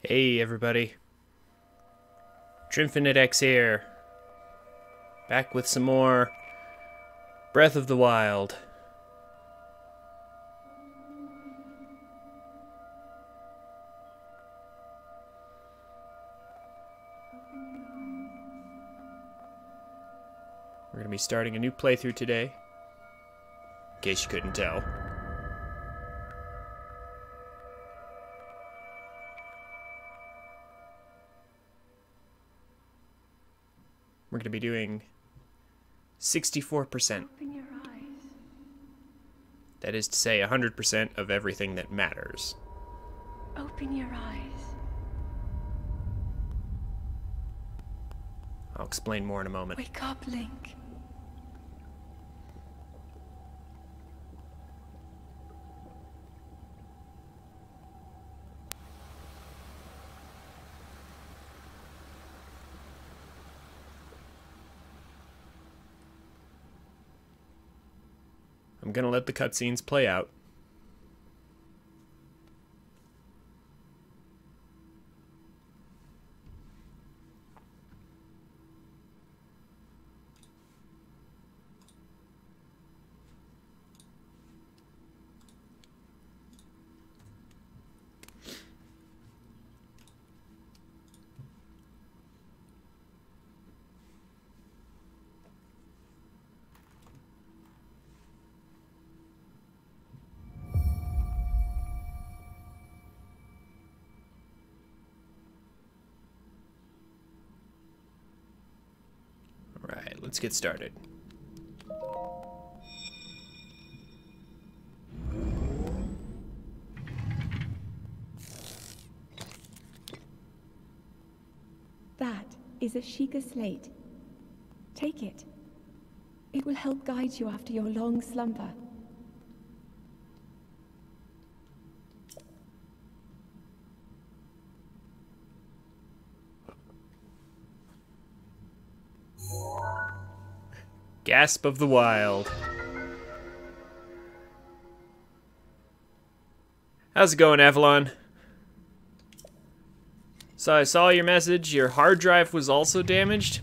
Hey everybody, TrinfiniteX here, back with some more Breath of the Wild. We're going to be starting a new playthrough today, in case you couldn't tell. We're going to be doing 64%. Open your eyes. That is to say, 100% of everything that matters. Open your eyes. I'll explain more in a moment. Wake up, Link. I'm gonna let the cutscenes play out. Alright, let's get started. That is a Sheikah slate. Take it. It will help guide you after your long slumber. Gasp of the Wild. How's it going, Avalon? So I saw your message. Your hard drive was also damaged?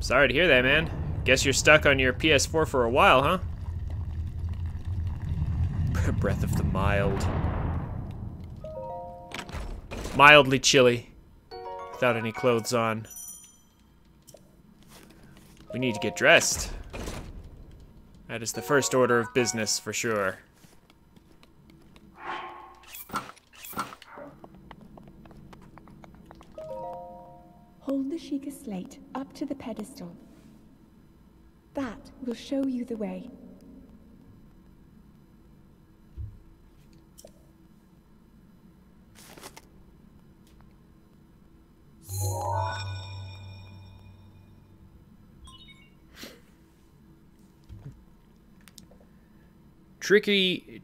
Sorry to hear that, man. Guess you're stuck on your PS4 for a while, huh? Breath of the Mild. Mildly chilly. Without any clothes on. We need to get dressed. That is the first order of business, for sure. Hold the Sheikah slate up to the pedestal. That will show you the way. Tricky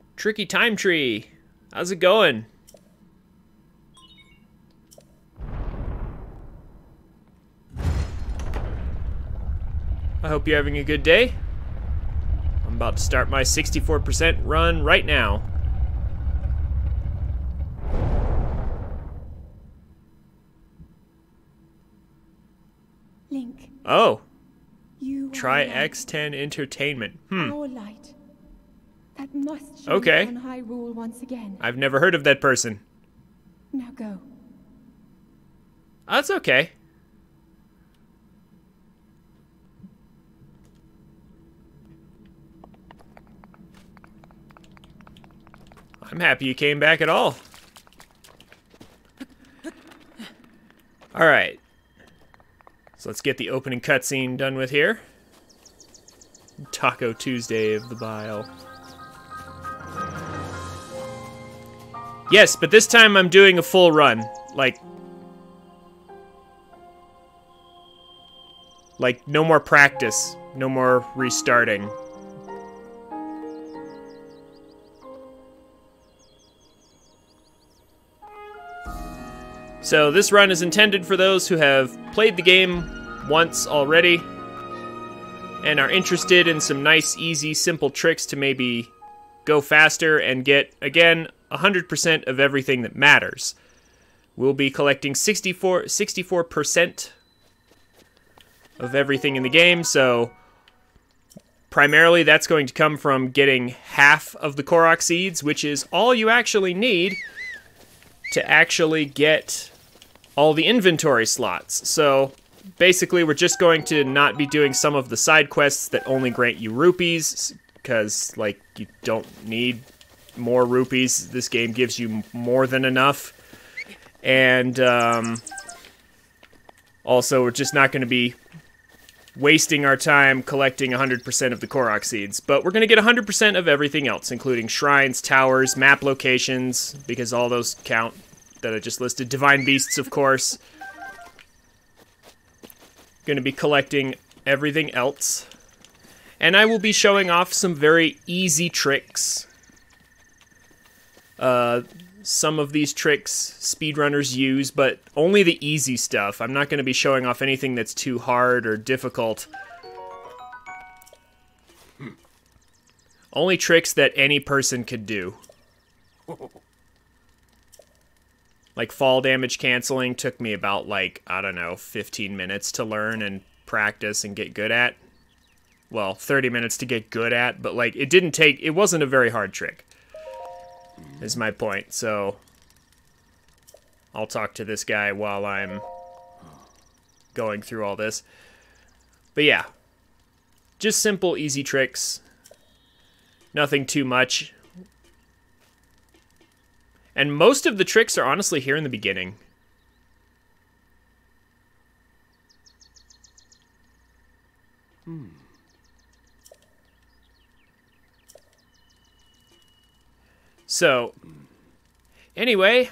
time tree. How's it going? I hope you're having a good day. I'm about to start my 64% run right now. Link, Oh, you try are light. X10 Entertainment. Our light. That must show Okay. you on high rule once again. I've never heard of that person. Now go. That's okay. I'm happy you came back at all. Alright. So let's get the opening cutscene done with here. Taco Tuesday of the Bile. Yes, but this time I'm doing a full run. Like no more practice. No more restarting. So this run is intended for those who have played the game once already and are interested in some nice, easy, simple tricks to maybe go faster and get, again, 100% of everything that matters. We'll be collecting 64% of everything in the game, so primarily that's going to come from getting half of the Korok seeds, which is all you actually need to actually get all the inventory slots. So basically we're just going to not be doing some of the side quests that only grant you rupees, because like you don't need more rupees. This game gives you more than enough. And also we're just not going to be wasting our time collecting 100% of the Korok seeds, but we're going to get 100% of everything else, including shrines, towers, map locations, because all those count that I just listed. Divine beasts, of course. Going to be collecting everything else. And I will be showing off some very easy tricks. Some of these tricks speedrunners use, but only the easy stuff. I'm not going to be showing off anything that's too hard or difficult. Only tricks that any person could do. Like fall damage canceling took me about, like, I don't know, 15 minutes to learn and practice and get good at. Well, 30 minutes to get good at, but like it wasn't a very hard trick. Is my point. So I'll talk to this guy while I'm going through all this. But yeah, just simple, easy tricks. Nothing too much. And most of the tricks are honestly here in the beginning. So, anyway,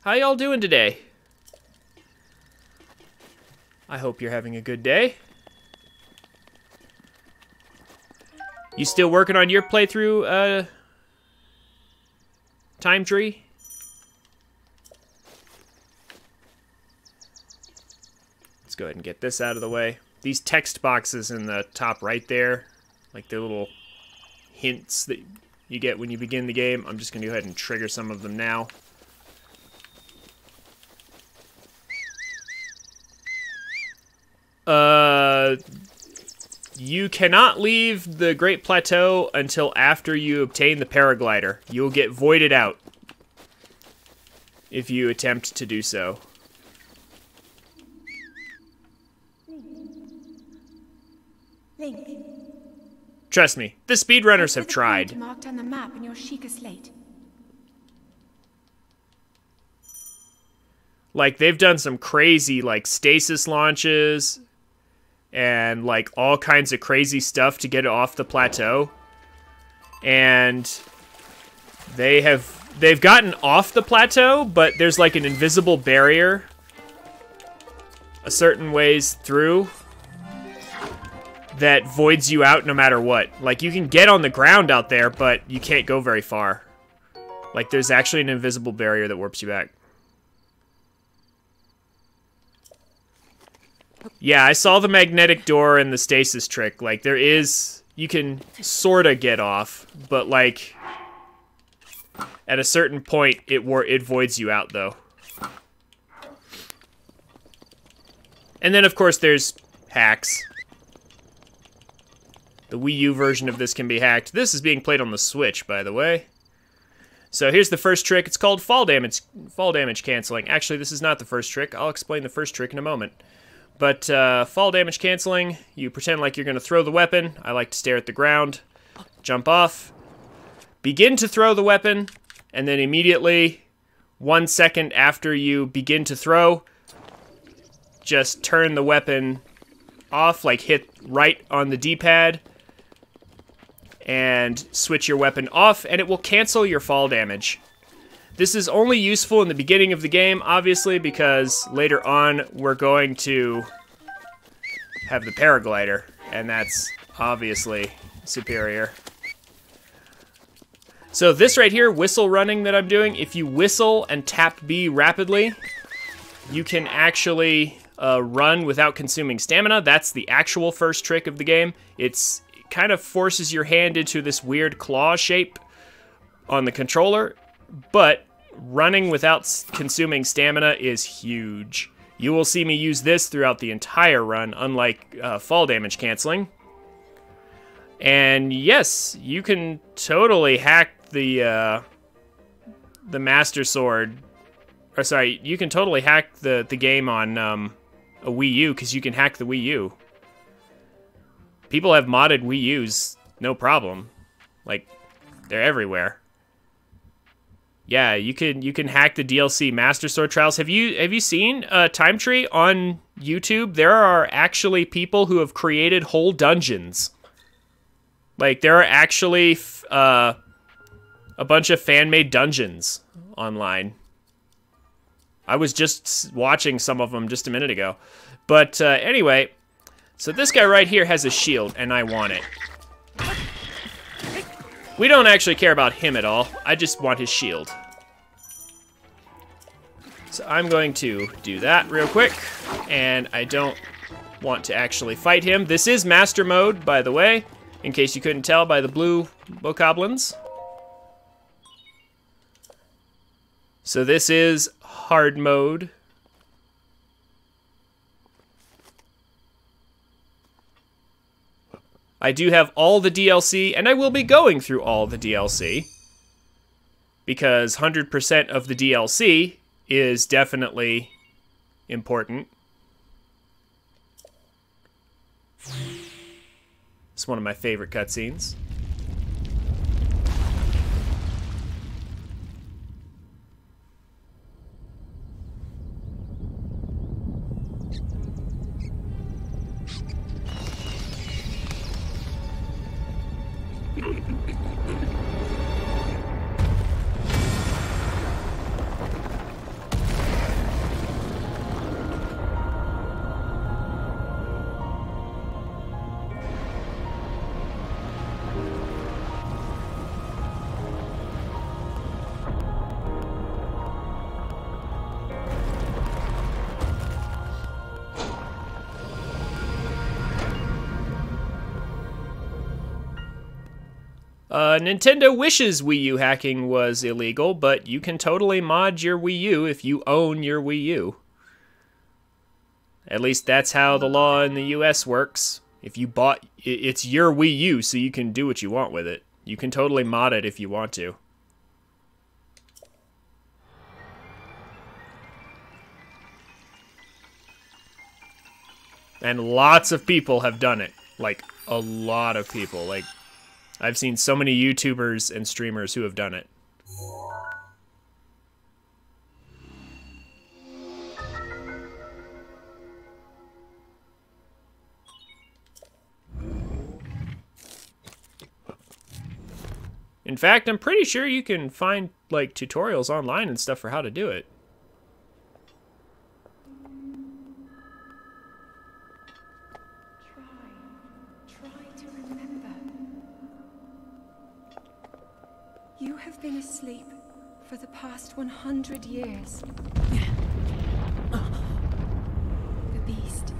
how y'all doing today? I hope you're having a good day. You still working on your playthrough, time tree? Let's go ahead and get this out of the way. These text boxes in the top right there, like the little hints that you get when you begin the game. I'm just going to go ahead and trigger some of them now. You cannot leave the Great Plateau until after you obtain the paraglider. You'll get voided out if you attempt to do so. Link. Trust me, the speedrunners have tried. Marked on the map in your Sheikah slate. Like, they've done some crazy, like, stasis launches and, like, all kinds of crazy stuff to get it off the plateau. And they've gotten off the plateau, but there's, like, an invisible barrier a certain ways through that voids you out no matter what. Like, you can get on the ground out there, but you can't go very far. Like, there's actually an invisible barrier that warps you back. Yeah, I saw the magnetic door and the stasis trick. Like, there is... You can sorta get off, but, like... At a certain point, it voids you out, though. And then, of course, there's hacks. The Wii U version of this can be hacked. This is being played on the Switch, by the way. So here's the first trick. It's called fall damage canceling. Actually, this is not the first trick. I'll explain the first trick in a moment. But fall damage canceling, you pretend like you're going to throw the weapon. I like to stare at the ground. Jump off. Begin to throw the weapon. And then immediately, 1 second after you begin to throw, just turn the weapon off, like hit right on the D-pad. And switch your weapon off, and it will cancel your fall damage. This is only useful in the beginning of the game, obviously, because later on we're going to have the paraglider, and that's obviously superior. So this right here, whistle running that I'm doing, if you whistle and tap B rapidly, you can actually run without consuming stamina. That's the actual first trick of the game. It kind of forces your hand into this weird claw shape on the controller, but running without consuming stamina is huge. You will see me use this throughout the entire run, unlike fall damage canceling. And yes, you can totally hack the Master Sword. Or sorry, you can totally hack the game on a Wii U, because you can hack the Wii U. People have modded Wii U's, no problem. Like, they're everywhere. Yeah, you can hack the DLC Master Sword Trials. Have you seen Time Tree on YouTube? There are actually people who have created whole dungeons. Like, there are actually a bunch of fan-made dungeons online. I was just watching some of them just a minute ago. But anyway, so this guy right here has a shield, and I want it. We don't actually care about him at all. I just want his shield. So I'm going to do that real quick, and I don't want to actually fight him. This is Master Mode, by the way, in case you couldn't tell by the blue bokoblins. So this is hard mode. I do have all the DLC, and I will be going through all the DLC, because 100% of the DLC is definitely important. It's one of my favorite cutscenes. Nintendo wishes Wii U hacking was illegal, but you can totally mod your Wii U if you own your Wii U. At least that's how the law in the US works. If you bought, it's your Wii U, so you can do what you want with it. You can totally mod it if you want to. And lots of people have done it. Like, a lot of people. Like, I've seen so many YouTubers and streamers who have done it. In fact, I'm pretty sure you can find, like, tutorials online and stuff for how to do it. You have been asleep for the past 100 years. The beast.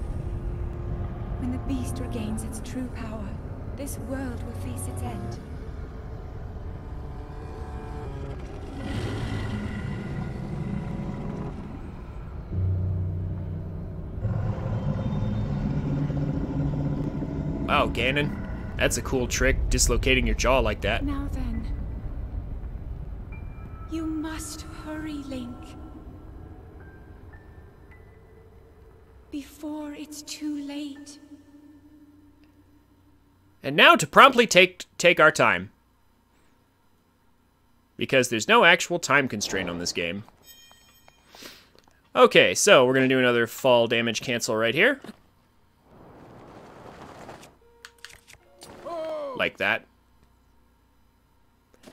When the beast regains its true power, this world will face its end. Wow, Ganon. That's a cool trick, dislocating your jaw like that. Now then. You must hurry, Link. Before it's too late. And now to promptly take our time. Because there's no actual time constraint on this game. Okay, so we're going to do another fall damage cancel right here. Like that.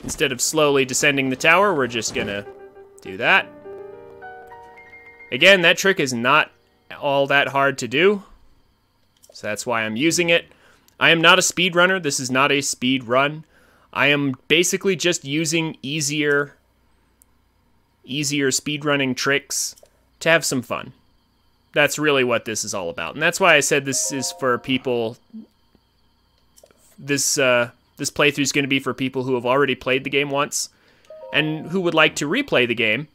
Instead of slowly descending the tower, we're just gonna do that. Again, that trick is not all that hard to do, so that's why I'm using it. I am not a speedrunner. This is not a speed run. I am basically just using easier speedrunning tricks to have some fun. That's really what this is all about, and that's why I said this is for people. This playthrough is going to be for people who have already played the game once, and who would like to replay the game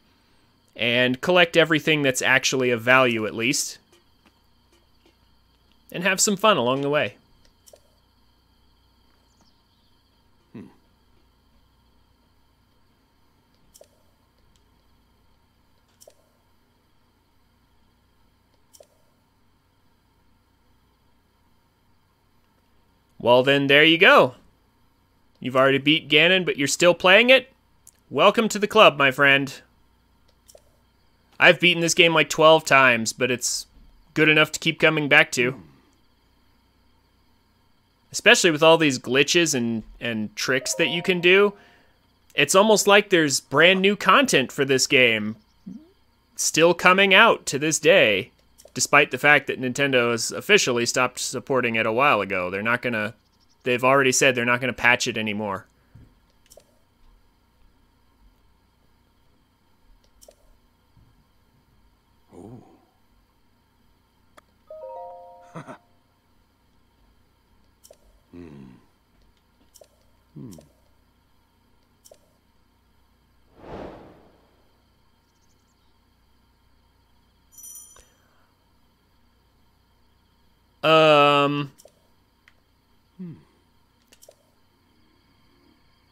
and collect everything that's actually of value, at least, and have some fun along the way. Well, then, there you go. You've already beat Ganon, but you're still playing it? Welcome to the club, my friend. I've beaten this game like 12 times, but it's good enough to keep coming back to. Especially with all these glitches and tricks that you can do. It's almost like there's brand new content for this game still coming out to this day, despite the fact that Nintendo has officially stopped supporting it a while ago. They've already said they're not gonna patch it anymore. Ooh.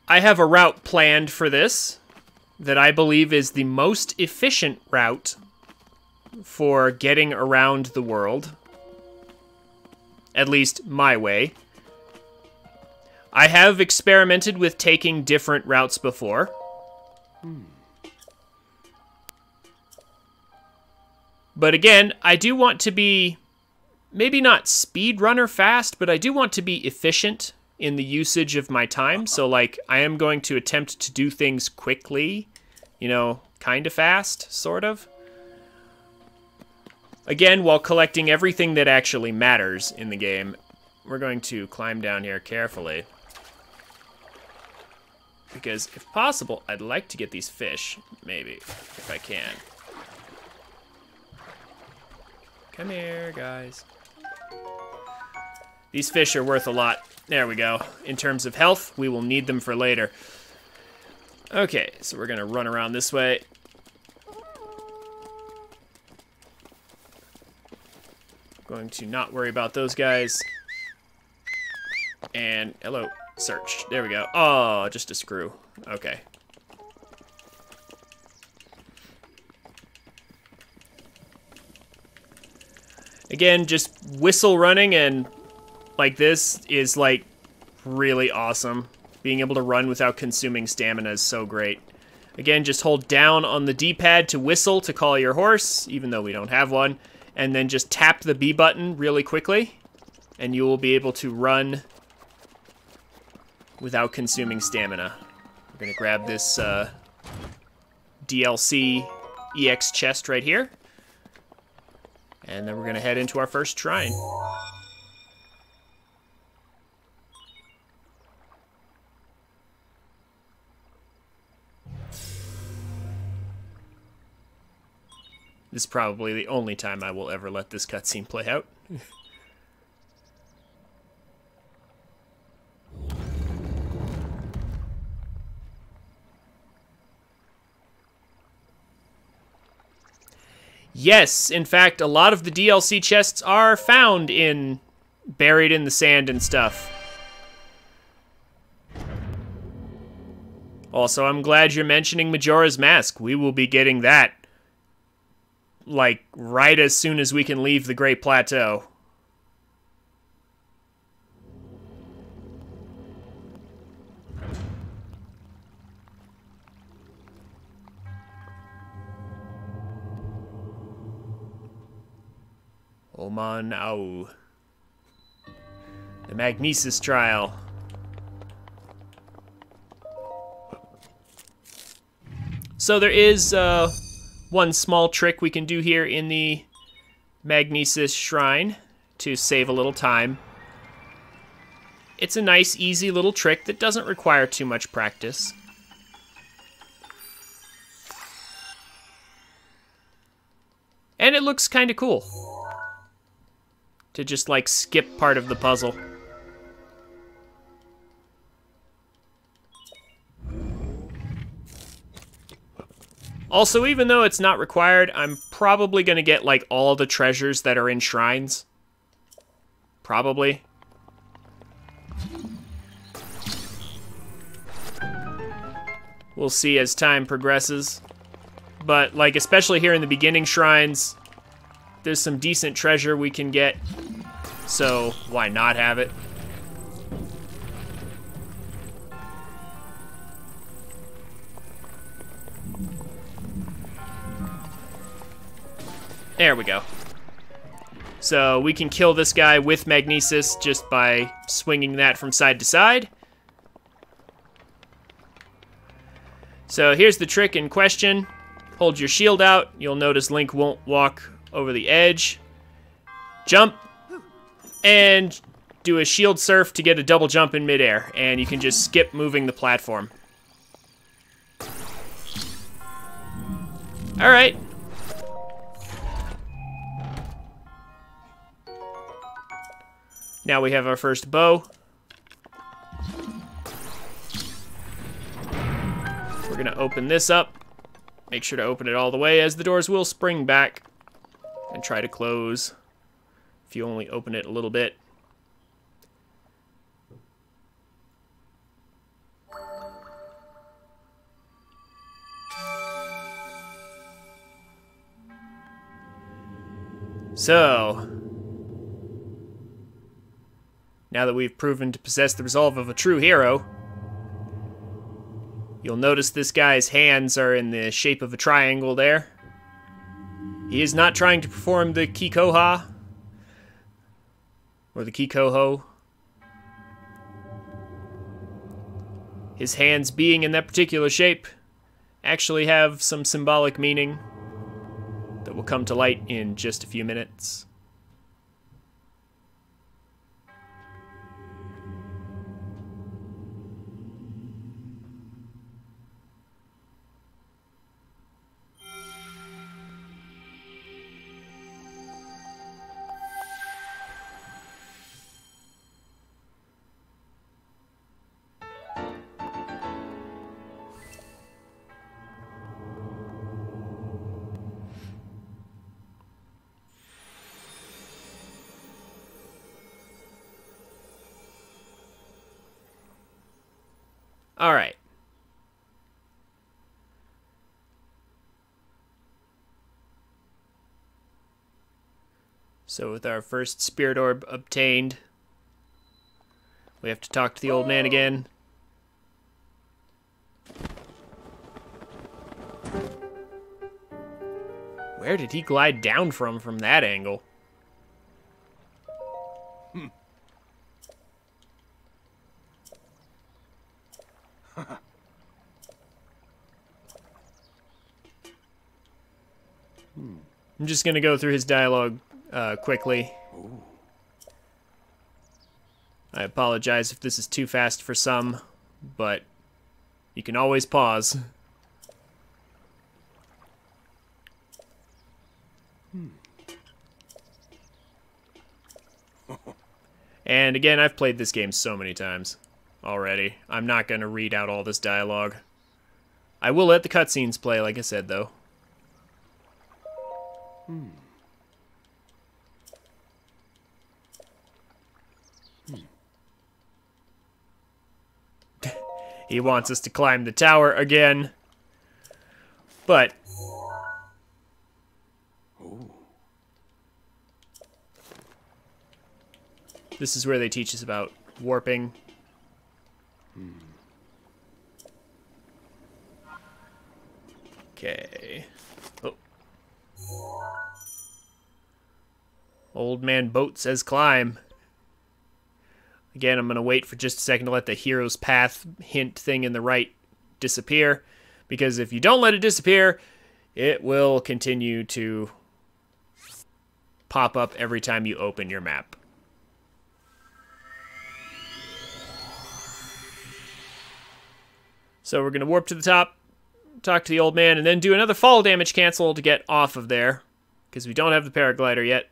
I have a route planned for this that I believe is the most efficient route for getting around the world. At least my way. I have experimented with taking different routes before. But again, I do want to be, maybe not speedrunner fast, but I do want to be efficient in the usage of my time. So, like, I am going to attempt to do things quickly, you know, kind of fast, sort of. Again, while collecting everything that actually matters in the game. We're going to climb down here carefully. Because, if possible, I'd like to get these fish, maybe, if I can. Come here, guys. These fish are worth a lot. There we go. In terms of health, we will need them for later. Okay, so we're gonna run around this way. Going to not worry about those guys. And, hello, search. There we go. Oh, just a screw. Okay. Again, just whistle running and like this is like really awesome. Being able to run without consuming stamina is so great. Again, just hold down on the D-pad to whistle to call your horse, even though we don't have one, and then just tap the B button really quickly, and you will be able to run without consuming stamina. We're gonna grab this DLC EX chest right here, and then we're gonna head into our first shrine. This is probably the only time I will ever let this cutscene play out. Yes, in fact, a lot of the DLC chests are found buried in the sand and stuff. Also, I'm glad you're mentioning Majora's Mask. We will be getting that, like, right as soon as we can leave the Great Plateau. Oman Au. The Magnesis Trial. So there is one small trick we can do here in the Magnesis Shrine to save a little time. It's a nice, easy little trick that doesn't require too much practice. And it looks kind of cool to just, like, skip part of the puzzle. Also, even though it's not required, I'm probably going to get, like, all the treasures that are in shrines. Probably. We'll see as time progresses. But, like, especially here in the beginning shrines, there's some decent treasure we can get. So, why not have it? There we go. So we can kill this guy with Magnesis just by swinging that from side to side. So here's the trick in question. Hold your shield out. You'll notice Link won't walk over the edge. Jump. And do a shield surf to get a double jump in midair. And you can just skip moving the platform. Alright. Now we have our first bow. We're gonna open this up. Make sure to open it all the way, as the doors will spring back. And try to close if you only open it a little bit. So, now that we've proven to possess the resolve of a true hero, you'll notice this guy's hands are in the shape of a triangle there. He is not trying to perform the Kikoha, or the Kikoho. His hands being in that particular shape actually have some symbolic meaning that will come to light in just a few minutes. All right. So with our first spirit orb obtained, we have to talk to the old man again. Where did he glide down from that angle? I'm just gonna go through his dialogue quickly. I apologize if this is too fast for some, but you can always pause. And again, I've played this game so many times already. I'm not gonna read out all this dialogue. I will let the cutscenes play, like I said, though. He wants us to climb the tower again. But this is where they teach us about warping. Okay. Oh. Old man boat says climb. Again, I'm going to wait for just a second to let the hero's path hint thing in the right disappear. Because if you don't let it disappear, it will continue to pop up every time you open your map. So we're going to warp to the top, talk to the old man, and then do another fall damage cancel to get off of there. Because we don't have the paraglider yet.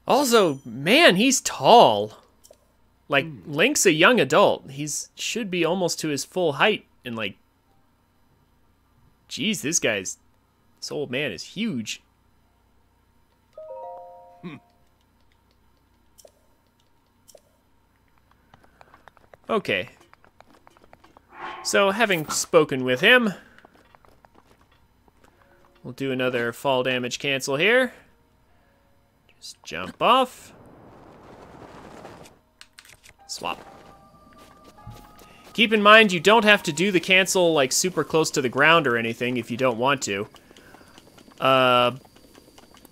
Also, man, he's tall. Like, Link's a young adult. Should be almost to his full height. And, like, geez, this old man is huge. Okay. So, having spoken with him, we'll do another fall damage cancel here. Just jump off. Swap. Keep in mind, you don't have to do the cancel, like, super close to the ground or anything if you don't want to.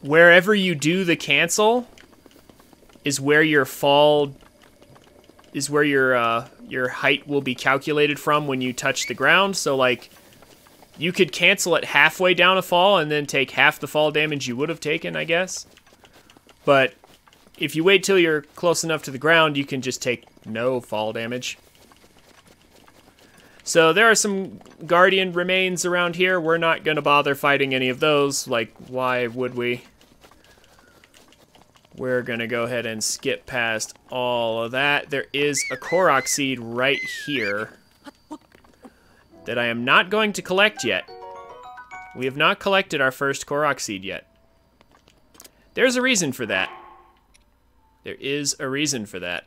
Wherever you do the cancel is where your fall... is where your height will be calculated from when you touch the ground. So, like, you could cancel it halfway down a fall and then take half the fall damage you would have taken, I guess. But if you wait till you're close enough to the ground, you can just take no fall damage. So there are some Guardian remains around here. We're not going to bother fighting any of those. Like, why would we? We're going to go ahead and skip past all of that. There is a Korok seed right here that I am not going to collect yet. We have not collected our first Korok seed yet. There's a reason for that. There is a reason for that.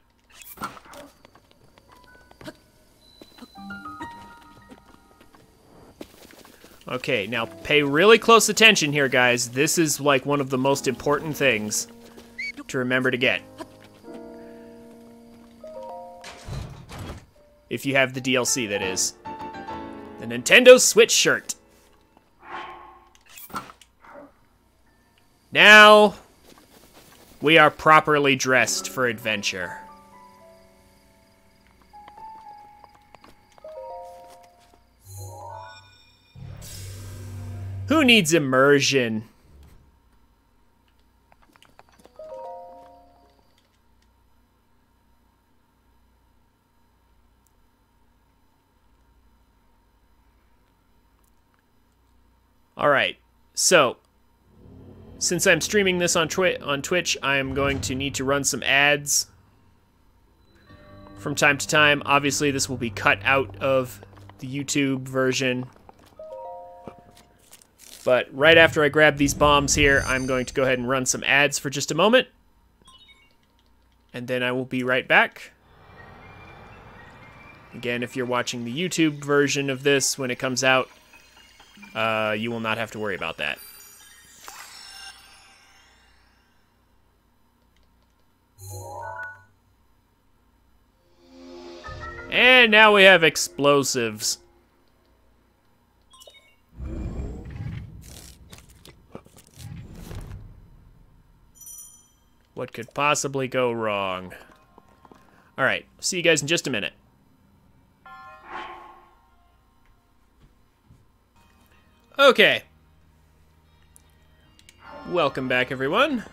Okay, now pay really close attention here, guys. This is like one of the most important things to remember to get. If you have the DLC, that is. The Nintendo Switch shirt. Now, we are properly dressed for adventure. Who needs immersion? All right, so since I'm streaming this on Twitch, I'm going to need to run some ads from time to time. Obviously, this will be cut out of the YouTube version. But right after I grab these bombs here, I'm going to go ahead and run some ads for just a moment. And then I will be right back. Again, if you're watching the YouTube version of this when it comes out, you will not have to worry about that. And now we have explosives. What could possibly go wrong? Alright, see you guys in just a minute. Okay. Welcome back, everyone.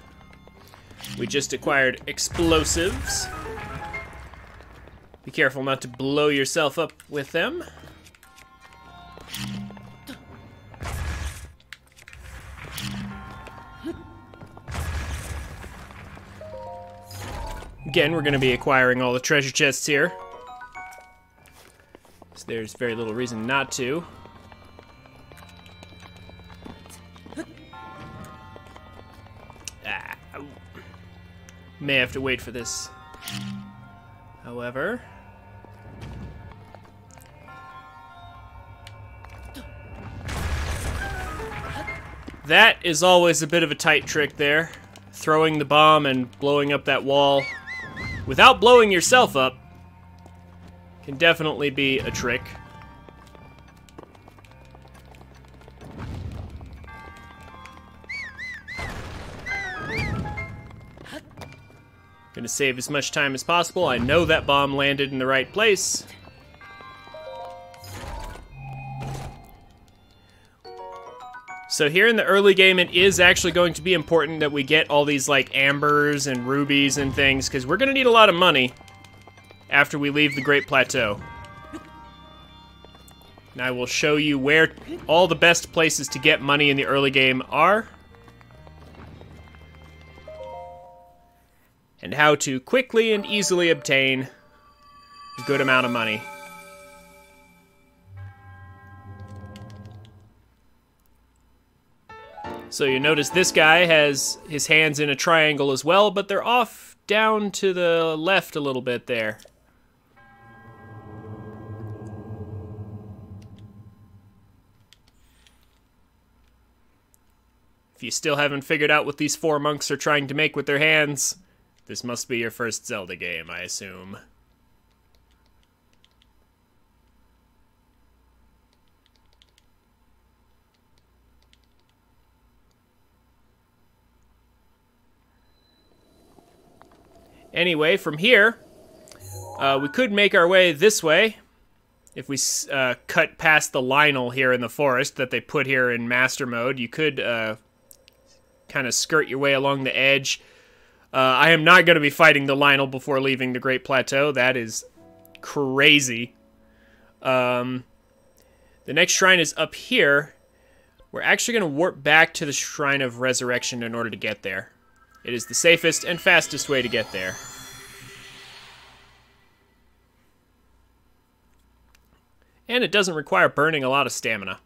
We just acquired explosives. Be careful not to blow yourself up with them. Again, we're going to be acquiring all the treasure chests here. So there's very little reason not to. May have to wait for this. However, that is always a bit of a tight trick there. Throwing the bomb and blowing up that wall without blowing yourself up can definitely be a trick. Gonna save as much time as possible. I know that bomb landed in the right place. So here in the early game, it is actually going to be important that we get all these like ambers and rubies and things, because we're gonna need a lot of money after we leave the Great Plateau. And I will show you where all the best places to get money in the early game are. And how to quickly and easily obtain a good amount of money. So you notice this guy has his hands in a triangle as well, but they're off down to the left a little bit there. If you still haven't figured out what these 4 monks are trying to make with their hands, this must be your first Zelda game, I assume. Anyway, from here, we could make our way this way. If we cut past the Lionel here in the forest that they put here in Master Mode, you could kind of skirt your way along the edge. I am not going to be fighting the Lionel before leaving the Great Plateau. That is crazy. The next shrine is up here. We're actually going to warp back to the Shrine of Resurrection in order to get there. It is the safest and fastest way to get there. And it doesn't require burning a lot of stamina.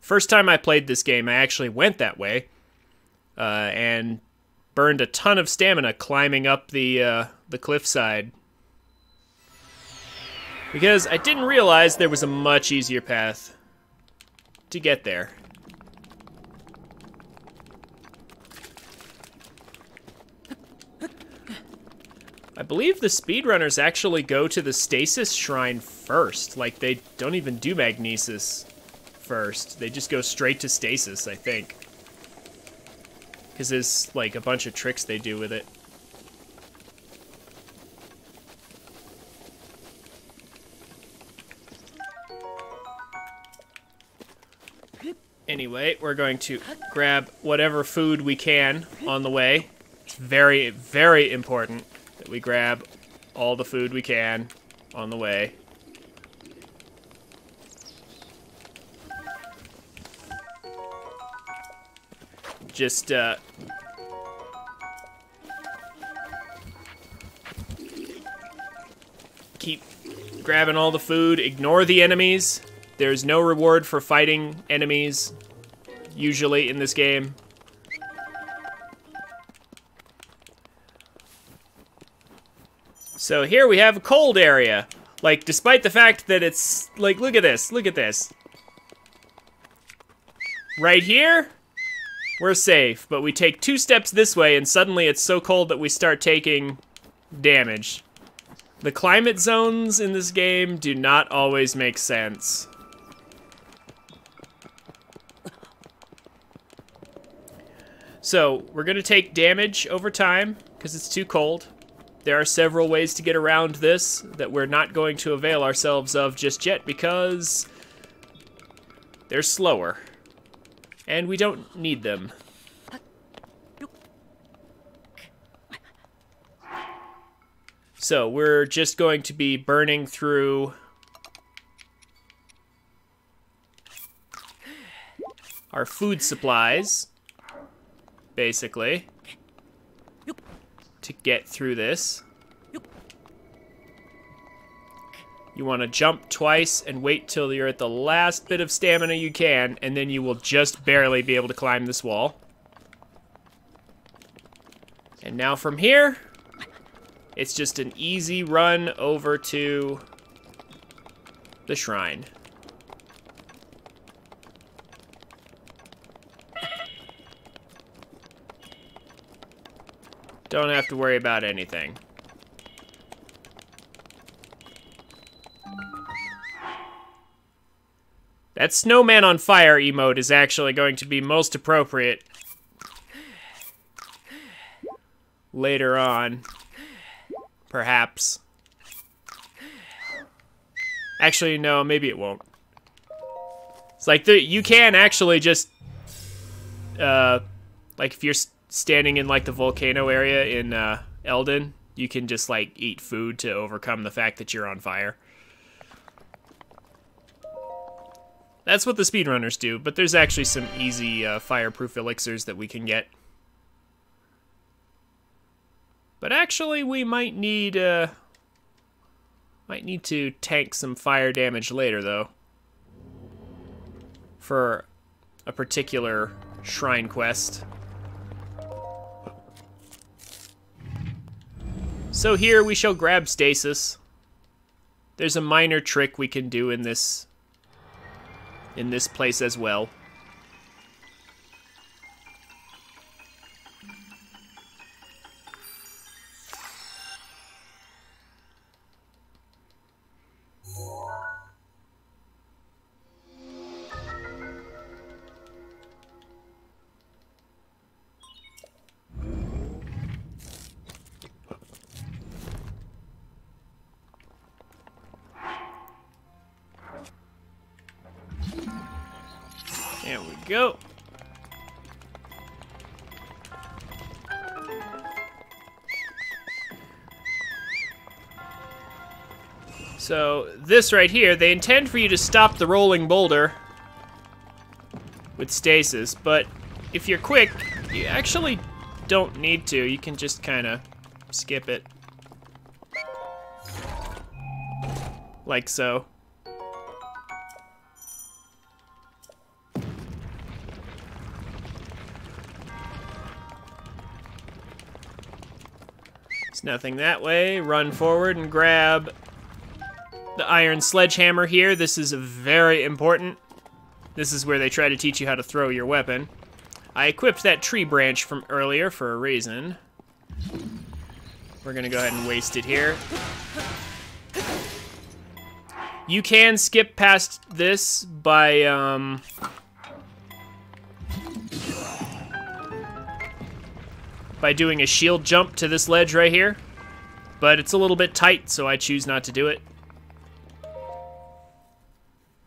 First time I played this game, I actually went that way. And burned a ton of stamina climbing up the cliffside. Because I didn't realize there was a much easier path to get there. I believe the speedrunners actually go to the Stasis Shrine first. Like, they don't even do Magnesis first. They just go straight to Stasis, I think. Because there's, like, a bunch of tricks they do with it. Anyway, we're going to grab whatever food we can on the way. It's very, very important that we grab all the food we can on the way. Just, keep grabbing all the food. Ignore the enemies. There's no reward for fighting enemies, usually, in this game. So here we have a cold area. Like, despite the fact that it's, like, look at this, look at this. Right here, we're safe, but we take 2 steps this way and suddenly it's so cold that we start taking damage. The climate zones in this game do not always make sense. So, we're gonna take damage over time, because it's too cold. There are several ways to get around this that we're not going to avail ourselves of just yet, because they're slower. And we don't need them. So, we're just going to be burning through our food supplies, basically, to get through this. You want to jump twice and wait till you're at the last bit of stamina you can, and then you will just barely be able to climb this wall. And now from here, it's just an easy run over to the shrine. Don't have to worry about anything. That snowman on fire emote is actually going to be most appropriate later on, perhaps. Actually, no, maybe it won't. It's like, you can actually just, like if you're standing in like the volcano area in Eldin, you can just like eat food to overcome the fact that you're on fire. That's what the speedrunners do, but there's actually some easy fireproof elixirs that we can get. But actually, we might need to tank some fire damage later, though, for a particular shrine quest. So here we shall grab stasis. There's a minor trick we can do in this place as well. There we go. So this right here, they intend for you to stop the rolling boulder with stasis, but if you're quick, you actually don't need to. You can just kind of skip it. Like so. There's nothing that way. Run forward and grab the iron sledgehammer here. This is very important. This is where they try to teach you how to throw your weapon. I equipped that tree branch from earlier for a reason. We're gonna go ahead and waste it here. You can skip past this by doing a shield jump to this ledge right here, but it's a little bit tight, so I choose not to do it.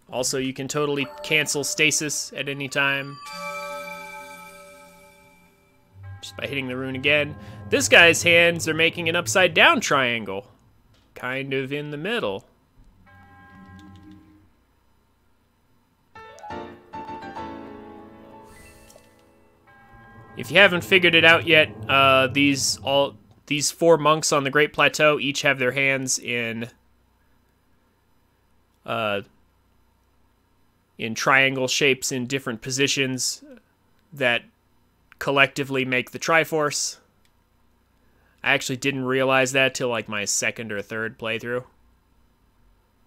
Also, you can totally cancel stasis at any time just by hitting the rune again. This guy's hands are making an upside down triangle, kind of in the middle. If you haven't figured it out yet, these 4 monks on the Great Plateau each have their hands in triangle shapes in different positions that collectively make the Triforce. I actually didn't realize that till like my 2nd or 3rd playthrough.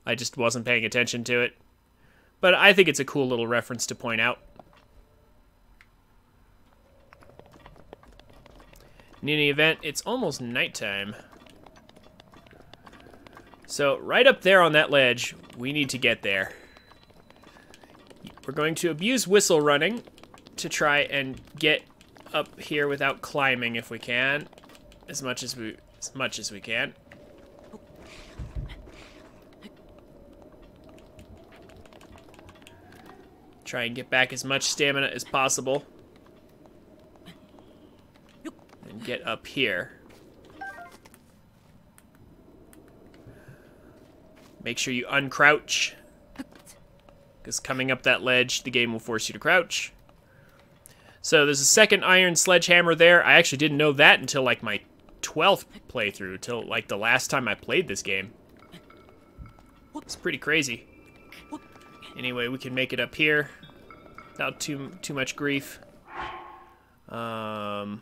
I just wasn't paying attention to it. But I think it's a cool little reference to point out. In any event, it's almost nighttime. So right up there on that ledge, we need to get there. We're going to abuse whistle running to try and get up here without climbing if we can, as much as we can. Try and get back as much stamina as possible. And get up here. Make sure you uncrouch, because coming up that ledge, the game will force you to crouch. So there's a second iron sledgehammer there. I actually didn't know that until like my 12th playthrough, till like the last time I played this game. It's pretty crazy. Anyway, we can make it up here without too much grief. I'm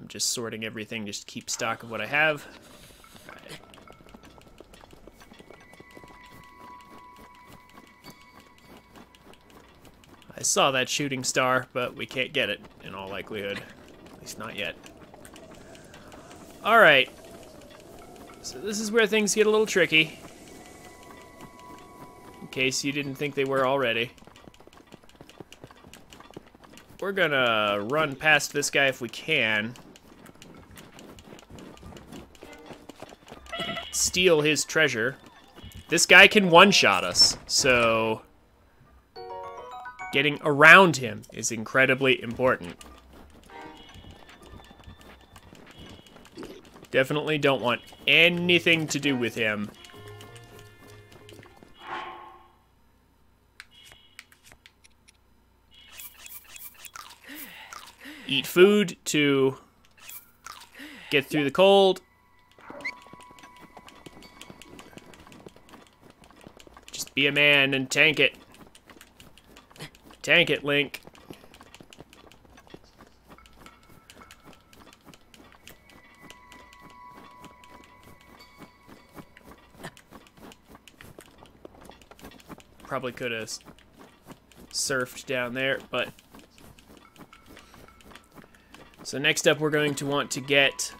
just sorting everything, just to keep stock of what I have. I saw that shooting star, but we can't get it in all likelihood. At least not yet. Alright. So this is where things get a little tricky. In case you didn't think they were already. We're gonna run past this guy if we can. Steal his treasure. This guy can one-shot us, so getting around him is incredibly important. Definitely don't want anything to do with him. eat food to get through the cold. Just be a man and tank it. Tank it, Link. Probably could have surfed down there, but... So next up we're going to want to get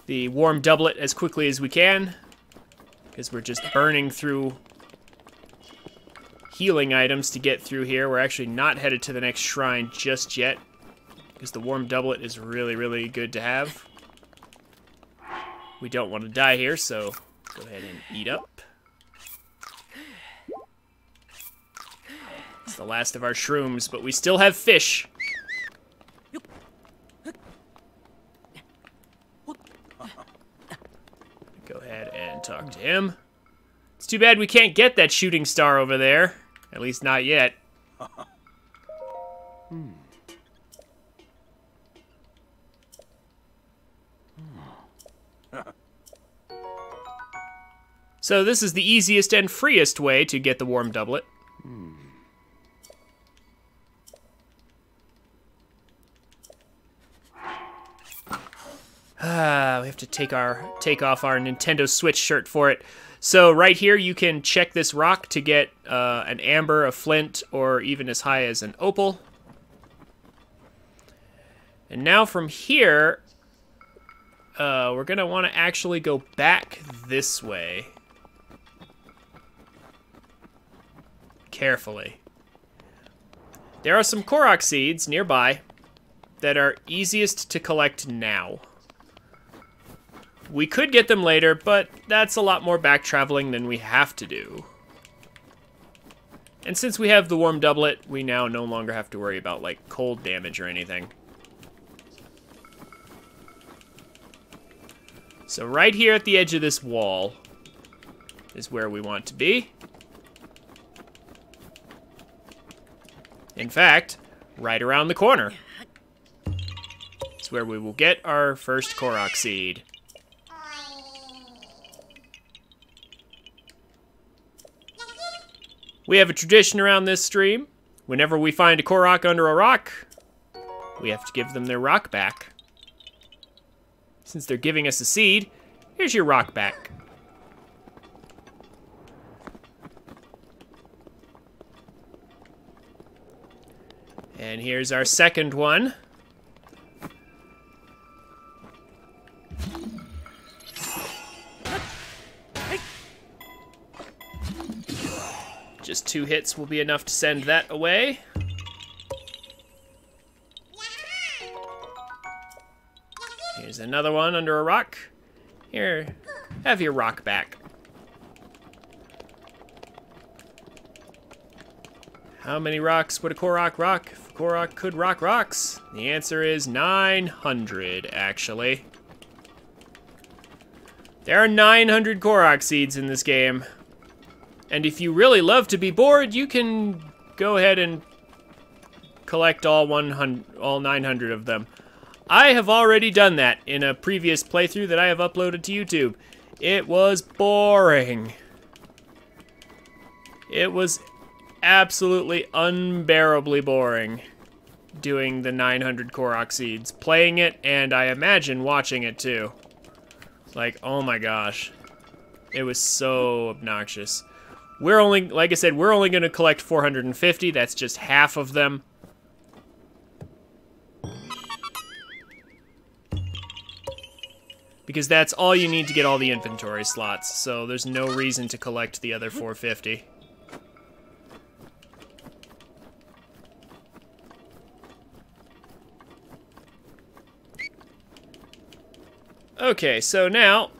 the warm doublet as quickly as we can, because we're just burning through healing items to get through here. We're actually not headed to the next shrine just yet, because the warm doublet is really, really good to have. We don't want to die here, so go ahead and eat up. It's the last of our shrooms, but we still have fish. Go ahead and talk to him. It's too bad we can't get that shooting star over there. At least not yet. So this is the easiest and freest way to get the warm doublet. We have to take off our Nintendo Switch shirt for it. So right here you can check this rock to get an amber, a flint, or even as high as an opal. And now from here, we're gonna want to actually go back this way. Carefully. There are some Korok seeds nearby that are easiest to collect now. We could get them later, but that's a lot more back traveling than we have to do. And since we have the warm doublet, we now no longer have to worry about like cold damage or anything. So right here at the edge of this wall is where we want to be. In fact, right around the corner. It's where we will get our first Korok seed. We have a tradition around this stream. Whenever we find a Korok under a rock, we have to give them their rock back. Since they're giving us a seed, here's your rock back. And here's our second one. Just 2 hits will be enough to send that away. Here's another one under a rock. Here, have your rock back. How many rocks would a Korok rock if a Korok could rock rocks? The answer is 900, actually. There are 900 Korok seeds in this game. And if you really love to be bored, you can go ahead and collect all 900 of them. I have already done that in a previous playthrough that I have uploaded to YouTube. It was boring. It was absolutely unbearably boring doing the 900 Korok seeds. Playing it, and I imagine watching it too. Like, oh my gosh. It was so obnoxious. We're only, like I said, we're only going to collect 450. That's just half of them. Because that's all you need to get all the inventory slots. So there's no reason to collect the other 450. Okay, so now...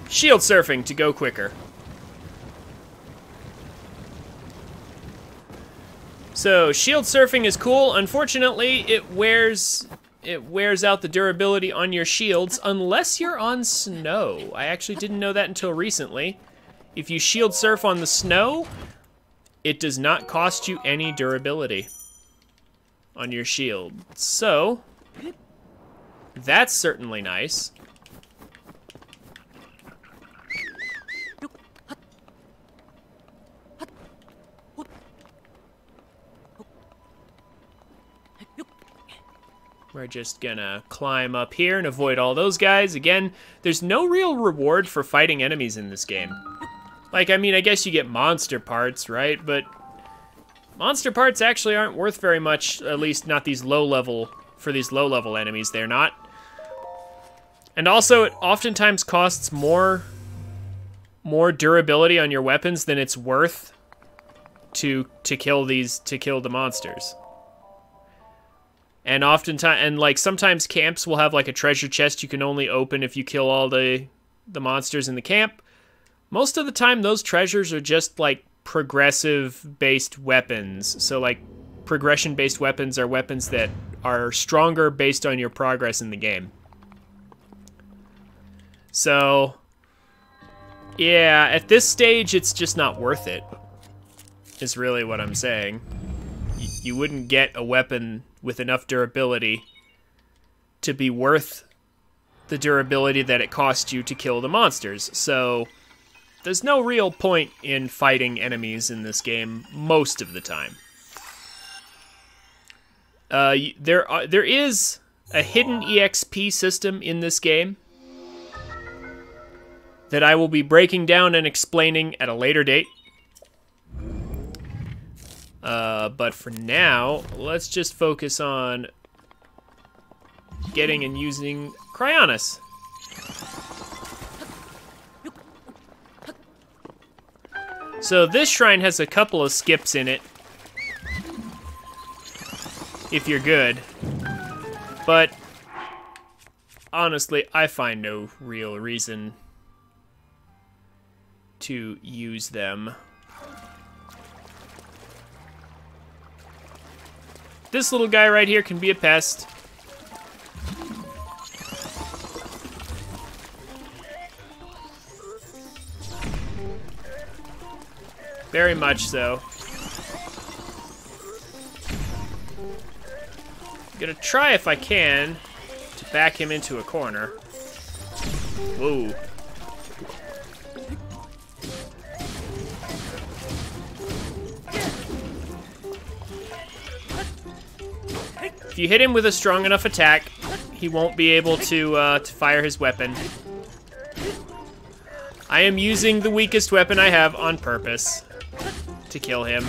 shield surfing to go quicker. So, shield surfing is cool. Unfortunately, it wears out the durability on your shields unless you're on snow. I actually didn't know that until recently. if you shield surf on the snow, it does not cost you any durability on your shield. So, that's certainly nice. We're just gonna climb up here and avoid all those guys. Again, there's no real reward for fighting enemies in this game. Like, I mean, I guess you get monster parts, right? But monster parts actually aren't worth very much, at least not these low-level, for these low-level enemies, they're not. And also, it oftentimes costs more durability on your weapons than it's worth to kill the monsters. And like sometimes camps will have like a treasure chest you can only open if you kill all the monsters in the camp. Most of the time those treasures are just like progressive based weapons. So like progression based weapons are weapons that are stronger based on your progress in the game. So yeah, at this stage it's just not worth it, is really what I'm saying. You wouldn't get a weapon with enough durability to be worth the durability that it costs you to kill the monsters. So there's no real point in fighting enemies in this game most of the time. There is a hidden EXP system in this game that I will be breaking down and explaining at a later date. But for now, let's just focus on getting and using Cryonis. So this shrine has a couple of skips in it, if you're good. But honestly, I find no real reason to use them. This little guy right here can be a pest. Very much so. I'm gonna try if I can to back him into a corner. Whoa. If you hit him with a strong enough attack, he won't be able to fire his weapon. I am using the weakest weapon I have on purpose to kill him.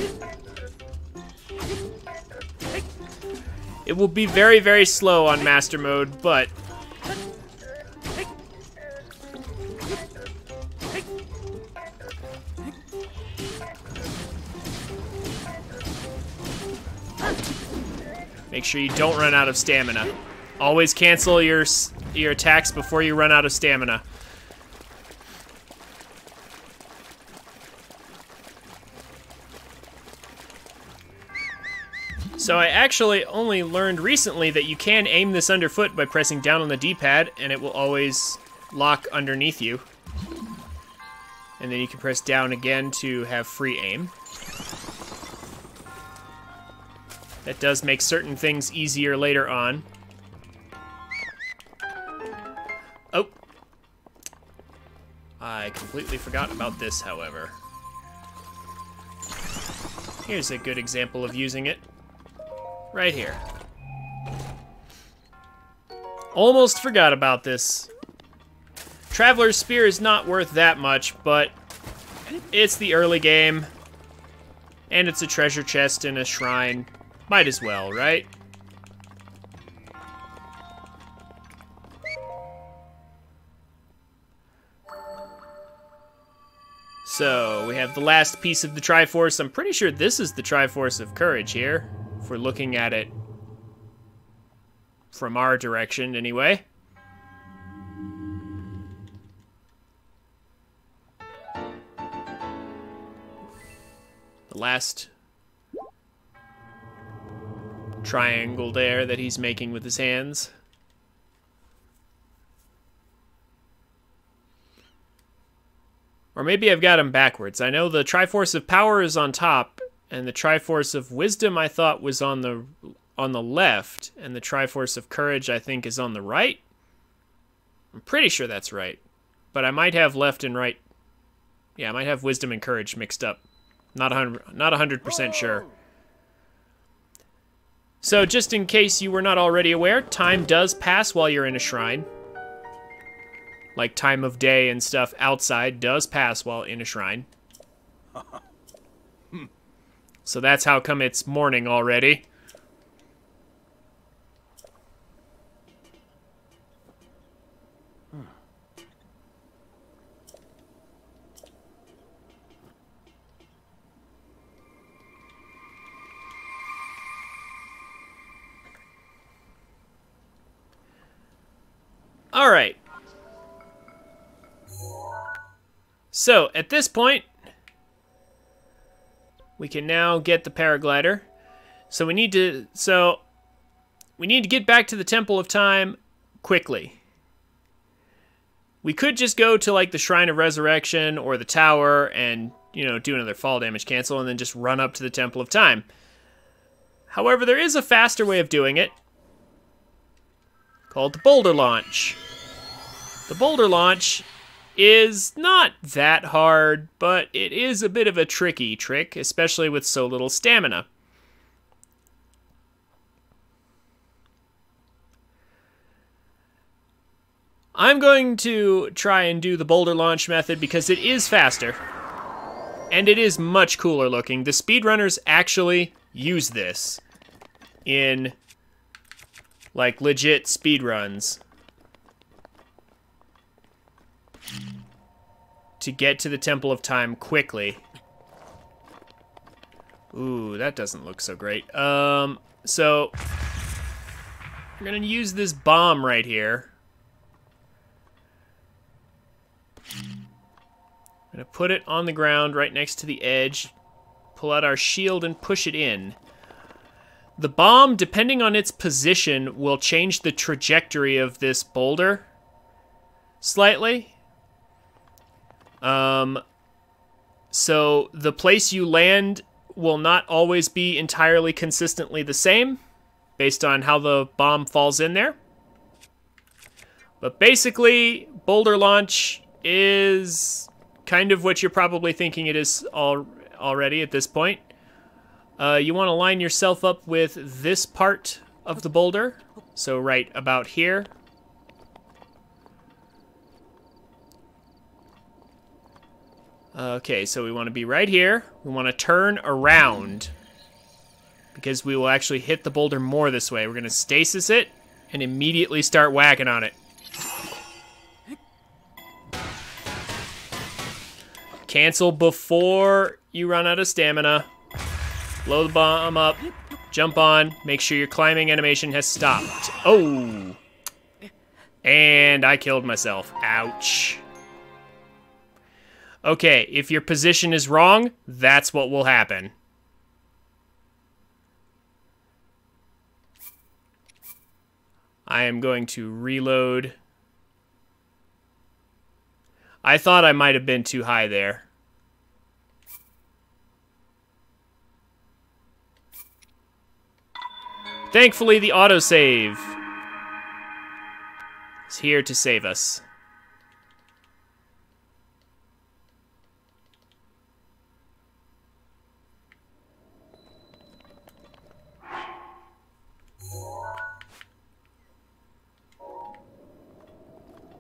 It will be very, very slow on Master Mode, but make sure you don't run out of stamina. Always cancel your attacks before you run out of stamina. So I actually only learned recently that you can aim this underfoot by pressing down on the D-pad, and it will always lock underneath you. And then you can press down again to have free aim. That does make certain things easier later on. Oh. I completely forgot about this, however. Here's a good example of using it. Right here. Almost forgot about this. Traveler's Spear is not worth that much, but it's the early game. And it's a treasure chest in a shrine. Might as well, right? So, we have the last piece of the Triforce. I'm pretty sure this is the Triforce of Courage here, if we're looking at it from our direction, anyway. The last triangle there that he's making with his hands. Or maybe I've got them backwards. I know the Triforce of Power is on top, and the Triforce of Wisdom I thought was on the left, and the Triforce of Courage I think is on the right. I'm pretty sure that's right, but I might have left and right. Yeah, I might have Wisdom and Courage mixed up. Not 100% sure. So just in case you were not already aware, time does pass while you're in a shrine. Like time of day and stuff outside does pass while in a shrine. So that's how come it's morning already. All right. So at this point, we can now get the paraglider. So we need to get back to the Temple of Time quickly. We could just go to like the Shrine of Resurrection or the tower and, you know, do another fall damage cancel and then just run up to the Temple of Time. However, there is a faster way of doing it called the boulder launch. The boulder launch is not that hard, but it is a bit of a tricky trick, especially with so little stamina. I'm going to try and do the boulder launch method because it is faster, and it is much cooler looking. The speedrunners actually use this in, like, legit speedruns to get to the Temple of Time quickly. Ooh, that doesn't look so great. So we're gonna use this bomb right here. I'm gonna put it on the ground right next to the edge, pull out our shield and push it in. The bomb, depending on its position, will change the trajectory of this boulder slightly. So the place you land will not always be entirely consistently the same based on how the bomb falls in there. But basically, boulder launch is kind of what you're probably thinking it is already at this point. You want to line yourself up with this part of the boulder. So right about here. Okay, so we want to be right here. We want to turn around because we will actually hit the boulder more this way. We're going to stasis it and immediately start whacking on it. Cancel before you run out of stamina. Blow the bomb up. Jump on. Make sure your climbing animation has stopped. Oh! And I killed myself. Ouch. Okay, if your position is wrong, that's what will happen. I am going to reload. I thought I might have been too high there. Thankfully, the autosave is here to save us.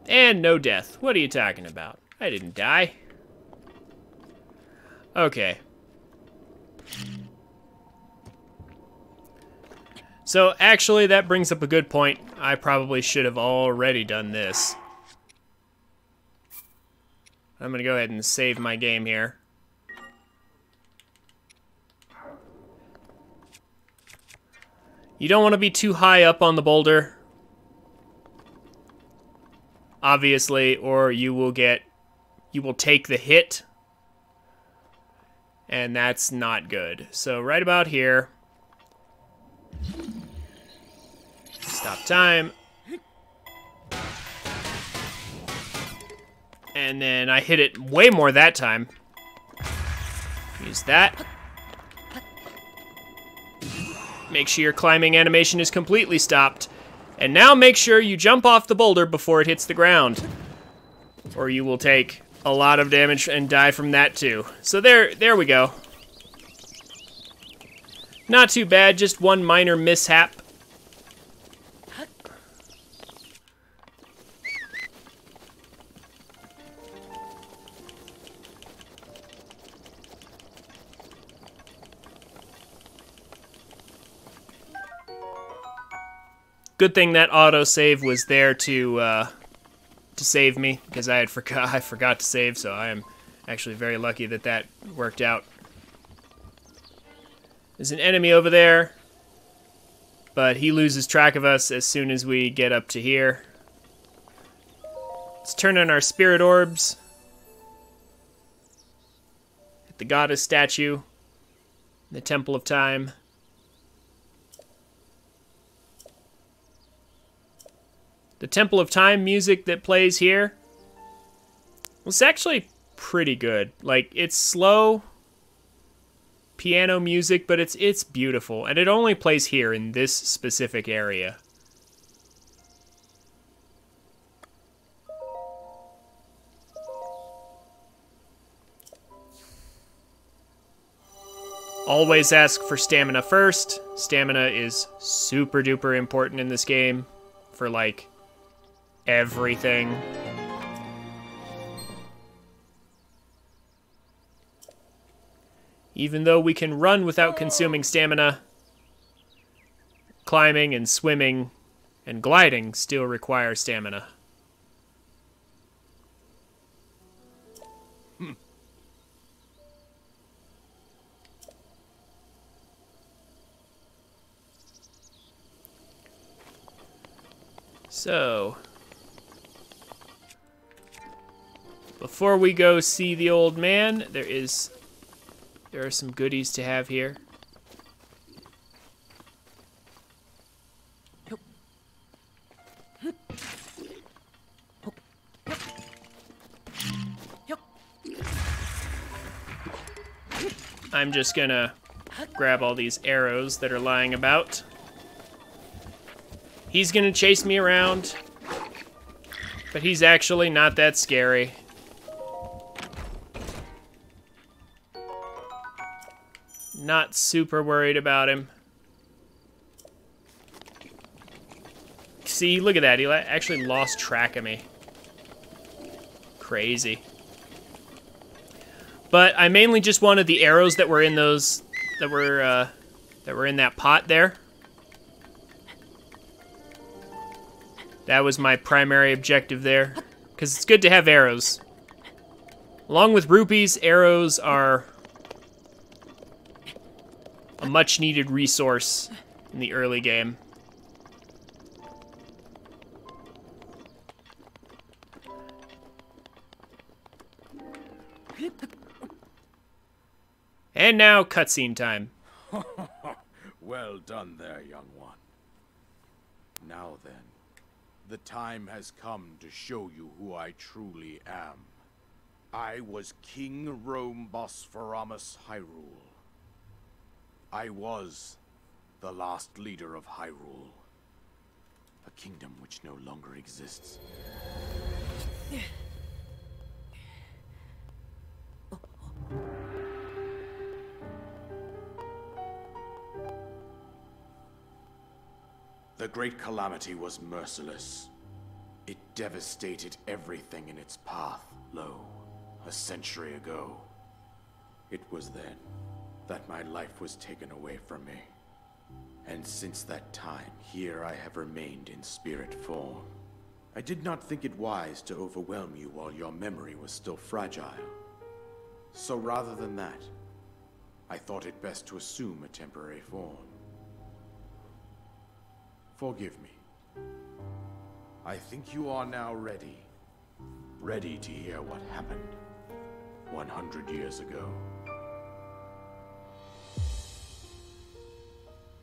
And no death. What are you talking about? I didn't die. Okay. So actually, that brings up a good point. I probably should have already done this. I'm gonna go ahead and save my game here. You don't want to be too high up on the boulder, obviously, or you will take the hit, and that's not good. So right about here, stop time, And then I hit it way more that time. Use that. Make sure your climbing animation is completely stopped. And now make sure you jump off the boulder before it hits the ground, or you will take a lot of damage and die from that too. So there we go. Not too bad, just one minor mishap. Good thing that autosave was there to save me, because I forgot to save, so I am actually very lucky that that worked out. There's an enemy over there, but he loses track of us as soon as we get up to here. Let's turn on our spirit orbs. Hit the goddess statue, the Temple of Time. The Temple of Time music that plays here was actually pretty good. Like, it's slow piano music, but it's beautiful, and it only plays here in this specific area. Always ask for stamina first. Stamina is super duper important in this game for, like, everything. Even though we can run without consuming stamina, climbing and swimming and gliding still require stamina. So, before we go see the old man, there are some goodies to have here. I'm just gonna grab all these arrows that are lying about. He's gonna chase me around, but he's actually not that scary. Not super worried about him. See, look at that. He actually lost track of me. Crazy. But I mainly just wanted the arrows that were in those, that were in that pot there. That was my primary objective there, because it's good to have arrows. Along with rupees, arrows are a much-needed resource in the early game. And now, cutscene time. Well done there, young one. Now then, the time has come to show you who I truly am. I was King Rome Bosphoramus Hyrule. I was the last leader of Hyrule, a kingdom which no longer exists. The Great Calamity was merciless. It devastated everything in its path, lo, a century ago. It was then that my life was taken away from me. And since that time, here I have remained in spirit form. I did not think it wise to overwhelm you while your memory was still fragile. So rather than that, I thought it best to assume a temporary form. Forgive me. I think you are now ready. Ready to hear what happened 100 years ago.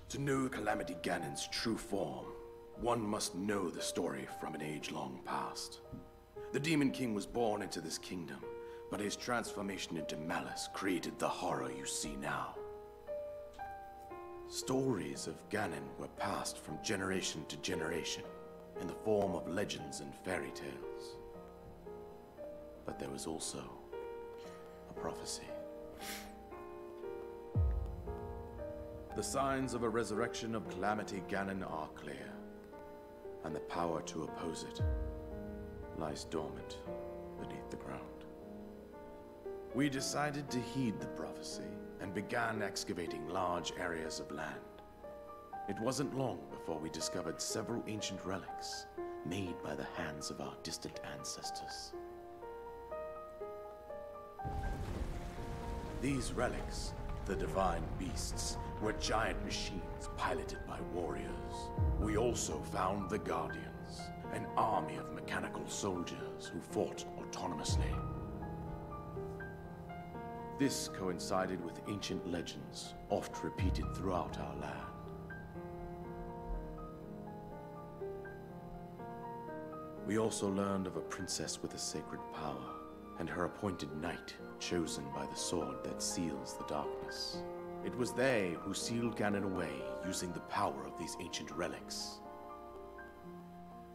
To know Calamity Ganon's true form, one must know the story from an age long past. The Demon King was born into this kingdom, but his transformation into malice created the horror you see now. Stories of Ganon were passed from generation to generation in the form of legends and fairy tales. But there was also a prophecy. The signs of a resurrection of Calamity Ganon are clear, and the power to oppose it lies dormant beneath the ground. We decided to heed the prophecy and began excavating large areas of land. It wasn't long before we discovered several ancient relics made by the hands of our distant ancestors. These relics, the divine beasts, were giant machines piloted by warriors. We also found the Guardians, an army of mechanical soldiers who fought autonomously. This coincided with ancient legends, oft repeated throughout our land. We also learned of a princess with a sacred power, and her appointed knight, chosen by the sword that seals the darkness. It was they who sealed Ganon away using the power of these ancient relics.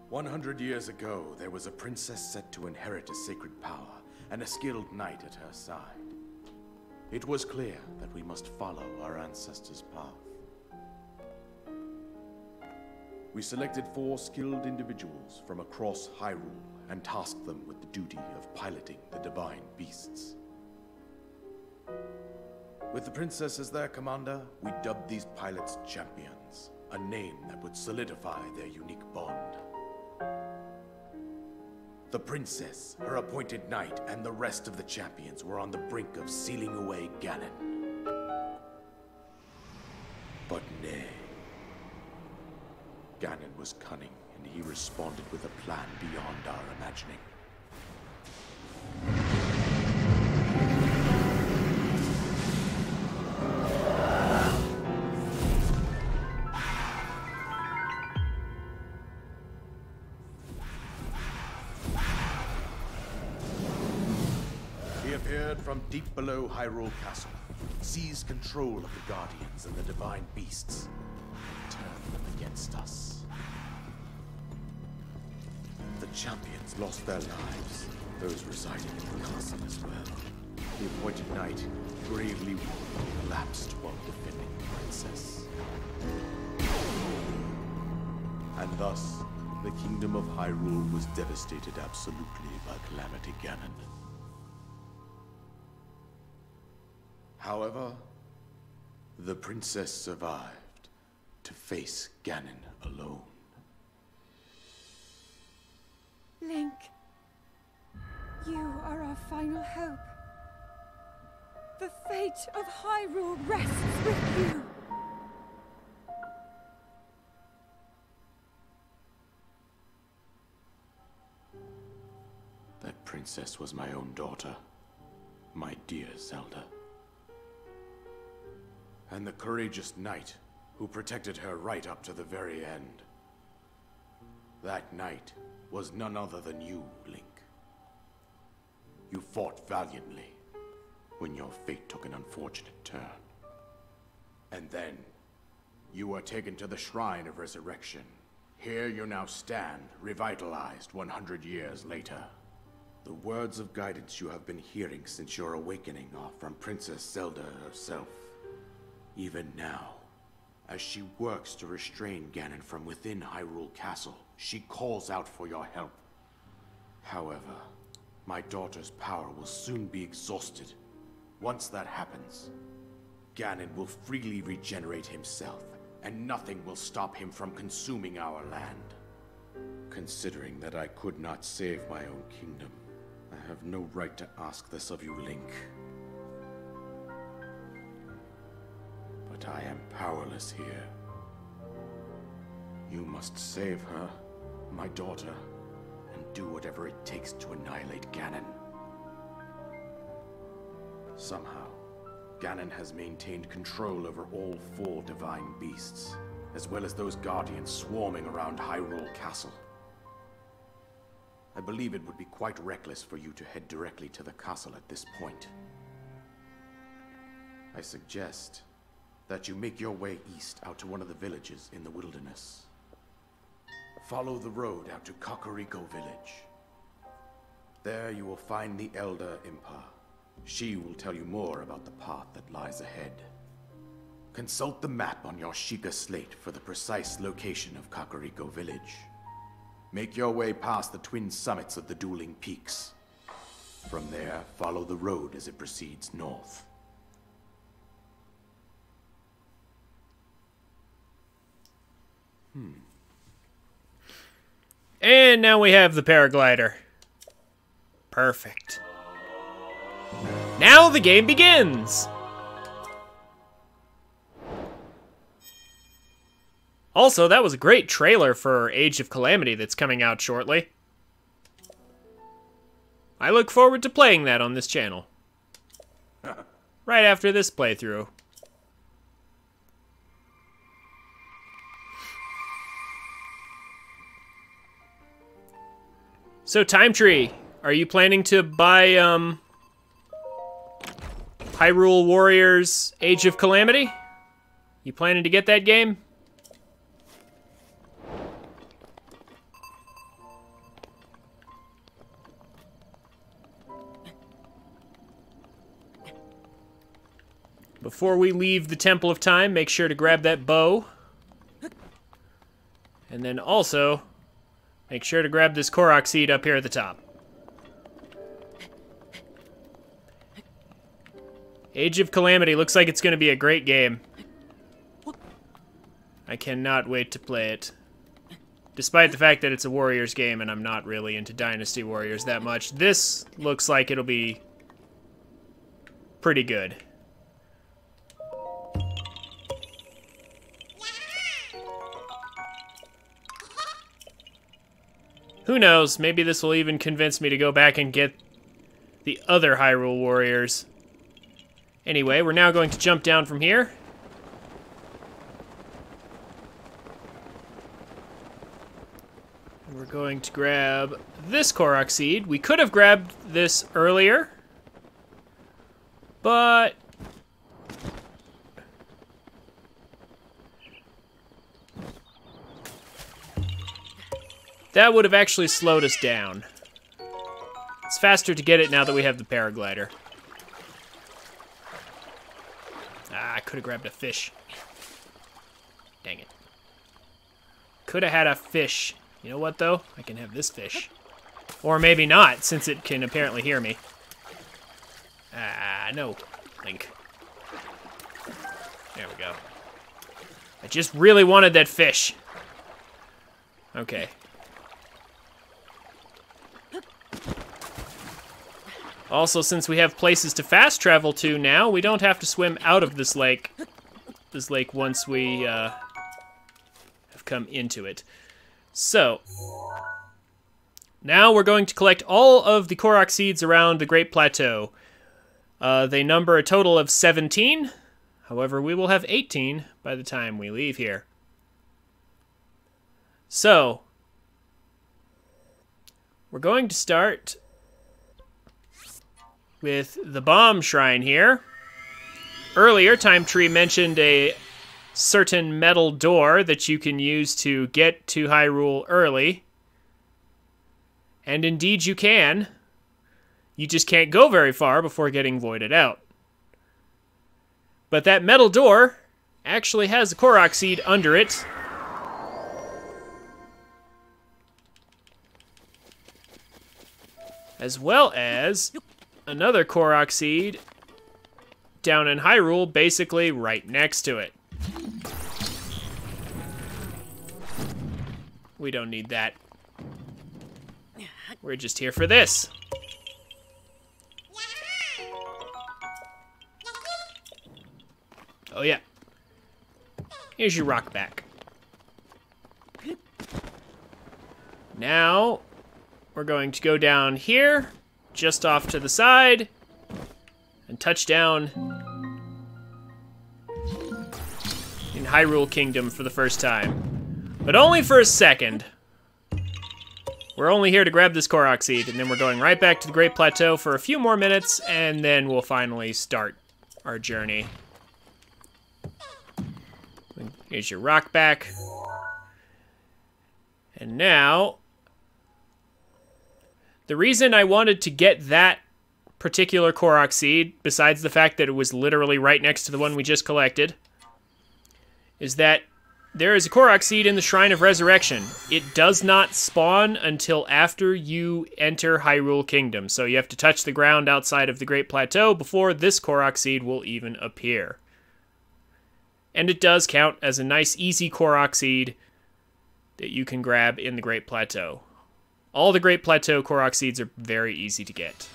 100 years ago, there was a princess set to inherit a sacred power, and a skilled knight at her side. It was clear that we must follow our ancestors' path. We selected 4 skilled individuals from across Hyrule and tasked them with the duty of piloting the divine beasts. With the princess as their commander, we dubbed these pilots champions, a name that would solidify their unique bond. The princess, her appointed knight, and the rest of the champions were on the brink of sealing away Ganon. But nay. Ganon was cunning, and he responded with a plan beyond our imagining. From deep below Hyrule Castle, seized control of the Guardians and the Divine Beasts, and turned them against us. The champions lost their lives, those residing in the castle as well. The appointed knight, gravely wounded, collapsed while defending the princess. And thus, the kingdom of Hyrule was devastated absolutely by Calamity Ganon. However, the princess survived to face Ganon alone. Link, you are our final hope. The fate of Hyrule rests with you. That princess was my own daughter, my dear Zelda. And the courageous knight who protected her right up to the very end. That knight was none other than you, Link. You fought valiantly when your fate took an unfortunate turn. And then, you were taken to the Shrine of Resurrection. Here you now stand, revitalized 100 years later. The words of guidance you have been hearing since your awakening are from Princess Zelda herself. Even now, as she works to restrain Ganon from within Hyrule Castle, she calls out for your help. However, my daughter's power will soon be exhausted. Once that happens, Ganon will freely regenerate himself, and nothing will stop him from consuming our land. Considering that I could not save my own kingdom, I have no right to ask this of you, Link. But I am powerless here. You must save her, my daughter, and do whatever it takes to annihilate Ganon. Somehow, Ganon has maintained control over all 4 divine beasts, as well as those guardians swarming around Hyrule Castle. I believe it would be quite reckless for you to head directly to the castle at this point. I suggest that you make your way east out to one of the villages in the wilderness. Follow the road out to Kakariko village. There you will find the Elder Impa. She will tell you more about the path that lies ahead. Consult the map on your Sheikah slate for the precise location of Kakariko village. Make your way past the twin summits of the dueling peaks. From there, follow the road as it proceeds north. And now we have the paraglider. Perfect. Now the game begins! Also, that was a great trailer for Age of Calamity that's coming out shortly. I look forward to playing that on this channel. Right after this playthrough. So, Time Tree, are you planning to buy, Hyrule Warriors Age of Calamity? You planning to get that game? Before we leave the Temple of Time, make sure to grab that bow. And then also, make sure to grab this Korok seed up here at the top. Age of Calamity looks like it's going to be a great game. I cannot wait to play it. Despite the fact that it's a Warriors game and I'm not really into Dynasty Warriors that much, this looks like it'll be pretty good. Who knows, maybe this will even convince me to go back and get the other Hyrule Warriors. Anyway, we're now going to jump down from here. We're going to grab this Korok seed. We could have grabbed this earlier, but that would have actually slowed us down. It's faster to get it now that we have the paraglider. Ah, I could have grabbed a fish. Dang it. Could have had a fish. You know what, though? I can have this fish. Or maybe not, since it can apparently hear me. Ah, no, Link. There we go. I just really wanted that fish. Okay. Also, since we have places to fast travel to now, we don't have to swim out of this lake. This lake once we have come into it. So, now we're going to collect all of the Korok seeds around the Great Plateau. They number a total of 17. However, we will have 18 by the time we leave here. So, we're going to start with the bomb shrine here. Earlier, Time Tree mentioned a certain metal door that you can use to get to Hyrule early. And indeed you can. You just can't go very far before getting voided out. But that metal door actually has a Korok seed under it. As well as another Korok seed down in Hyrule, basically right next to it. We don't need that. We're just here for this. Oh yeah. Here's your rock back. Now, we're going to go down here, just off to the side, and touch down in Hyrule Kingdom for the first time. But only for a second. We're only here to grab this Korok seed, and then we're going right back to the Great Plateau for a few more minutes, and then we'll finally start our journey. Here's your rock back. And now, the reason I wanted to get that particular Korok seed, besides the fact that it was literally right next to the one we just collected, is that there is a Korok seed in the Shrine of Resurrection. It does not spawn until after you enter Hyrule Kingdom, so you have to touch the ground outside of the Great Plateau before this Korok seed will even appear. And it does count as a nice, easy Korok seed that you can grab in the Great Plateau. All the Great Plateau Korok seeds are very easy to get.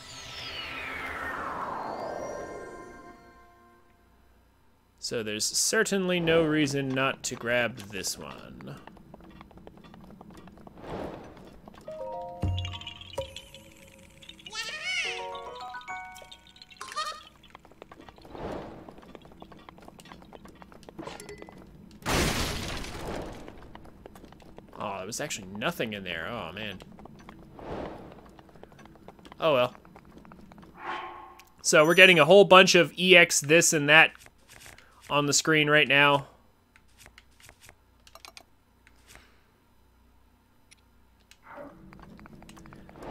So there's certainly no reason not to grab this one. Oh, there was actually nothing in there. Oh, man. Oh, well. So we're getting a whole bunch of EX this and that on the screen right now.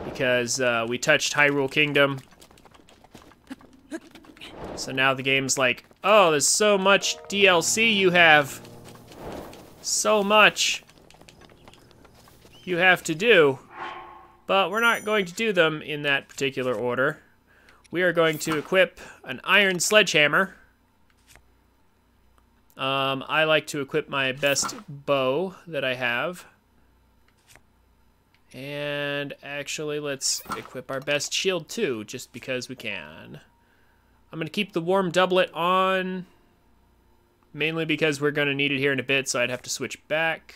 Because we touched Hyrule Kingdom. So now the game's like, oh, there's so much DLC you have. So much you have to do. But we're not going to do them in that particular order. We are going to equip an iron sledgehammer. I like to equip my best bow that I have. And actually, let's equip our best shield too, just because we can. I'm going to keep the warm doublet on, mainly because we're going to need it here in a bit, so I'd have to switch back.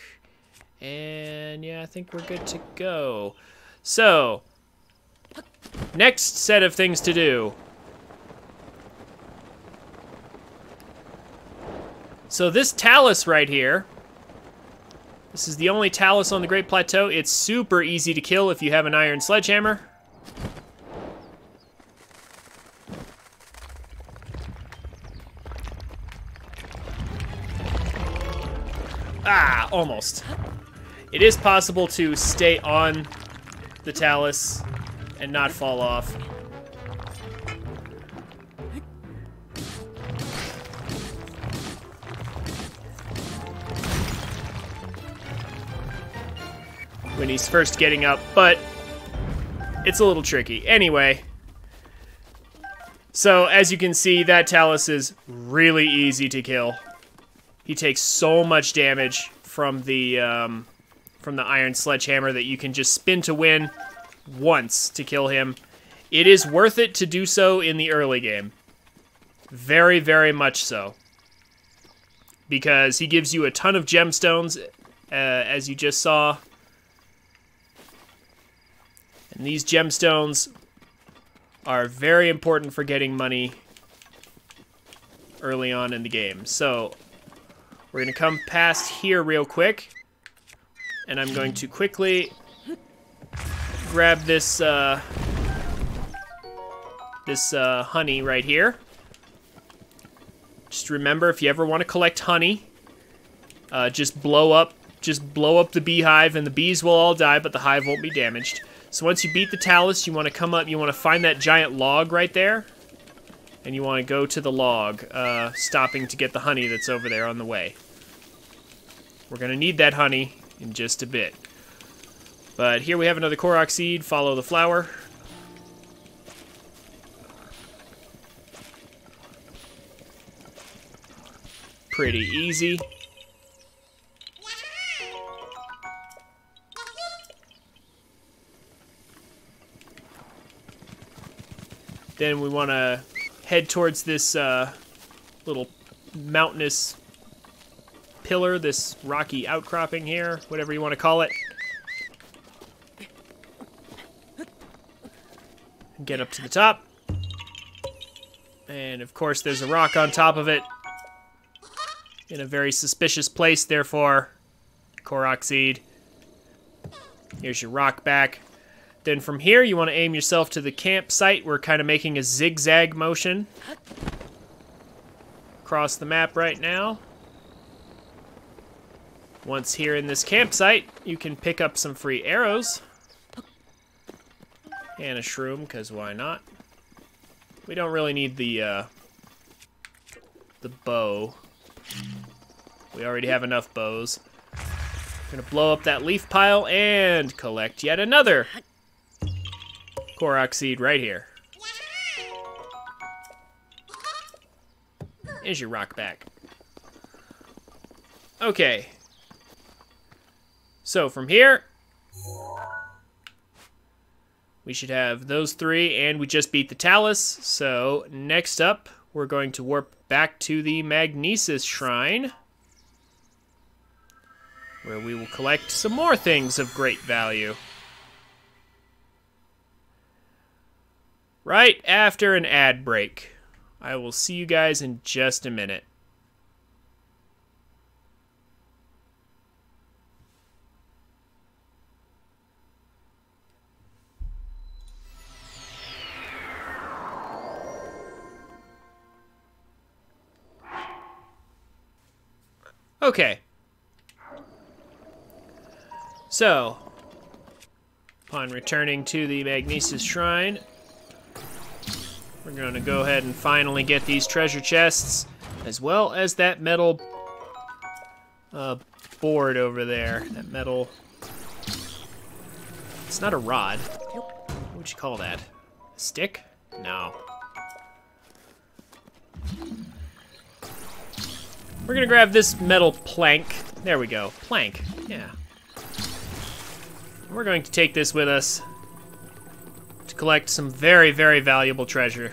And yeah, I think we're good to go. So, next set of things to do. So this talus right here, this is the only talus on the Great Plateau. It's super easy to kill if you have an iron sledgehammer. Ah, almost. It is possible to stay on the talus and not fall off. When he's first getting up, but it's a little tricky. Anyway, so as you can see, that talus is really easy to kill. He takes so much damage from the iron sledgehammer that you can just spin to win once to kill him. It is worth it to do so in the early game. Very, very much so. Because he gives you a ton of gemstones, as you just saw. And these gemstones are very important for getting money early on in the game. So, we're going to come past here real quick. And I'm going to quickly grab this, honey right here. Just remember, if you ever want to collect honey, just blow up the beehive and the bees will all die, but the hive won't be damaged. So once you beat the talus, you want to come up, you want to find that giant log right there, and you want to go to the log, stopping to get the honey that's over there on the way. We're going to need that honey in just a bit. But here we have another Korok seed, follow the flower. Pretty easy. Then we want to head towards this little mountainous pillar, this rocky outcropping here, whatever you want to call it. Get up to the top. And of course there's a rock on top of it in a very suspicious place, therefore Korok seed. Here's your rock back. Then from here, you want to aim yourself to the campsite. We're kind of making a zigzag motion across the map right now. Once here in this campsite, you can pick up some free arrows. And a shroom, because why not? We don't really need the bow. We already have enough bows. We're gonna blow up that leaf pile and collect yet another Korok seed right here. Here's your rock back. Okay. So from here, we should have those three, and we just beat the Talus. So next up, we're going to warp back to the Magnesis Shrine, where we will collect some more things of great value. Right after an ad break. I will see you guys in just a minute. Okay. So, upon returning to the Magnesis Shrine, we're going to go ahead and finally get these treasure chests, as well as that metal board over there. That metal... It's not a rod. What would you call that? A stick? No. We're gonna grab this metal plank. There we go. Plank. Yeah. We're going to take this with us to collect some very, very valuable treasure.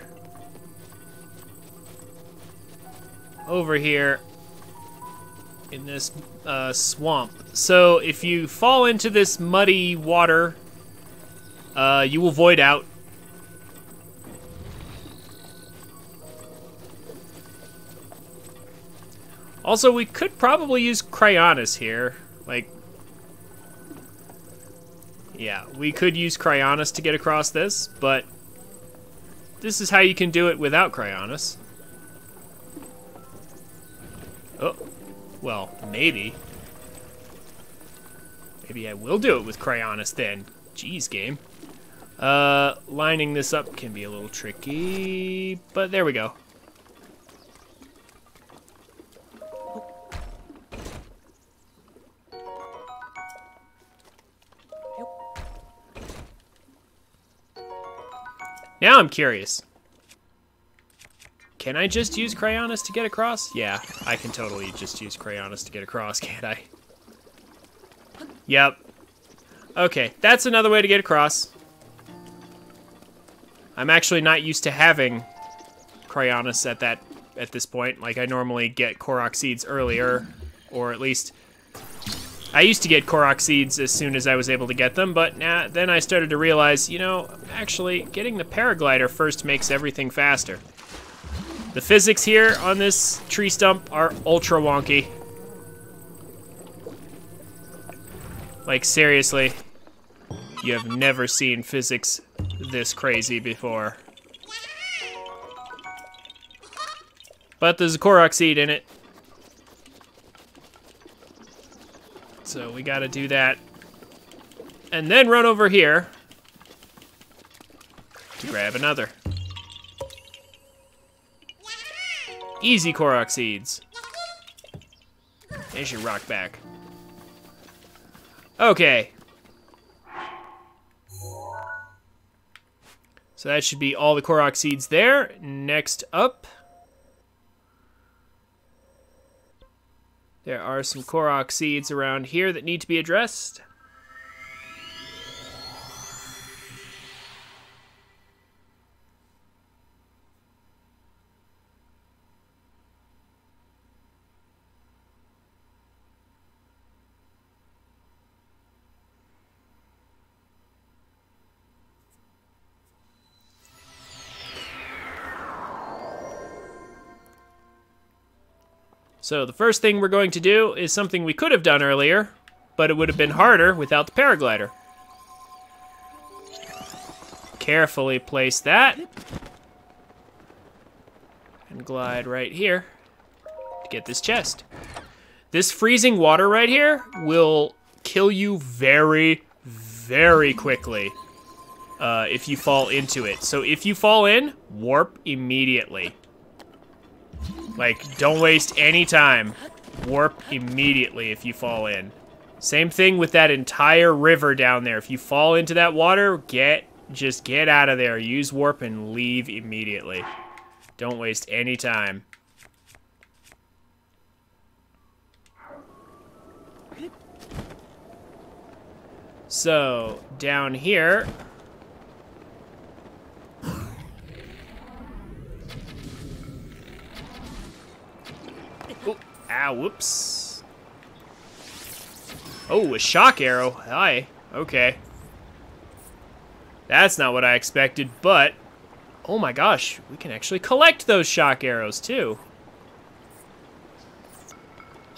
Over here in this swamp. So if you fall into this muddy water, you will void out. Also, we could probably use Cryonis here. Like, yeah, we could use Cryonis to get across this, but this is how you can do it without Cryonis. Oh, well, maybe. Maybe I will do it with Cryonis then. Jeez, game. Lining this up can be a little tricky, but there we go. Now I'm curious. Can I just use Cryonis to get across? Yeah, I can totally just use Cryonis to get across, can't I? Yep. Okay, that's another way to get across. I'm actually not used to having Cryonis at this point. Like, I normally get Korok seeds earlier, or at least I used to get Korok seeds as soon as I was able to get them, but then I started to realize, you know, actually, getting the paraglider first makes everything faster. The physics here on this tree stump are ultra wonky. Like, seriously, you have never seen physics this crazy before. But there's a Korok seed in it. So we gotta do that. And then run over here to grab another. Easy Korok seeds. There's your rock back. Okay. So that should be all the Korok seeds there. Next up, there are some Korok seeds around here that need to be addressed. So the first thing we're going to do is something we could have done earlier, but it would have been harder without the paraglider. carefully place that. And glide right here to get this chest. This freezing water right here will kill you very, very quickly if you fall into it. So if you fall in, warp immediately. Like, don't waste any time. Warp immediately if you fall in. Same thing with that entire river down there. If you fall into that water, just get out of there. Use warp and leave immediately. Don't waste any time. So, down here... Ooh, ow, whoops. Oh, a shock arrow. Hi. Okay. That's not what I expected, but... Oh my gosh, we can actually collect those shock arrows, too.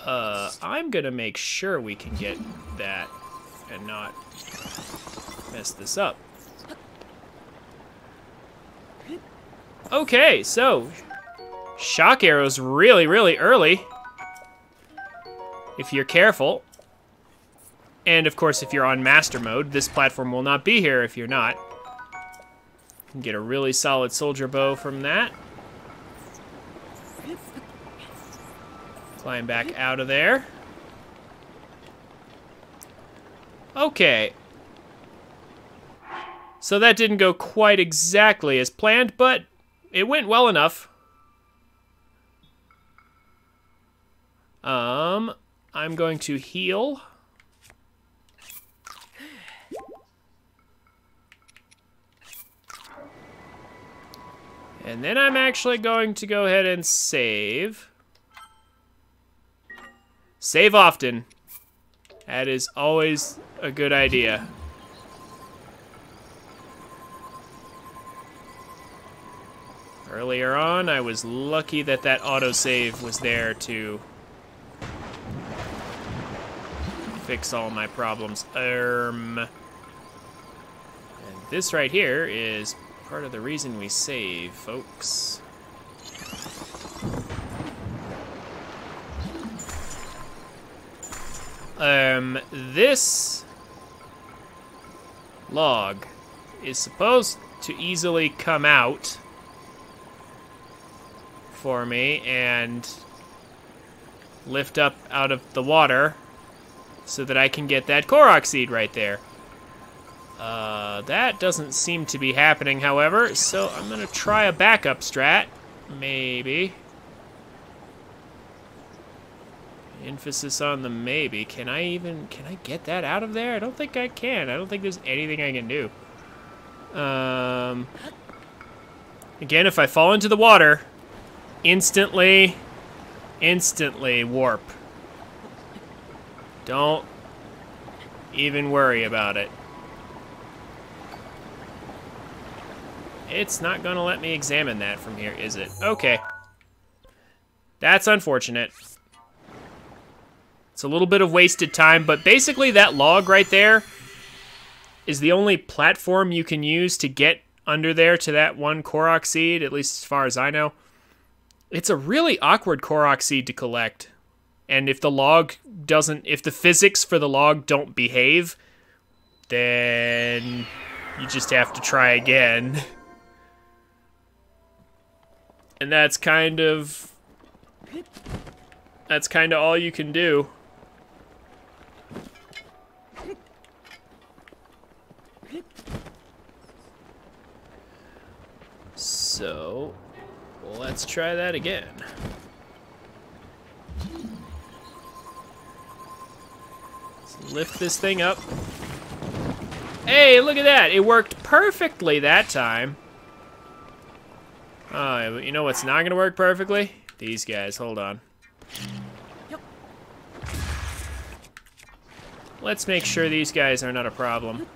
I'm gonna make sure we can get that and not mess this up. Okay, so... Shock arrows really, really early. If you're careful. And of course, if you're on master mode, this platform will not be here if you're not. You can get a really solid soldier bow from that. Climb back out of there. Okay. So that didn't go quite exactly as planned, but it went well enough. I'm going to heal. And then I'm actually going to go ahead and save. Save often. That is always a good idea. Earlier on, I was lucky that that autosave was there to fix all my problems. And this right here is part of the reason we save, folks. This log is supposed to easily come out for me and lift up out of the water so that I can get that Korok seed right there. That doesn't seem to be happening, however, so I'm gonna try a backup strat, maybe. Emphasis on the maybe. Can I get that out of there? I don't think I can. I don't think there's anything I can do. Again, if I fall into the water, instantly warp. Don't even worry about it. It's not gonna let me examine that from here, is it? Okay. That's unfortunate. It's a little bit of wasted time, but basically that log right there is the only platform you can use to get under there to that one Korok seed, at least as far as I know. It's a really awkward Korok seed to collect. And if the log doesn't, if the physics for the log don't behave, then you just have to try again. And that's kind of all you can do. So, let's try that again. Let's lift this thing up. Hey, look at that! It worked perfectly that time. You know what's not gonna work perfectly? These guys, hold on. Let's make sure these guys are not a problem.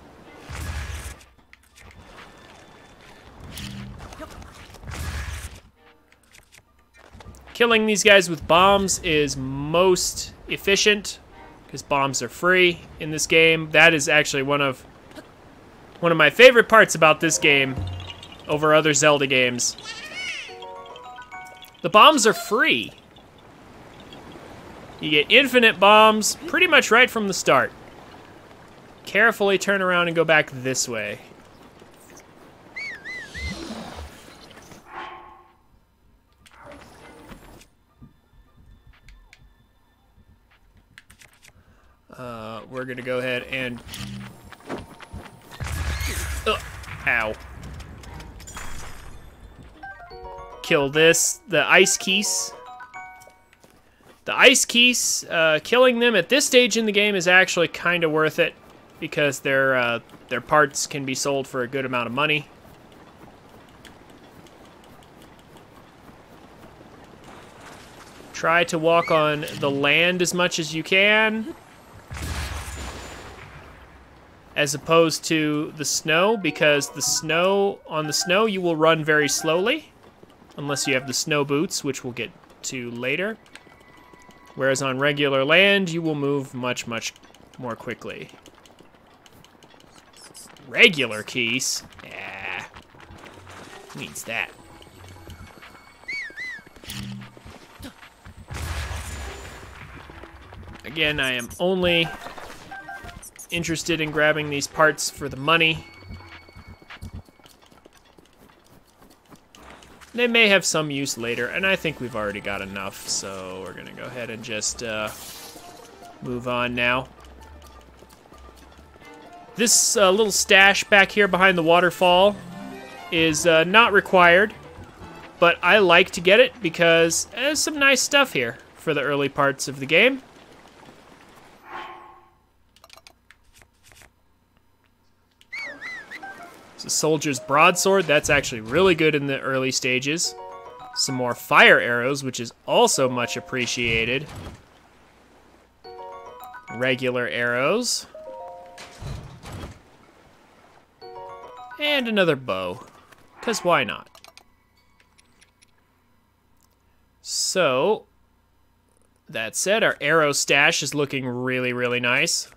Killing these guys with bombs is most efficient, because bombs are free in this game. That is actually one of One of my favorite parts about this game over other Zelda games. The bombs are free. You get infinite bombs pretty much right from the start. Carefully turn around and go back this way. We're gonna go ahead and... Ow. Kill this. The ice keys. The ice keys, killing them at this stage in the game is actually kind of worth it because their parts can be sold for a good amount of money. Try to walk on the land as much as you can, as opposed to the snow, because on the snow you will run very slowly, unless you have the snow boots, which we'll get to later. Whereas on regular land, you will move much, much more quickly. Regular keys? Yeah. Who needs that? Again, I am only interested in grabbing these parts for the money. They may have some use later, and I think we've already got enough, so we're gonna go ahead and just move on now. This little stash back here behind the waterfall is not required, but I like to get it because there's some nice stuff here for the early parts of the game. It's a soldier's broadsword. That's actually really good in the early stages. Some more fire arrows, which is also much appreciated. Regular arrows. And another bow. Because why not? So, that said, our arrow stash is looking really, really nice.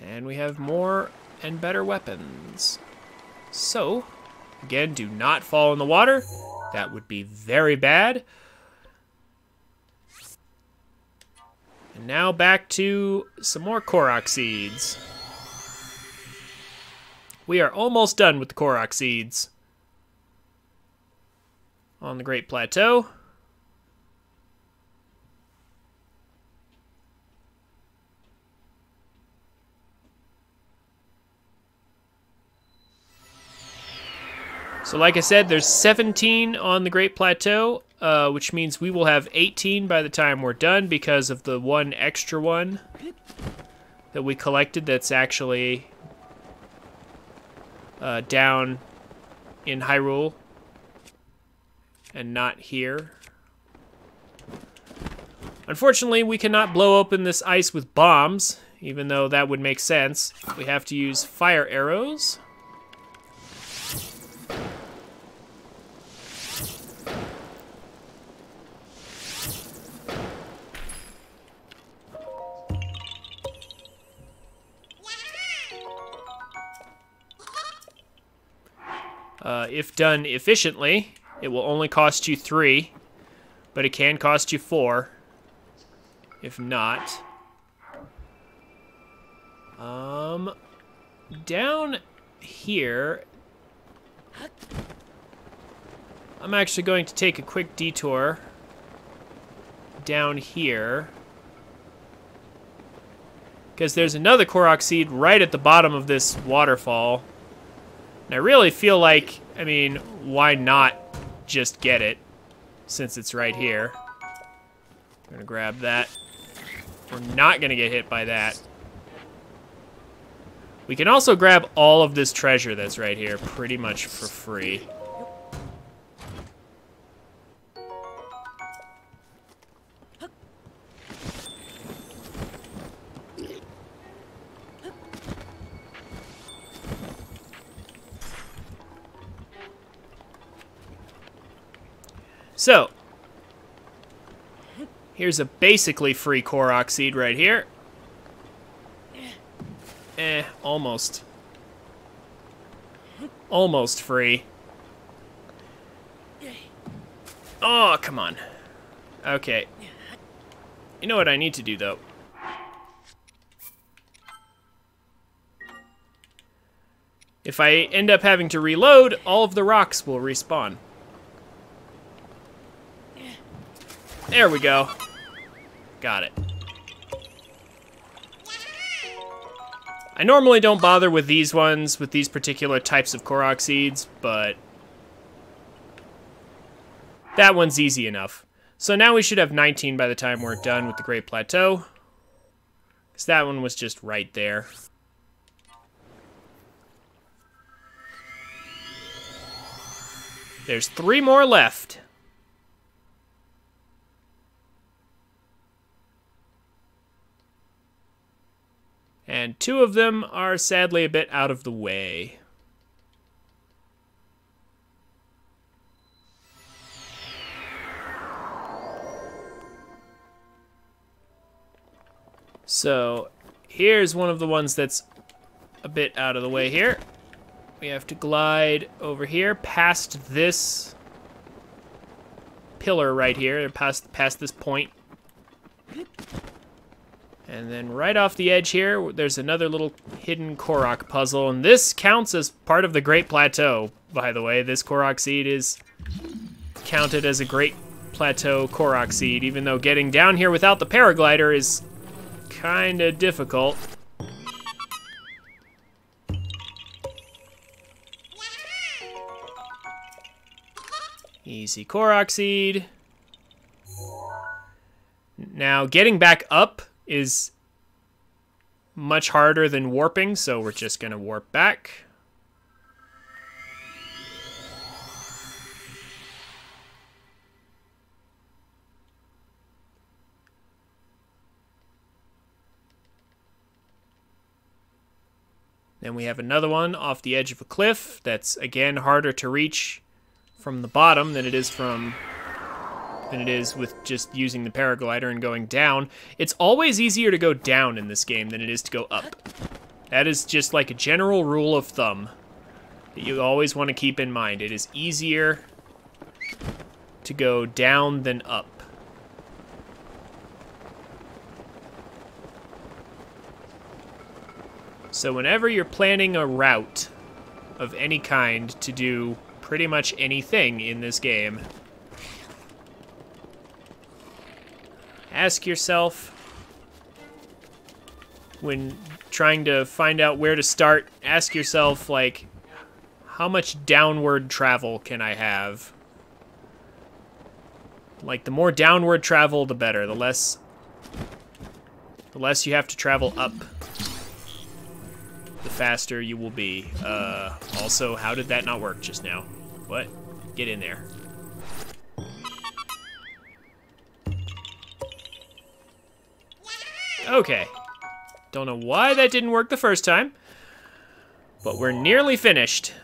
And we have more and better weapons. So, again, do not fall in the water. That would be very bad. And now back to some more Korok seeds. We are almost done with the Korok seeds on the Great Plateau. So like I said, there's 17 on the Great Plateau, which means we will have 18 by the time we're done because of the one extra one that we collected that's actually down in Hyrule and not here. Unfortunately, we cannot blow open this ice with bombs, even though that would make sense. We have to use fire arrows. If done efficiently, it will only cost you 3, but it can cost you 4 if not. Down here, I'm actually going to take a quick detour down here, because there's another Korok seed right at the bottom of this waterfall. And I really feel like, I mean, why not just get it, since it's right here. I'm gonna grab that. We're not gonna get hit by that. We can also grab all of this treasure that's right here pretty much for free. So, here's a basically free Korok seed right here. almost free. Oh, come on. Okay. You know what I need to do, though? If I end up having to reload, all of the rocks will respawn. There we go. Got it. I normally don't bother with these ones, with these particular types of Korok seeds, but that one's easy enough. So now we should have 19 by the time we're done with the Great Plateau, because that one was just right there. There's 3 more left. And 2 of them are sadly a bit out of the way. So here's one of the ones that's a bit out of the way here. We have to glide over here past this pillar right here, past this point. And then right off the edge here, there's another little hidden Korok puzzle. And this counts as part of the Great Plateau, by the way. This Korok seed is counted as a Great Plateau Korok seed, even though getting down here without the paraglider is kind of difficult. Easy Korok seed. Now, getting back up is much harder than warping, so we're just gonna warp back. Then we have another one off the edge of a cliff that's, again, harder to reach from the bottom than it is with just using the paraglider and going down. It's always easier to go down in this game than it is to go up. That is just like a general rule of thumb that you always want to keep in mind. It is easier to go down than up. So whenever you're planning a route of any kind to do pretty much anything in this game, ask yourself, when trying to find out where to start, ask yourself, like, how much downward travel can I have? Like, the more downward travel, the better. The less you have to travel up, the faster you will be. Also, how did that not work just now? What? Get in there. Okay. Don't know why that didn't work the first time, but we're nearly finished.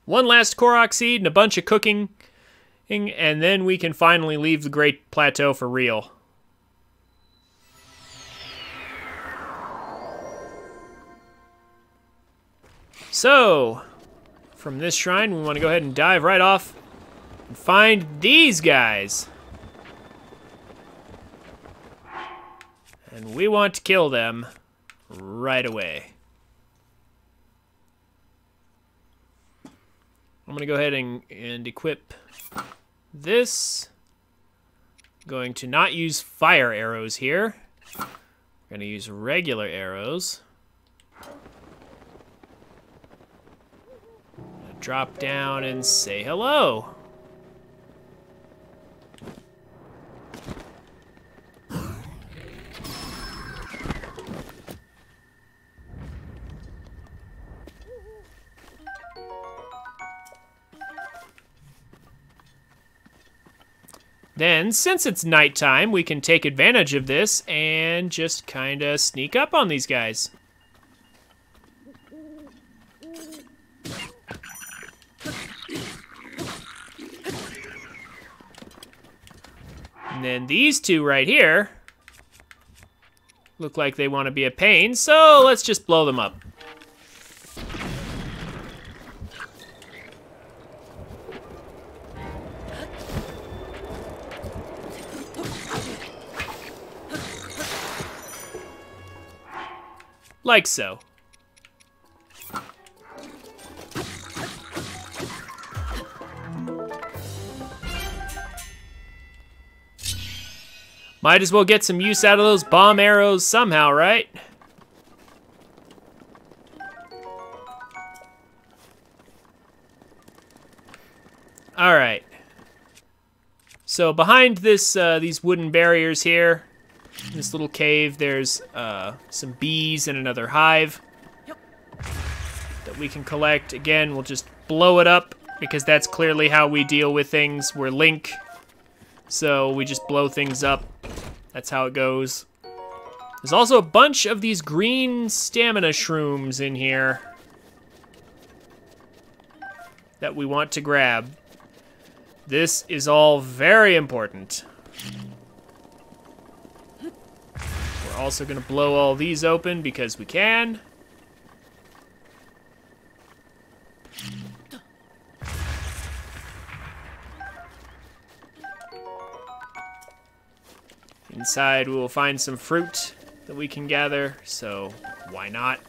One last Korok seed and a bunch of cooking, and then we can finally leave the Great Plateau for real. So, from this shrine, we want to go ahead and dive right off and find these guys. And we want to kill them right away. I'm going to go ahead and equip this. Going to not use fire arrows here. I'm going to use regular arrows. Drop down and say hello. Then, since it's nighttime, we can take advantage of this and just kind of sneak up on these guys. And then these two right here look like they want to be a pain, so let's just blow them up. Like so. Might as well get some use out of those bomb arrows somehow, right? All right. So behind this, these wooden barriers here, this little cave, there's some bees and another hive that we can collect. Again, we'll just blow it up because that's clearly how we deal with things. We're Link, so we just blow things up. That's how it goes. There's also a bunch of these green stamina shrooms in here that we want to grab. This is all very important. We're also gonna blow all these open because we can. Inside, we will find some fruit that we can gather, so why not?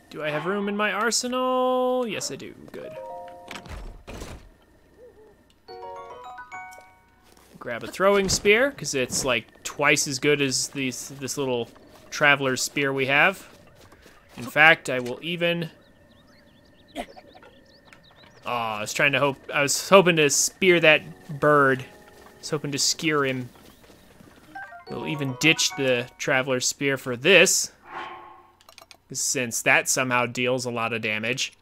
Do I have room in my arsenal? Yes, I do. Good. Grab a throwing spear, because it's like twice as good as this little traveler's spear we have. In fact, I will even... Oh, I was hoping to spear that bird. I was hoping to skewer him. We'll even ditch the traveler's spear for this, since that somehow deals a lot of damage.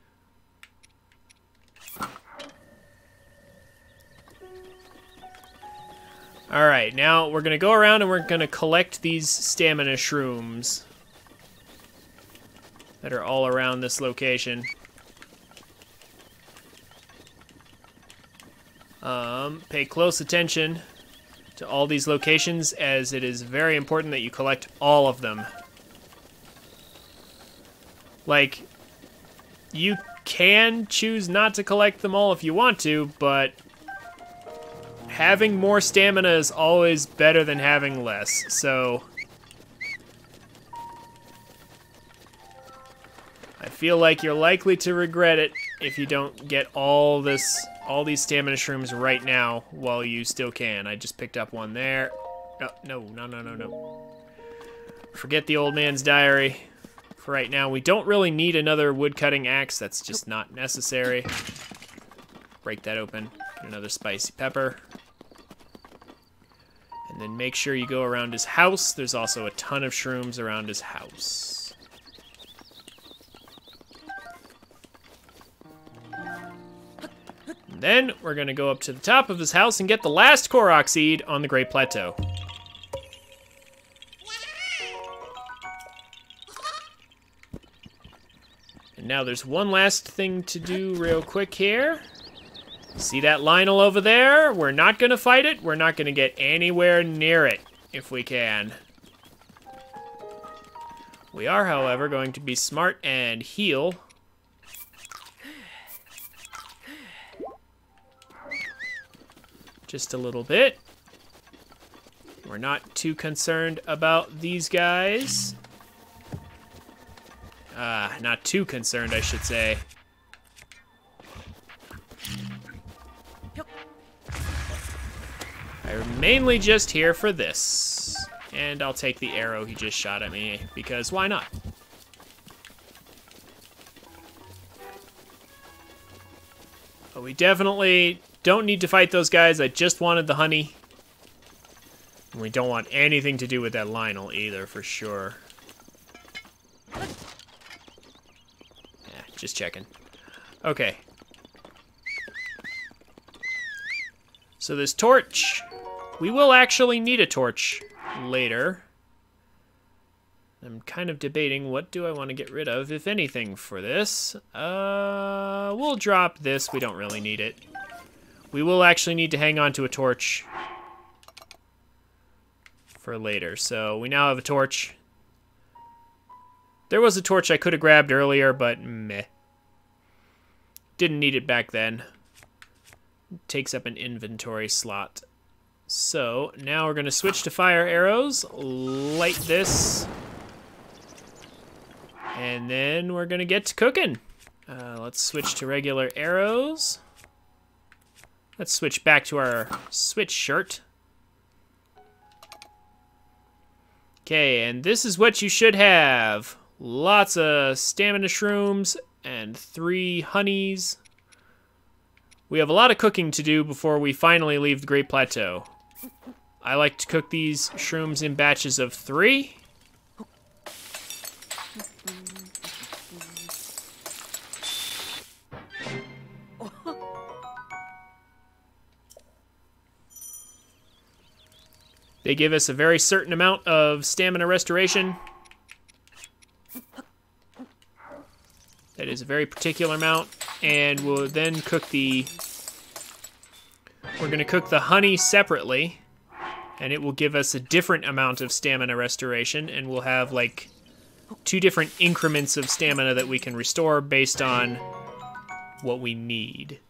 Alright, now we're gonna go around and we're gonna collect these stamina shrooms that are all around this location. Pay close attention to all these locations, as it is very important that you collect all of them. Like, you can choose not to collect them all if you want to, but having more stamina is always better than having less, so I feel like you're likely to regret it if you don't get all these stamina shrooms right now while you still can. I just picked up one there. Oh, no. Forget the old man's diary. For right now, we don't really need another woodcutting axe. That's just not necessary. Break that open. Get another spicy pepper. And then make sure you go around his house. There's also a ton of shrooms around his house. And then we're going to go up to the top of his house and get the last Korok seed on the Great Plateau. And now there's one last thing to do real quick here. See that Lionel over there? We're not going to fight it. We're not going to get anywhere near it if we can. We are, however, going to be smart and heal. Just a little bit. We're not too concerned about these guys. Not too concerned, I should say. I'm mainly just here for this. And I'll take the arrow he just shot at me, because why not? But we definitely don't need to fight those guys. I just wanted the honey. And we don't want anything to do with that Lionel either, for sure. Yeah, just checking. Okay. So this torch, we will actually need a torch later. I'm kind of debating what do I want to get rid of, if anything, for this. We'll drop this. We don't really need it. We will actually need to hang on to a torch for later. So we now have a torch. There was a torch I could have grabbed earlier, but meh. Didn't need it back then. It takes up an inventory slot. So now we're going to switch to fire arrows, light this, and then we're going to get to cooking. Let's switch to regular arrows. Let's switch back to our switch shirt. Okay, and this is what you should have. Lots of stamina shrooms and 3 honeys. We have a lot of cooking to do before we finally leave the Great Plateau. I like to cook these shrooms in batches of 3. They give us a very certain amount of stamina restoration. That is a very particular amount, and we'll then cook the... We're going to cook the honey separately, and it will give us a different amount of stamina restoration, and we'll have, like, 2 different increments of stamina that we can restore based on what we need.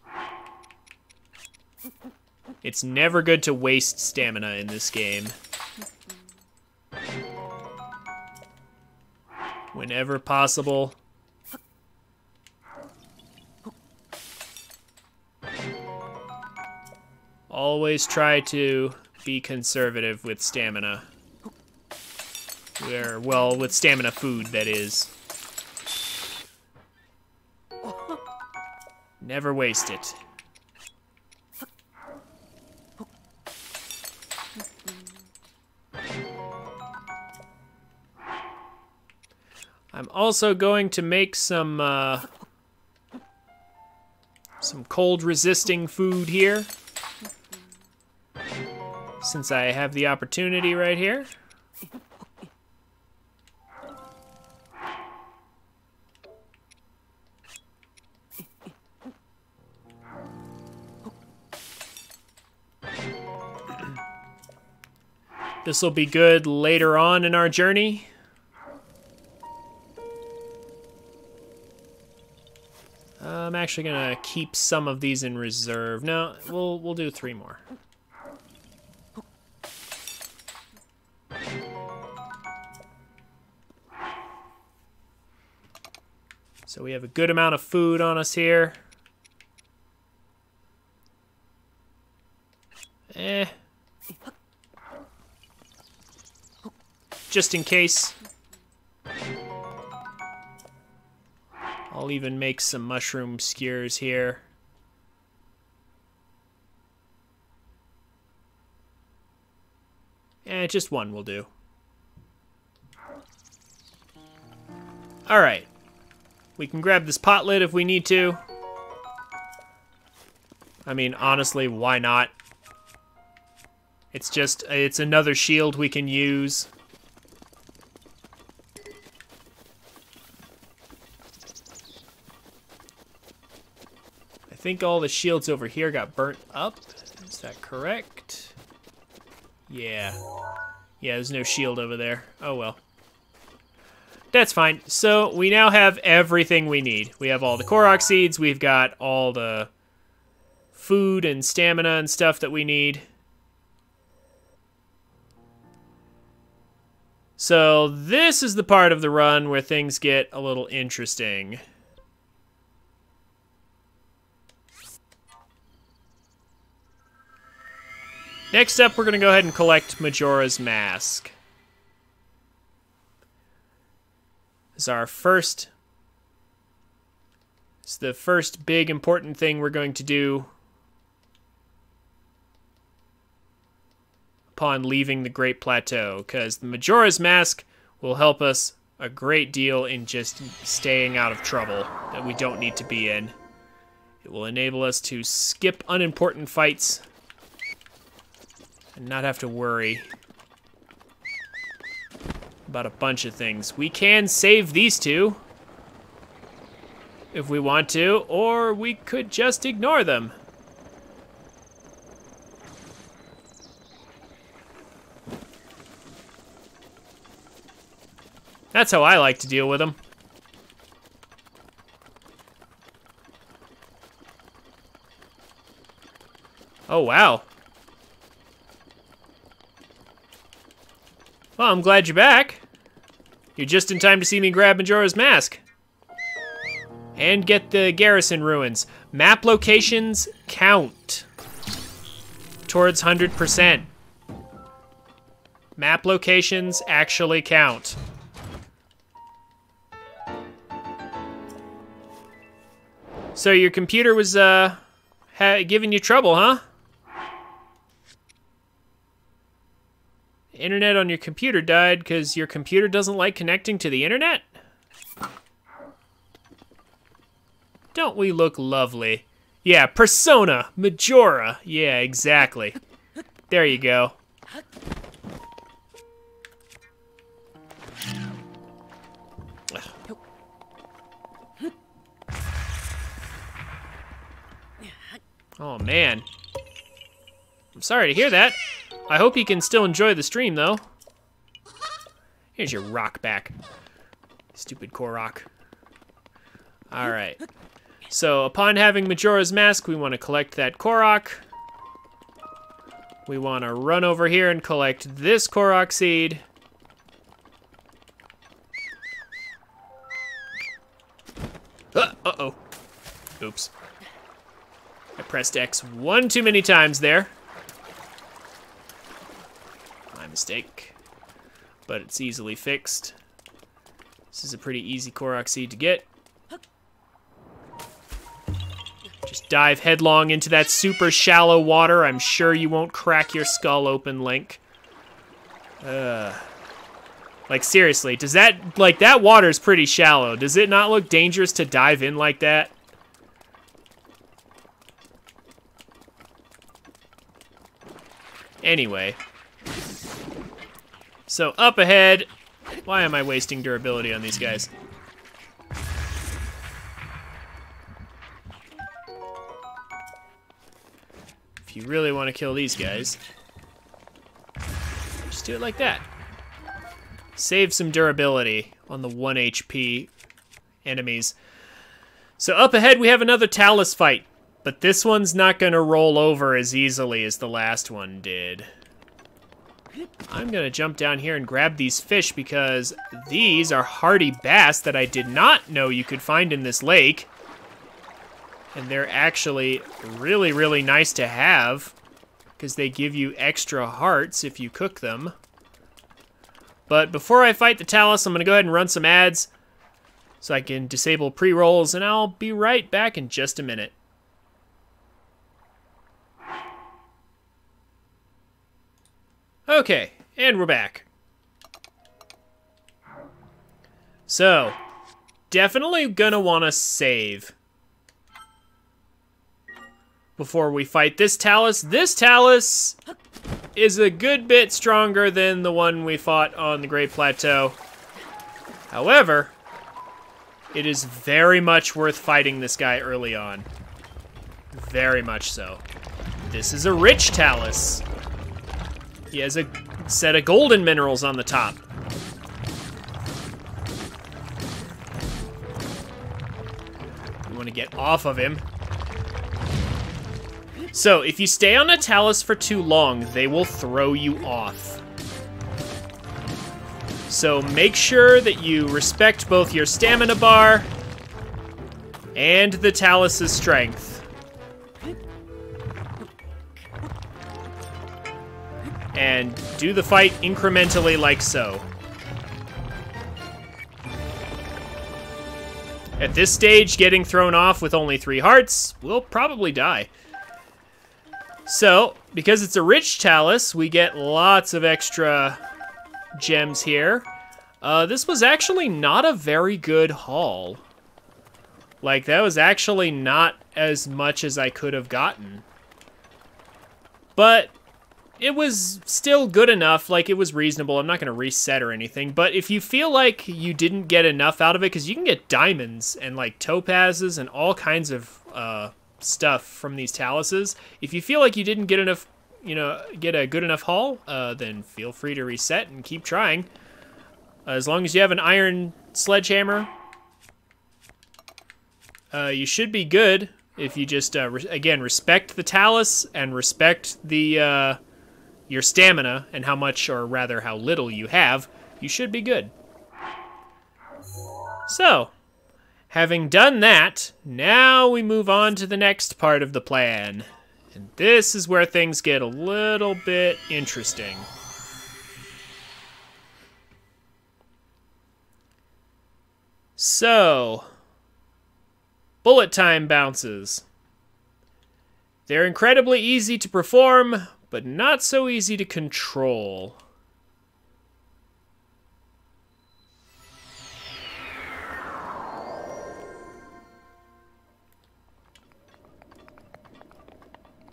It's never good to waste stamina in this game. Whenever possible. Always try to be conservative with stamina. Well, with stamina food, that is. Never waste it. I'm also going to make some cold resisting food here, since I have the opportunity right here. This will be good later on in our journey. I'm actually gonna keep some of these in reserve. No, we'll do 3 more. So we have a good amount of food on us here. Just in case. I'll even make some mushroom skewers here. Just 1 will do. Alright. We can grab this pot lid if we need to. I mean, honestly, why not? It's another shield we can use. I think all the shields over here got burnt up. Is that correct? Yeah. Yeah, there's no shield over there. Oh well. That's fine. So we now have everything we need. We have all the Korok seeds. We've got all the food and stamina and stuff that we need. So this is the part of the run where things get a little interesting. Next up, we're going to go ahead and collect Majora's Mask. It's the first big important thing we're going to do upon leaving the Great Plateau, because the Majora's Mask will help us a great deal in just staying out of trouble that we don't need to be in. It will enable us to skip unimportant fights and not have to worry about a bunch of things. We can save these two if we want to, or we could just ignore them. That's how I like to deal with them. Oh, wow. Well, I'm glad you're back. You're just in time to see me grab Majora's Mask. And get the garrison ruins. Map locations count towards 100%. Map locations actually count. So your computer was giving you trouble, huh? Internet on your computer died because your computer doesn't like connecting to the internet? Don't we look lovely? Yeah, Persona, Majora. Yeah, exactly. There you go. Oh, man. I'm sorry to hear that. I hope you can still enjoy the stream, though. Here's your rock back. Stupid Korok. Alright. So, upon having Majora's Mask, we want to collect that Korok. We want to run over here and collect this Korok seed. Uh-oh. Oops. I pressed X one too many times there. My mistake. But it's easily fixed. This is a pretty easy Korok seed to get. Just dive headlong into that super shallow water. I'm sure you won't crack your skull open, Link. Like, seriously, does that, like, that water's pretty shallow. Does it not look dangerous to dive in like that? Anyway. So, up ahead. Why am I wasting durability on these guys? If you really want to kill these guys, just do it like that. Save some durability on the 1 HP enemies. So up ahead we have another Talus fight, but this one's not going to roll over as easily as the last one did. I'm going to jump down here and grab these fish because these are hardy bass that I did not know you could find in this lake. And they're actually really, really nice to have because they give you extra hearts if you cook them. But before I fight the Talus, I'm going to go ahead and run some ads so I can disable pre-rolls, and I'll be right back in just a minute. Okay, and we're back. So, definitely gonna want to save before we fight this Talus. This Talus is a good bit stronger than the one we fought on the Great Plateau. However, it is very much worth fighting this guy early on. Very much so. This is a rich Talus. He has a set of golden minerals on the top. You want to get off of him. So, if you stay on a Talus for too long, they will throw you off. So make sure that you respect both your stamina bar and the Talus's strength. And do the fight incrementally like so. At this stage, getting thrown off with only 3 hearts will probably die. So, because it's a rich Talus, we get lots of extra gems here. This was actually not a very good haul. Like, that was actually not as much as I could have gotten. But it was still good enough. Like, it was reasonable. I'm not going to reset or anything. But if you feel like you didn't get enough out of it, because you can get diamonds and, like, topazes and all kinds of stuff from these taluses. If you feel like you didn't get enough, you know, get a good enough haul, then feel free to reset and keep trying. As long as you have an iron sledgehammer, you should be good. If you just, again, respect the talus and respect the, your stamina and how much, or rather how little you have, you should be good. So, having done that, now we move on to the next part of the plan. And this is where things get a little bit interesting. So, bullet time bounces. They're incredibly easy to perform, but not so easy to control.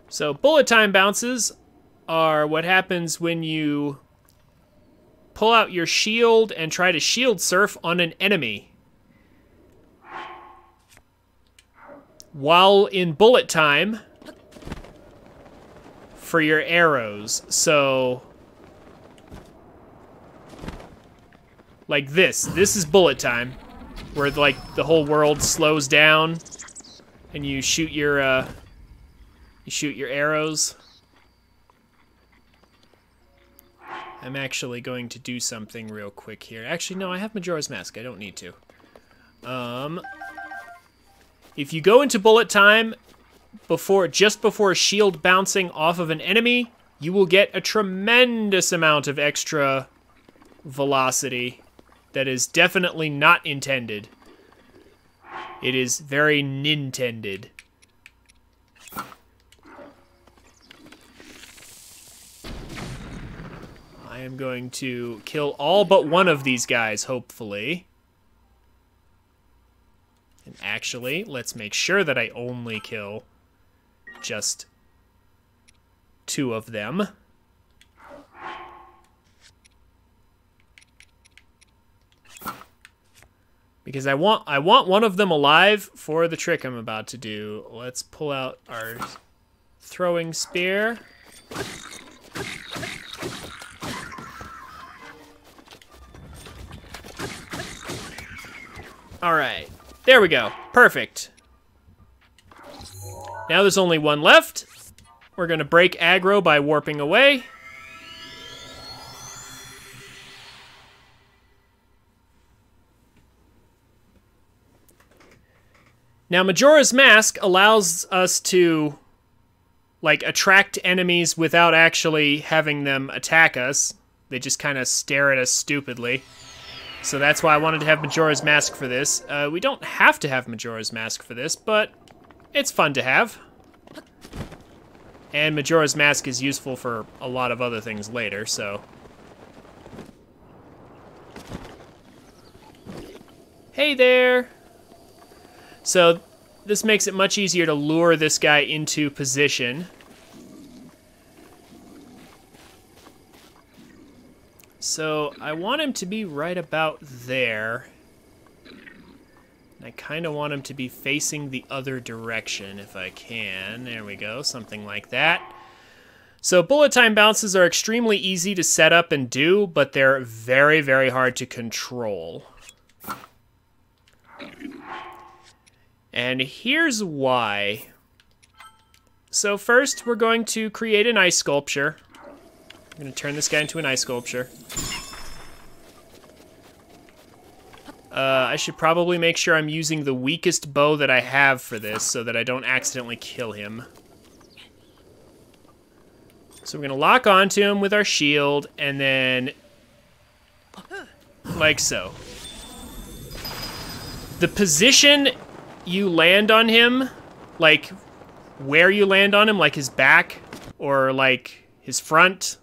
So bullet time bounces are what happens when you pull out your shield and try to shield surf on an enemy while in bullet time for your arrows. So, like this is bullet time, where like the whole world slows down and you shoot your arrows. I'm actually going to do something real quick here. Actually, no, I have Majora's Mask. I don't need to. If you go into bullet time just before shield bouncing off of an enemy, you will get a tremendous amount of extra velocity that is definitely not intended. It is very Nintended. I am going to kill all but one of these guys, hopefully. And actually, let's make sure that I only kill just 2 of them. Because I want one of them alive for the trick I'm about to do. Let's pull out our throwing spear. All right. There we go. Perfect. Now there's only one left. We're going to break aggro by warping away. Now Majora's Mask allows us to, like, attract enemies without actually having them attack us. They just kind of stare at us stupidly. So that's why I wanted to have Majora's Mask for this. We don't have to have Majora's Mask for this, but it's fun to have. And Majora's Mask is useful for a lot of other things later, so. Hey there! So this makes it much easier to lure this guy into position. So I want him to be right about there. I kind of want him to be facing the other direction if I can. There we go, something like that. So bullet time bounces are extremely easy to set up and do, but they're very, very hard to control. And here's why. So first, we're going to create an ice sculpture. I'm going to turn this guy into an ice sculpture. I should probably make sure I'm using the weakest bow that I have for this so that I don't accidentally kill him. So we're going to lock onto him with our shield, and then like so. The position you land on him, like where you land on him, like his back or like his front,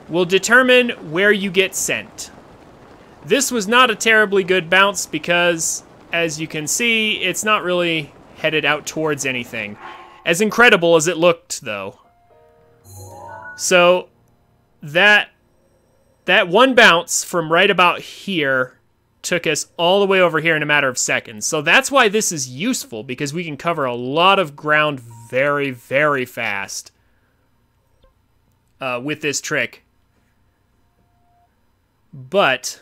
will determine where you get sent. This was not a terribly good bounce because, as you can see, it's not really headed out towards anything. As incredible as it looked, though. So that one bounce from right about here took us all the way over here in a matter of seconds. So that's why this is useful, because we can cover a lot of ground very, very fast with this trick. But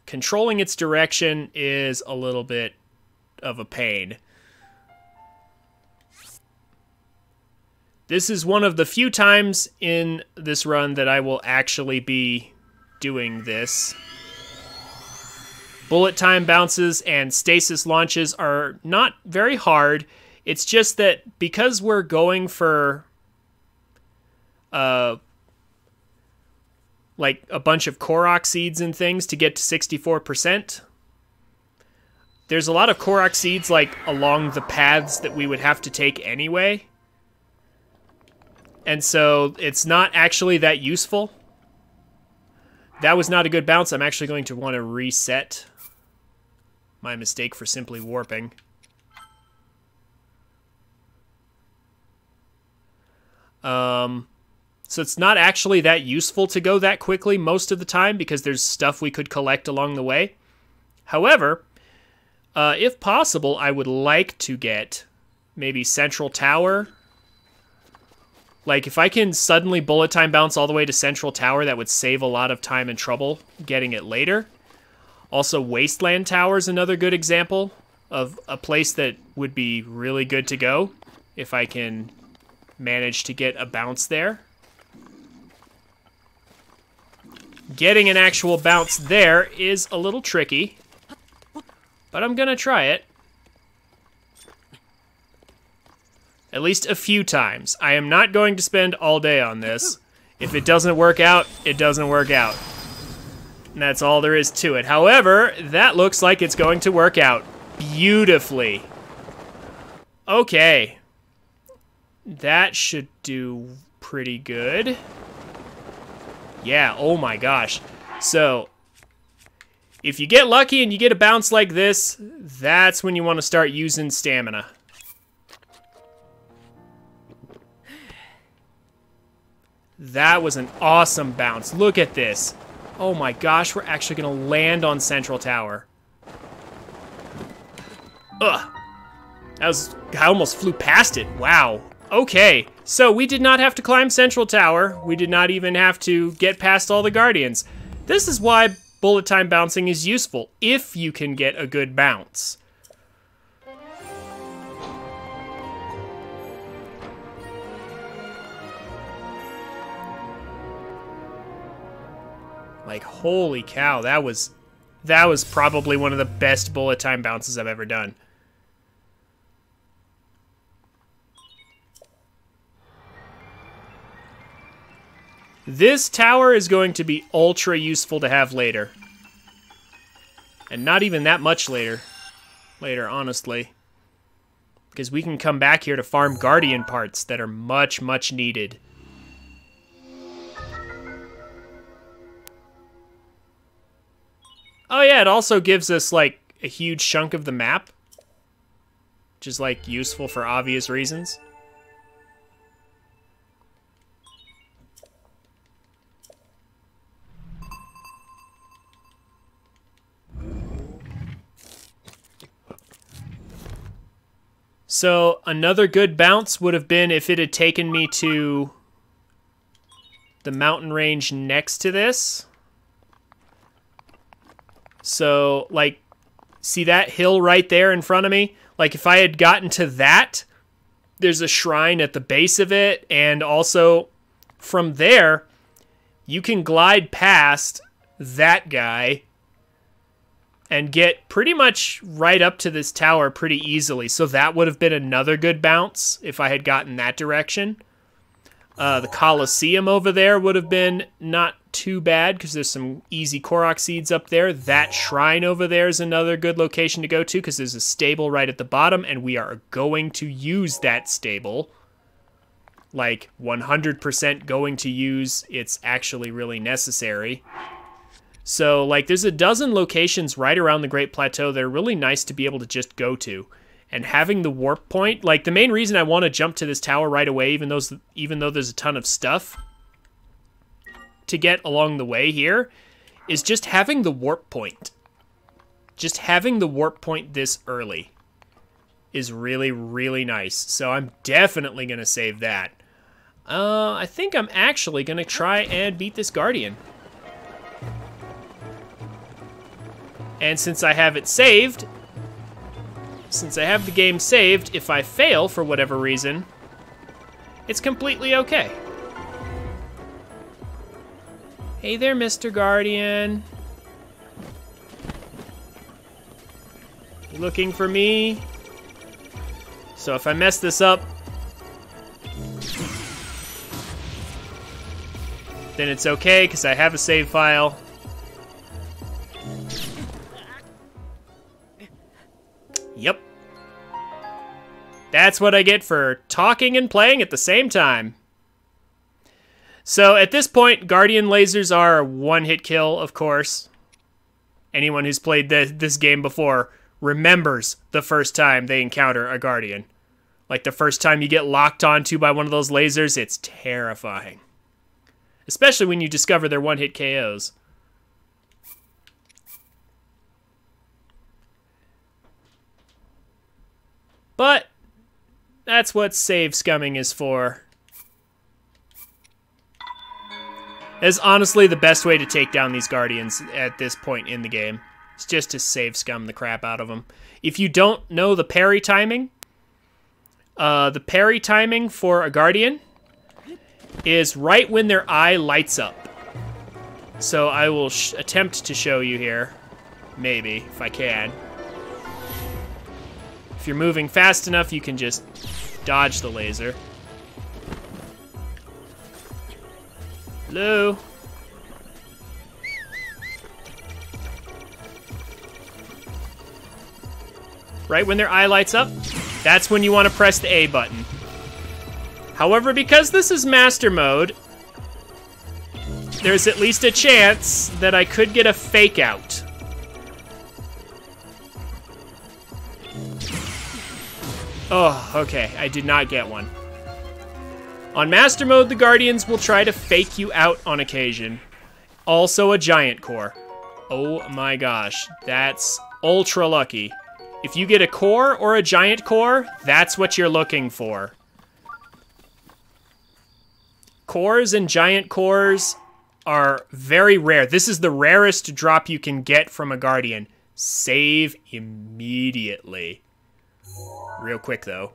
controlling its direction is a little bit of a pain. This is one of the few times in this run that I will actually be doing this. Bullet time bounces and stasis launches are not very hard. It's just that because we're going for like a bunch of Korok seeds and things to get to 64%, there's a lot of Korok seeds like along the paths that we would have to take anyway. And so it's not actually that useful. That was not a good bounce. I'm actually going to want to reset my mistake for simply warping. So it's not actually that useful to go that quickly most of the time because there's stuff we could collect along the way. However, if possible, I would like to get maybe Central Tower. Like, if I can suddenly bullet time bounce all the way to Central Tower, that would save a lot of time and trouble getting it later. Also, Wasteland Tower is another good example of a place that would be really good to go if I can manage to get a bounce there. Getting an actual bounce there is a little tricky, but I'm gonna try it. At least a few times. I am not going to spend all day on this. If it doesn't work out, it doesn't work out. And that's all there is to it. However, that looks like it's going to work out beautifully. Okay. That should do pretty good. Yeah, oh my gosh. So, if you get lucky and you get a bounce like this, that's when you want to start using stamina. That was an awesome bounce. Look at this. Oh my gosh, we're actually gonna land on Central Tower. Ugh. I almost flew past it. Wow. Okay, so we did not have to climb Central Tower. We did not even have to get past all the Guardians. This is why bullet time bouncing is useful, if you can get a good bounce. Like, holy cow, that was probably one of the best bullet time bounces I've ever done. This tower is going to be ultra useful to have later. And not even that much later. Honestly. Because we can come back here to farm Guardian parts that are much, much needed. Oh yeah, it also gives us, like, a huge chunk of the map. Which is, like, useful for obvious reasons. So, another good bounce would have been if it had taken me to the mountain range next to this. So, like, see that hill right there in front of me? Like, if I had gotten to that, there's a shrine at the base of it, and also from there, you can glide past that guy and get pretty much right up to this tower pretty easily. So that would have been another good bounce if I had gotten that direction. The Colosseum over there would have been not too bad because there's some easy Korok seeds up there. That shrine over there is another good location to go to because there's a stable right at the bottom, and we are going to use that stable. Like, 100% going to use. It's actually really necessary. So, like, there's a dozen locations right around the Great Plateau that are really nice to be able to just go to. And having the warp point, like, the main reason I want to jump to this tower right away, even though there's a ton of stuff, to get along the way here is just having the warp point. Just having the warp point this early is really, really nice. So I'm definitely going to save that. I think I'm actually going to try and beat this Guardian. And since I have it saved, since I have the game saved, if I fail for whatever reason, it's completely okay. Hey there, Mr. Guardian. You looking for me? So if I mess this up, then it's okay, because I have a save file. Yep. That's what I get for talking and playing at the same time. So at this point, Guardian lasers are a one-hit kill, of course. Anyone who's played this game before remembers the first time they encounter a Guardian. Like the first time you get locked onto by one of those lasers, it's terrifying. Especially when you discover they're one-hit KOs. But that's what save scumming is for. It's honestly the best way to take down these Guardians at this point in the game. It's just to save scum the crap out of them. If you don't know the parry timing for a Guardian is right when their eye lights up. So I will attempt to show you here. Maybe, if I can. If you're moving fast enough, you can just dodge the laser. Hello? Right when their eye lights up, that's when you want to press the A button. However, because this is Master Mode, there's at least a chance that I could get a fake out. Oh, okay, I did not get one. On Master Mode, the Guardians will try to fake you out on occasion. Also a Giant Core. Oh my gosh, that's ultra lucky. If you get a Core or a Giant Core, that's what you're looking for. Cores and Giant Cores are very rare. This is the rarest drop you can get from a Guardian. Save immediately. Real quick, though.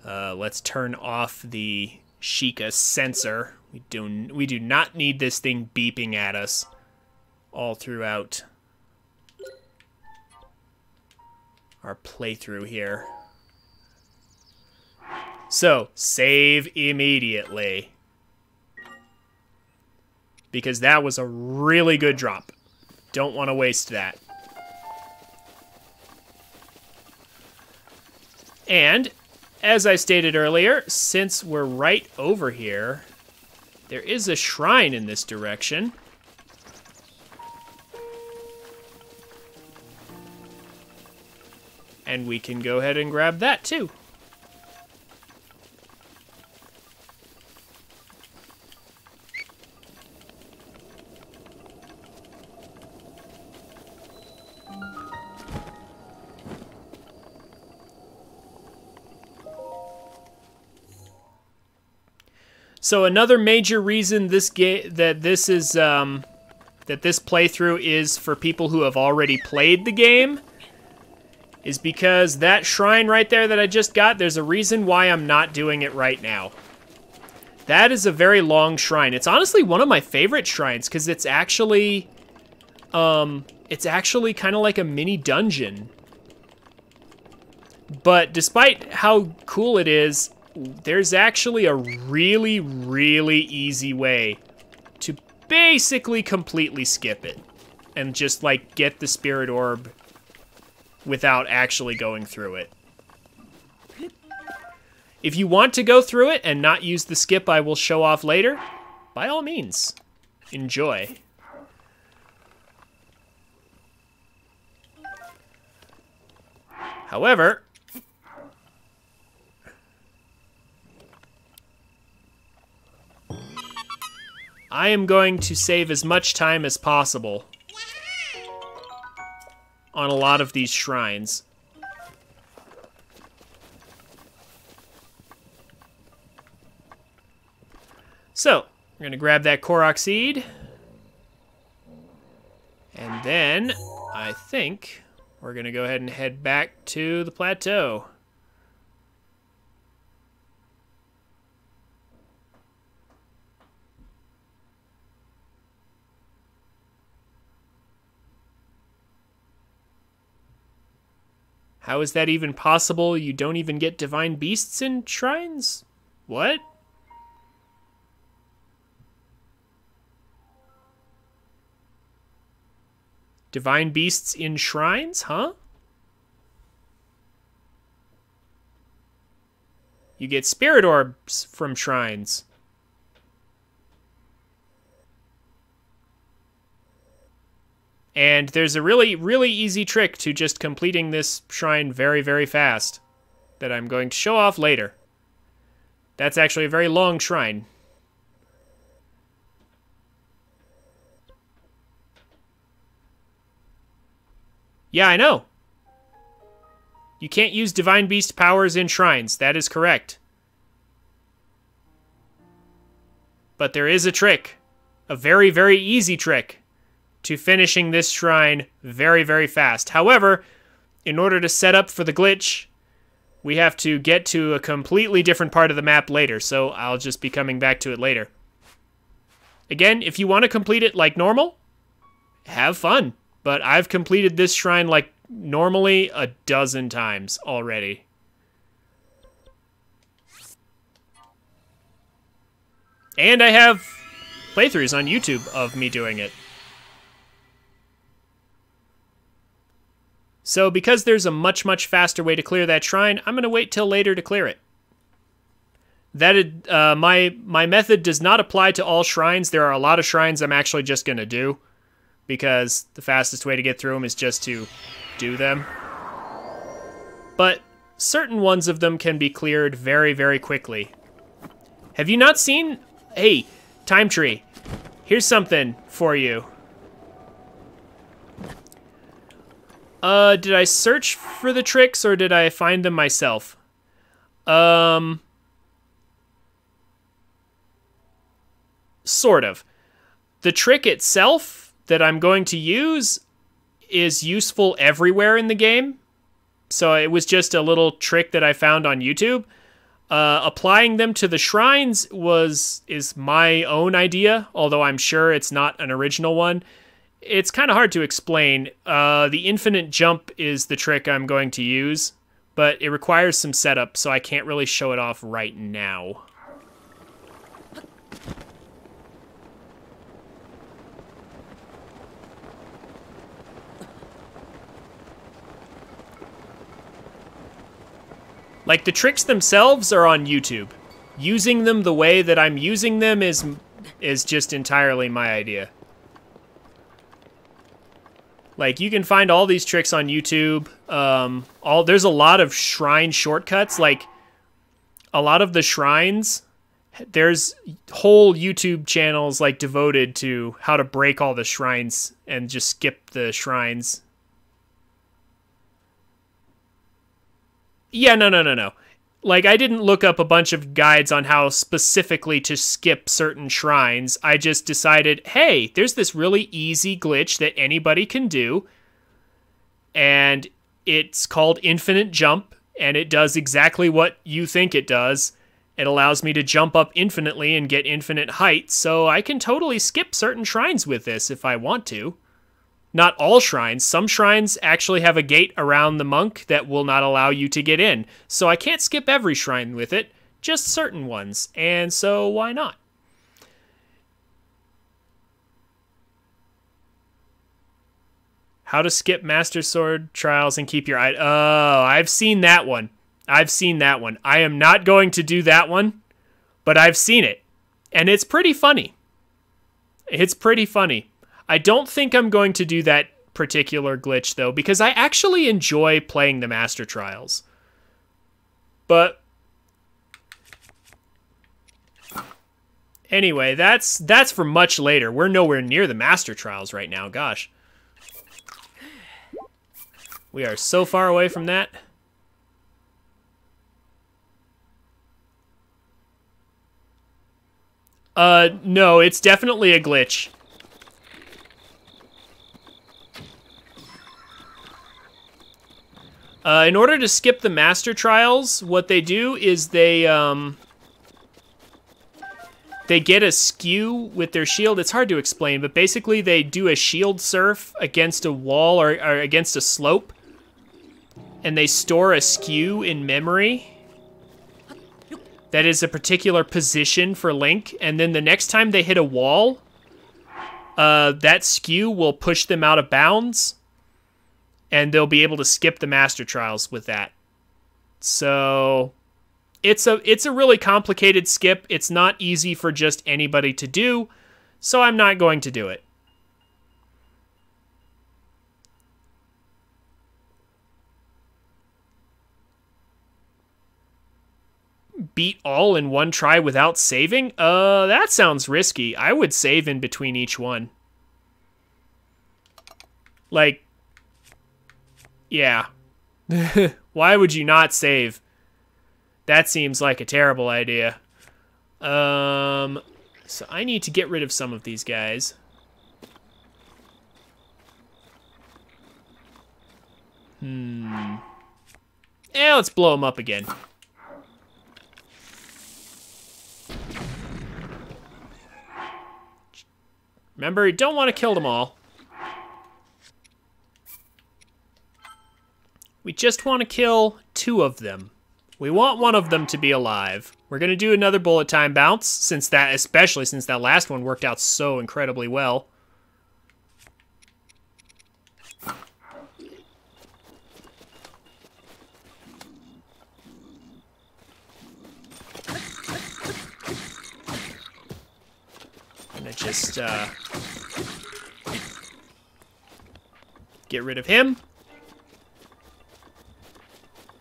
Let's turn off the Sheikah sensor. We do not need this thing beeping at us all throughout our playthrough here. So, save immediately. Because that was a really good drop. Don't want to waste that. And, as I stated earlier, since we're right over here, there is a shrine in this direction. And we can go ahead and grab that too. So another major reason this that this playthrough is for people who have already played the game is because that shrine right there that I just got, there's a reason why I'm not doing it right now. That is a very long shrine. It's honestly one of my favorite shrines because it's actually kind of like a mini dungeon. But despite how cool it is, there's actually a really, really easy way to basically completely skip it and just like get the spirit orb without actually going through it. If you want to go through it and not use the skip I will show off later, by all means, enjoy. However, I am going to save as much time as possible on a lot of these shrines. So, we're going to grab that Korok seed. And then, I think, we're going to go ahead and head back to the plateau. How is that even possible? You don't even get divine beasts in shrines? What? Divine beasts in shrines, huh? You get spirit orbs from shrines. And there's a really, really easy trick to just completing this shrine very, very fast that I'm going to show off later. That's actually a very long shrine. Yeah, I know. You can't use Divine Beast powers in shrines. That is correct. But there is a trick. A very, very easy trick to finishing this shrine very, very fast. However, in order to set up for the glitch, we have to get to a completely different part of the map later, so I'll just be coming back to it later. Again, if you want to complete it like normal, have fun. But I've completed this shrine like normally a dozen times already. And I have playthroughs on YouTube of me doing it. So because there's a much, much faster way to clear that shrine, I'm going to wait till later to clear it. My method does not apply to all shrines. There are a lot of shrines I'm actually just going to do, because the fastest way to get through them is just to do them. But certain ones of them can be cleared very, very quickly. Have you not seen... Hey, Time Tree, here's something for you. Did I search for the tricks, or did I find them myself? Sort of. The trick itself that I'm going to use is useful everywhere in the game. So it was just a little trick that I found on YouTube. Applying them to the shrines is my own idea, although I'm sure it's not an original one. It's kind of hard to explain. The infinite jump is the trick I'm going to use, but it requires some setup, so I can't really show it off right now. Like, the tricks themselves are on YouTube. Using them the way that I'm using them is just entirely my idea. Like, you can find all these tricks on YouTube. There's a lot of shrine shortcuts. Like, a lot of the shrines, there's whole YouTube channels, like, devoted to how to break all the shrines and just skip the shrines. Yeah, no. Like, I didn't look up a bunch of guides on how specifically to skip certain shrines. I just decided, hey, there's this really easy glitch that anybody can do, and it's called infinite jump, and it does exactly what you think it does. It allows me to jump up infinitely and get infinite height, so I can totally skip certain shrines with this if I want to. Not all shrines. Some shrines actually have a gate around the monk that will not allow you to get in. So I can't skip every shrine with it, just certain ones. And so why not? How to skip Master Sword trials and keep your eye... Oh, I've seen that one. I am not going to do that one, but I've seen it. And it's pretty funny. I don't think I'm going to do that particular glitch, though, because I actually enjoy playing the Master Trials. But Anyway, that's for much later. We're nowhere near the Master Trials right now, gosh. We are so far away from that. No, it's definitely a glitch. In order to skip the Master Trials, what they do is they get a skew with their shield. It's hard to explain, but basically they do a shield surf against a wall or against a slope, and they store a skew in memory that is a particular position for Link, and then the next time they hit a wall, that skew will push them out of bounds, and they'll be able to skip the Master Trials with that. So it's a really complicated skip. It's not easy for just anybody to do, so I'm not going to do it. Beat all in one try without saving? That sounds risky. I would save in between each one. Like, yeah. Why would you not save? That seems like a terrible idea. So I need to get rid of some of these guys. Let's blow them up again. Remember, you don't want to kill them all. We just want to kill 2 of them. We want one of them to be alive. We're going to do another bullet time bounce, especially since that last one worked out so incredibly well. I'm going to just get rid of him.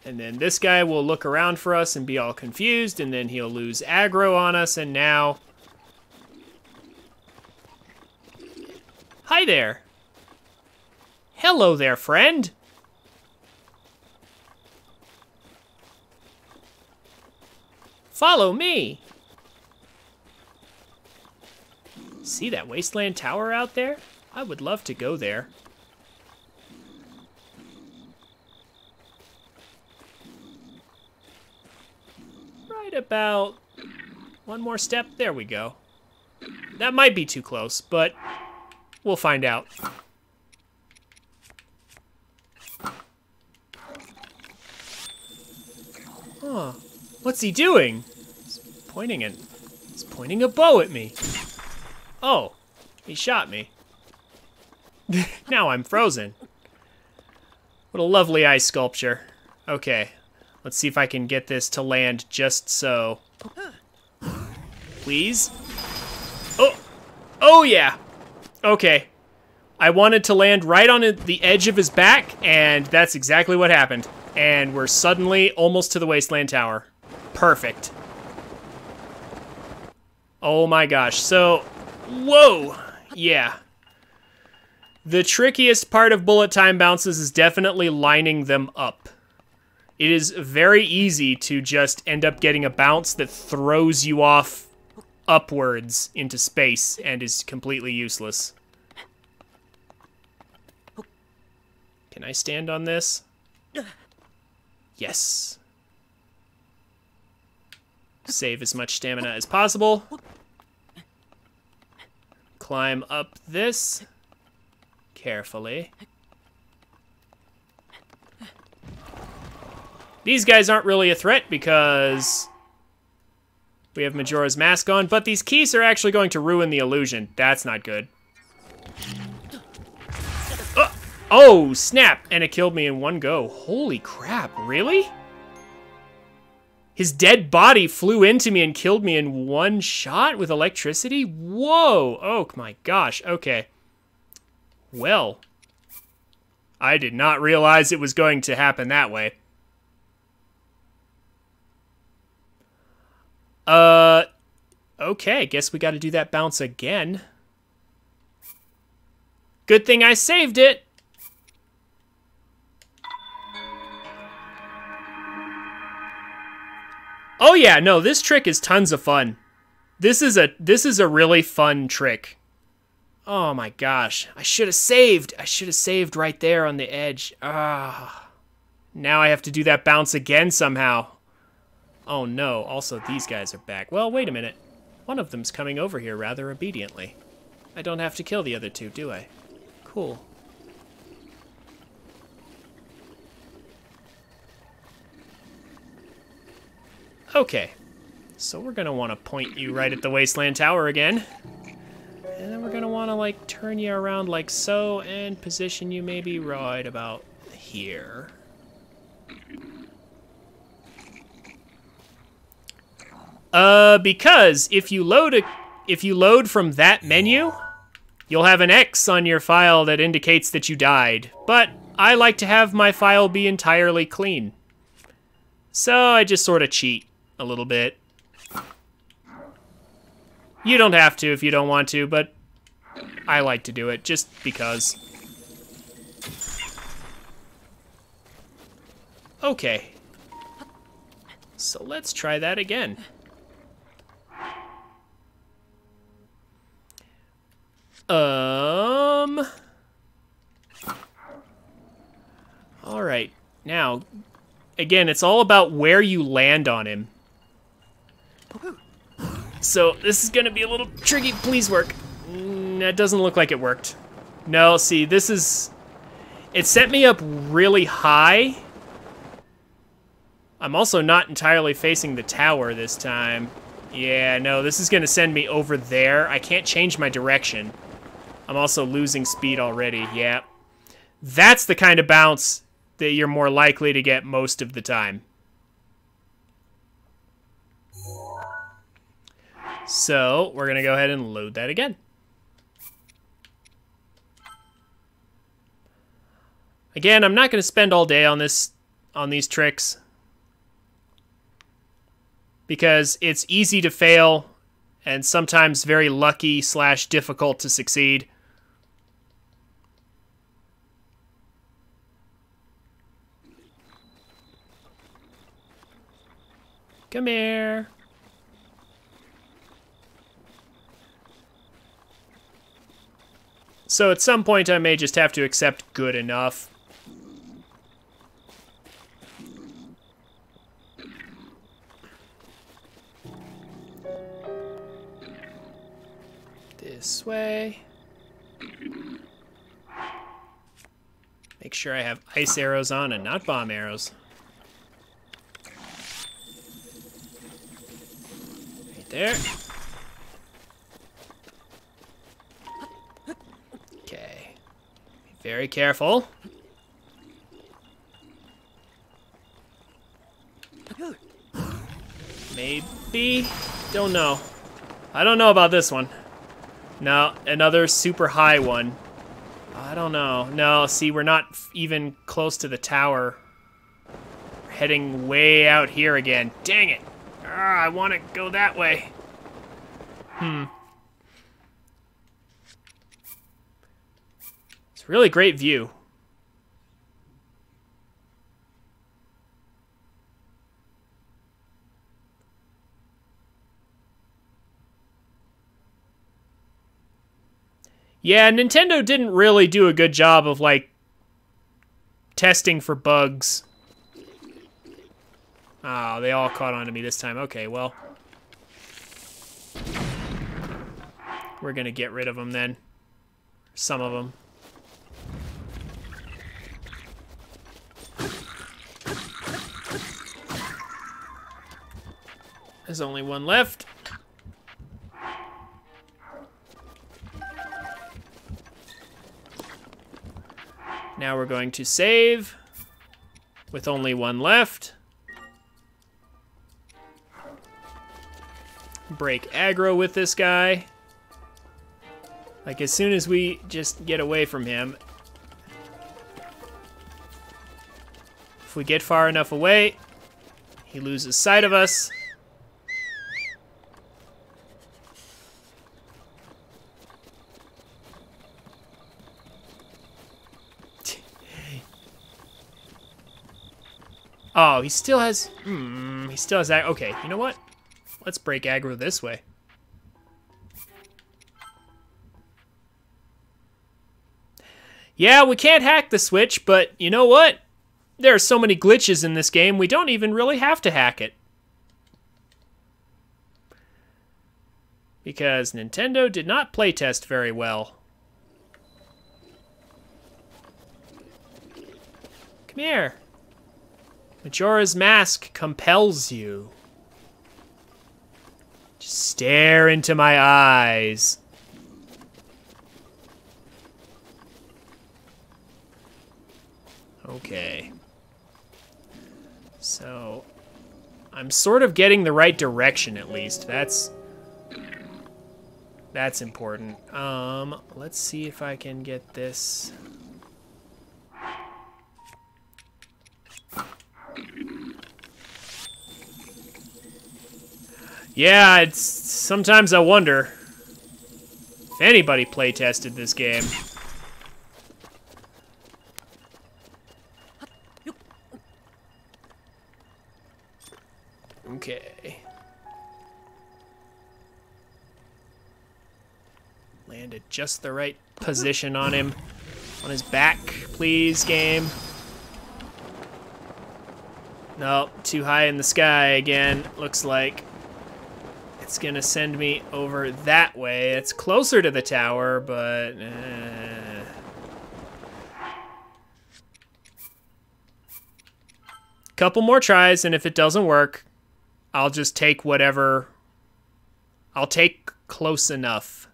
And then this guy will look around for us and be all confused, and then he'll lose aggro on us, and now... Hi there. Hello there, friend. Follow me. See that wasteland tower out there? I would love to go there. About one more step. There we go. That might be too close, but we'll find out. Huh. What's he doing? He's pointing a bow at me. Oh, he shot me. Now I'm frozen. What a lovely ice sculpture. Okay. Let's see if I can get this to land just so. Please? Oh! Oh, yeah! Okay. I wanted to land right on the edge of his back, and that's exactly what happened. And we're suddenly almost to the Wasteland Tower. Perfect. Oh my gosh. So, whoa! Yeah. The trickiest part of bullet time bounces is definitely lining them up. It is very easy to just end up getting a bounce that throws you off upwards into space and is completely useless. Can I stand on this? Yes. Save as much stamina as possible. Climb up this carefully. These guys aren't really a threat because we have Majora's Mask on, but these keys are actually going to ruin the illusion. That's not good. Oh, snap! And it killed me in one go. Holy crap, really? His dead body flew into me and killed me in one shot with electricity? Whoa! Oh my gosh, okay. Well, I did not realize it was going to happen that way. Okay, guess we got to do that bounce again. Good thing I saved it. Oh yeah, no, this trick is tons of fun. This is a really fun trick. Oh my gosh, I should have saved. I should have saved right there on the edge. Ah. Now I have to do that bounce again somehow. Oh no, also these guys are back. Well, wait a minute. One of them's coming over here rather obediently. I don't have to kill the other two, do I? Cool. Okay, so we're gonna want to point you right at the Wasteland Tower again. And then we're gonna want to like turn you around like so and position you maybe right about here. Because if you load from that menu, you'll have an X on your file that indicates that you died. But I like to have my file be entirely clean. So I just sort of cheat a little bit. You don't have to if you don't want to, but I like to do it just because. Okay. So let's try that again. All right. Now, again, it's all about where you land on him. So this is gonna be a little tricky. Please work. That doesn't look like it worked. No, see, this is... It sent me up really high. I'm also not entirely facing the tower this time. Yeah, no, this is gonna send me over there. I can't change my direction. I'm also losing speed already, yeah. That's the kind of bounce that you're more likely to get most of the time. So, we're gonna go ahead and load that again. Again, I'm not gonna spend all day on these tricks, because it's easy to fail and sometimes very lucky / difficult to succeed. Come here. So at some point I may just have to accept good enough. This way. Make sure I have ice arrows on and not bomb arrows. Right there. Okay. Be very careful. Maybe? Don't know. I don't know about this one. No, another super high one. I don't know. No, see, we're not even close to the tower. We're heading way out here again. Dang it. I want to go that way. It's a really great view. Yeah, Nintendo didn't really do a good job of, like, testing for bugs. Oh, they all caught on to me this time. Okay, well. We're gonna get rid of them then. Some of them. There's only one left. Now we're going to save with only one left. Break aggro with this guy. Like, as soon as we just get away from him. If we get far enough away, he loses sight of us. Oh, he still has... he still has... Okay, you know what? Let's break aggro this way. Yeah, we can't hack the switch, but you know what? There are so many glitches in this game, we don't even really have to hack it. Because Nintendo did not playtest very well. Come here. Majora's Mask compels you. Just stare into my eyes. Okay. So, I'm sort of getting the right direction at least. That's important. Let's see if I can get this. Yeah, it's sometimes I wonder if anybody playtested this game. Okay. Landed just the right position on him. On his back, please, game. No, too high in the sky again, looks like. It's gonna send me over that way. It's closer to the tower, but... Couple more tries, and if it doesn't work, I'll just take whatever... I'll take close enough.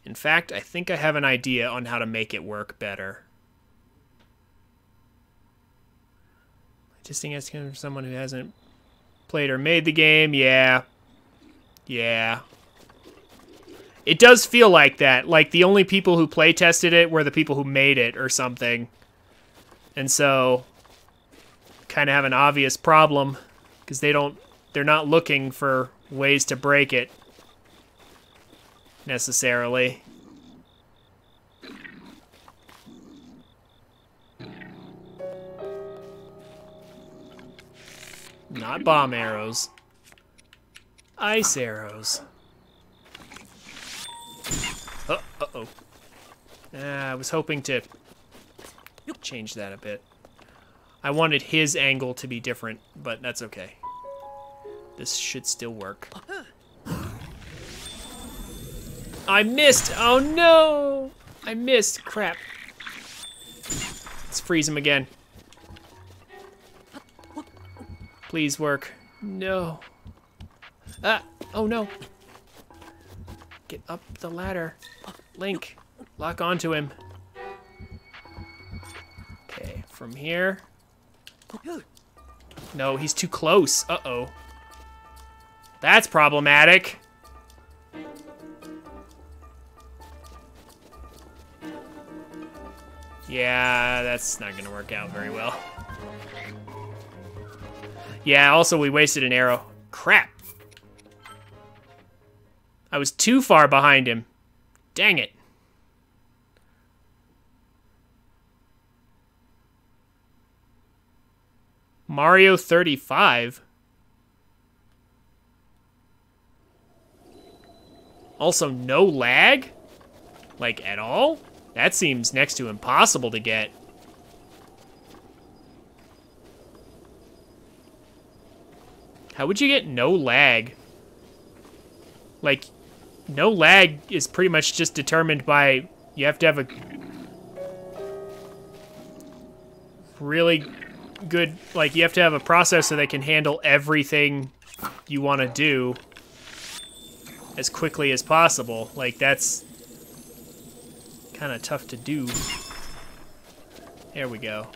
In fact, I think I have an idea on how to make it work better. Just think it's coming from someone who hasn't played or made the game. Yeah. Yeah. It does feel like that. Like the only people who play tested it were the people who made it or something. And so kind of have an obvious problem because they're not looking for ways to break it necessarily. Not bomb arrows. Ice arrows. Uh-oh. I was hoping to change that a bit. I wanted his angle to be different, but that's okay. This should still work. I missed! Oh no! I missed! Crap. Let's freeze him again. Please work. No. Ah! Oh no. Get up the ladder. Link, lock onto him. Okay, from here. No, he's too close. Uh-oh. That's problematic. Yeah, that's not gonna work out very well. Yeah, also we wasted an arrow. Crap. I was too far behind him. Dang it. Mario 35? Also, no lag? Like, at all? That seems next to impossible to get. How would you get no lag? Like, no lag is pretty much just determined by, you have to have a really good, like, you have to have a processor that can handle everything you want to do as quickly as possible. Like, that's kind of tough to do. There we go.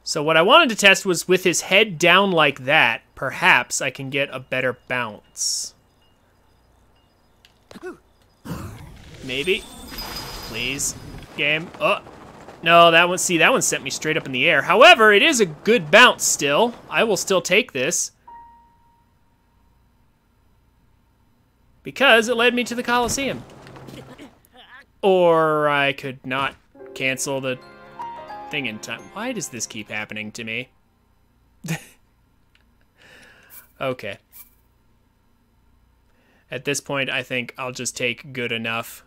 So what I wanted to test was with his head down like that, perhaps I can get a better bounce. Maybe. Please. Game. Oh. No, that one, see, that one sent me straight up in the air. However, it is a good bounce still. I will still take this. Because it led me to the Colosseum. Or I could not cancel the thing in time. Why does this keep happening to me? Okay. At this point, I think I'll just take good enough.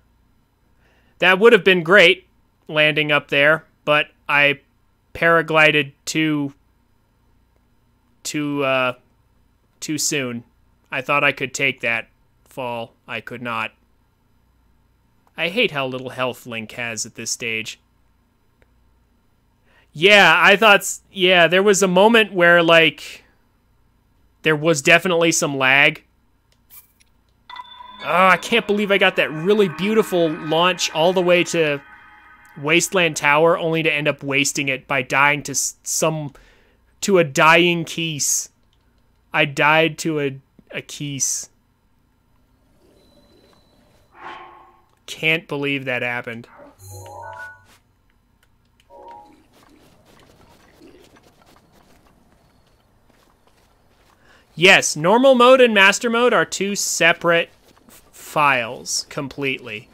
That would have been great, landing up there, but I paraglided too soon. I thought I could take that fall. I could not. I hate how little health Link has at this stage. Yeah, I thought... Yeah, there was a moment where, like... There was definitely some lag. Oh, I can't believe I got that really beautiful launch all the way to Wasteland Tower, only to end up wasting it by dying to a dying Keese. I died to a Keese. Can't believe that happened. Yes, normal mode and master mode are two separate files completely.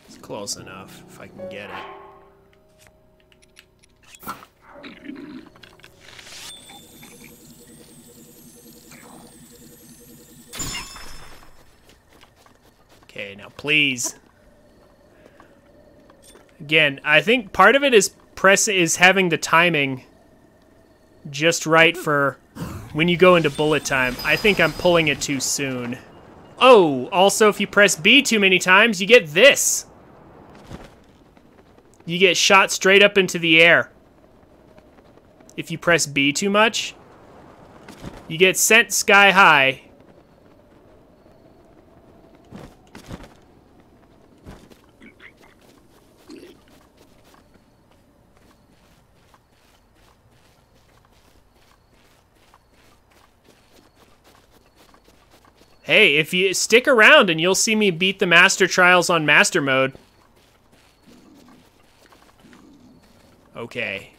It's close enough if I can get it. Okay, now please. Again, I think part of it is having the timing just right for when you go into bullet time. I think I'm pulling it too soon. Oh, also if you press B too many times, you get this. You get shot straight up into the air. If you press B too much, you get sent sky high. Hey, if you stick around and you'll see me beat the Master Trials on Master Mode. Okay.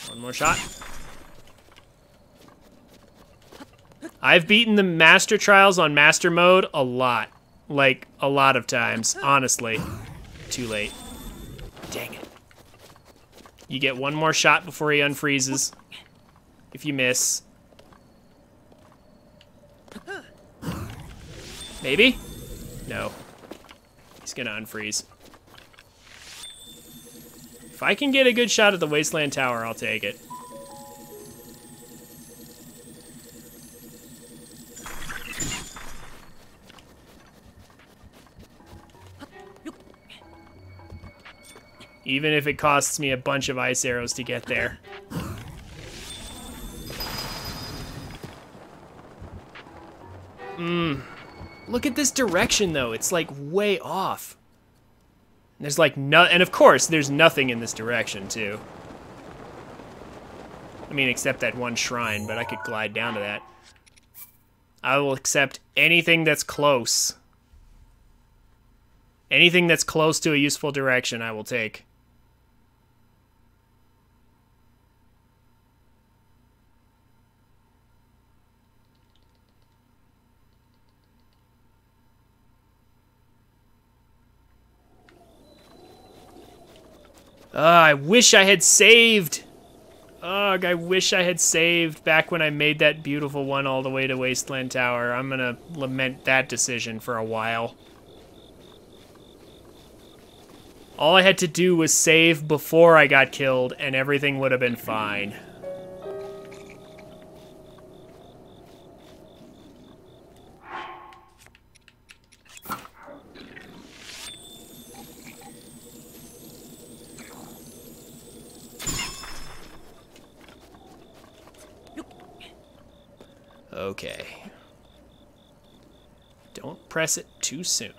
One more shot. I've beaten the Master Trials on Master Mode a lot. Like, a lot of times, honestly. Too late. Dang it. You get one more shot before he unfreezes. If you miss. Maybe? No. He's gonna unfreeze. If I can get a good shot at the Wasteland Tower, I'll take it. Even if it costs me a bunch of ice arrows to get there. Look at this direction, though. It's, like, way off. There's, like, and of course, there's nothing in this direction, too. I mean, except that one shrine, but I could glide down to that. I will accept anything that's close. Anything that's close to a useful direction, I will take. I wish I had saved. Ugh, I wish I had saved back when I made that beautiful one all the way to Wasteland Tower. I'm gonna lament that decision for a while. All I had to do was save before I got killed, and everything would have been fine. Okay. Don't press it too soon.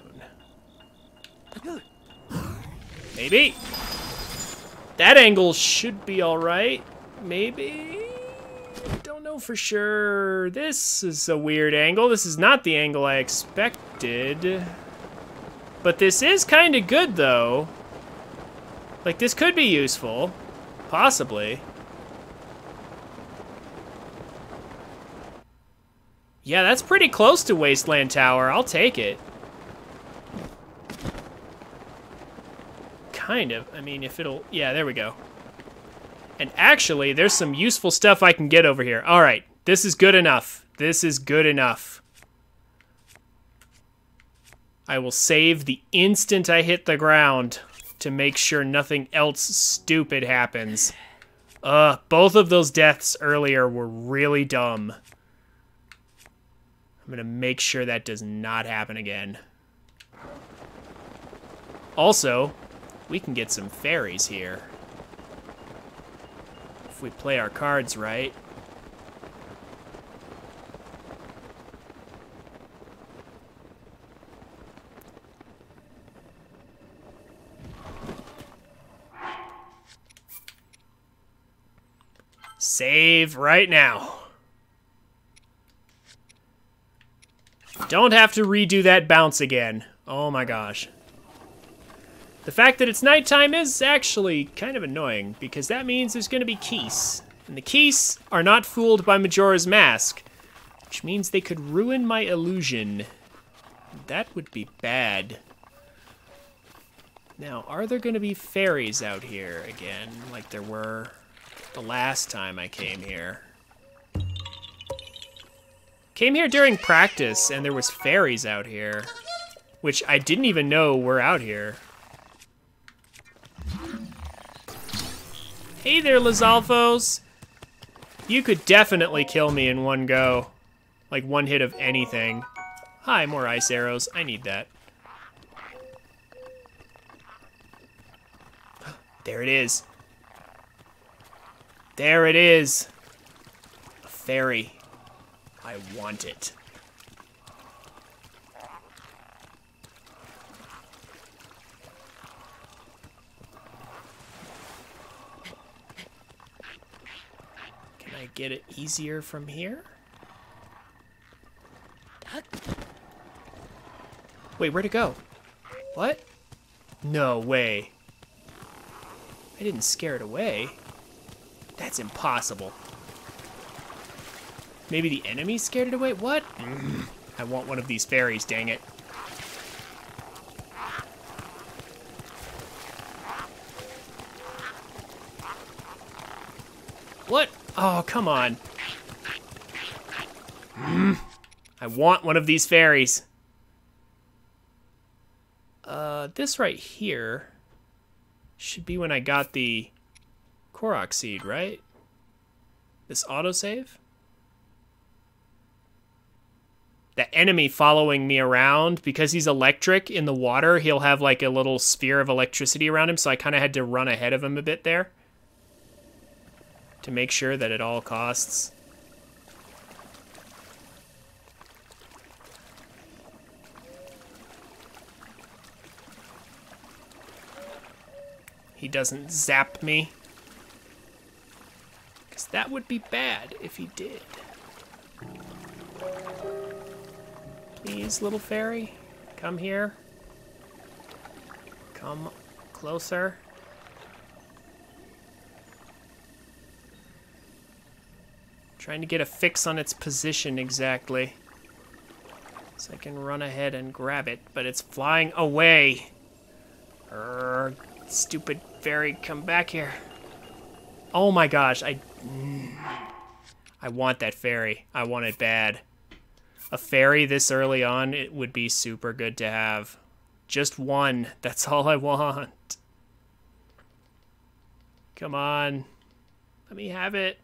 Maybe. That angle should be alright. Maybe. Don't know for sure. This is a weird angle. This is not the angle I expected. But this is kind of good, though. Like, this could be useful. Possibly. Yeah, that's pretty close to Wasteland Tower. I'll take it. Kind of. I mean, if it'll... Yeah, there we go. And actually, there's some useful stuff I can get over here. All right, this is good enough. This is good enough. I will save the instant I hit the ground to make sure nothing else stupid happens. Both of those deaths earlier were really dumb. I'm gonna make sure that does not happen again. Also, we can get some fairies here. If we play our cards right. Save right now. Don't have to redo that bounce again. Oh my gosh. The fact that it's nighttime is actually kind of annoying, because that means there's going to be keys. And the keys are not fooled by Majora's Mask, which means they could ruin my illusion. That would be bad. Now, are there going to be fairies out here again, like there were the last time I came here? Came here during practice, and there was fairies out here, which I didn't even know were out here. Hey there, Lizalfos. You could definitely kill me in one go. Like one hit of anything. Hi, more ice arrows. I need that. There it is. There it is. A fairy. I want it. Can I get it easier from here? Wait, where'd it go? What? No way. I didn't scare it away. That's impossible. Maybe the enemy scared it away? What? I want one of these fairies, dang it. What? Oh, come on. I want one of these fairies. This right here should be when I got the Korok seed, right? This autosave? That enemy following me around, because he's electric in the water, he'll have like a little sphere of electricity around him, so I kind of had to run ahead of him a bit there to make sure that at all costs. He doesn't zap me. Because that would be bad if he did. Please, little fairy, come here. Come closer. Trying to get a fix on its position exactly. So I can run ahead and grab it, but it's flying away. Stupid fairy, come back here. Oh my gosh, I want that fairy. I want it bad. A fairy this early on, it would be super good to have. Just one, that's all I want. Come on, let me have it.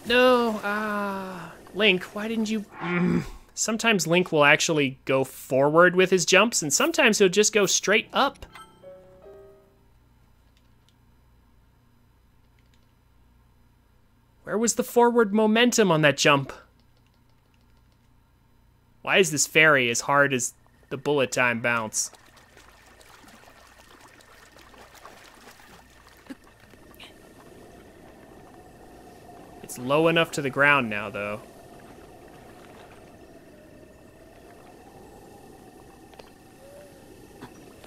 No, Link, why didn't you... Sometimes Link will actually go forward with his jumps, and sometimes he'll just go straight up. Where was the forward momentum on that jump? Why is this fairy as hard as the bullet time bounce? It's low enough to the ground now, though.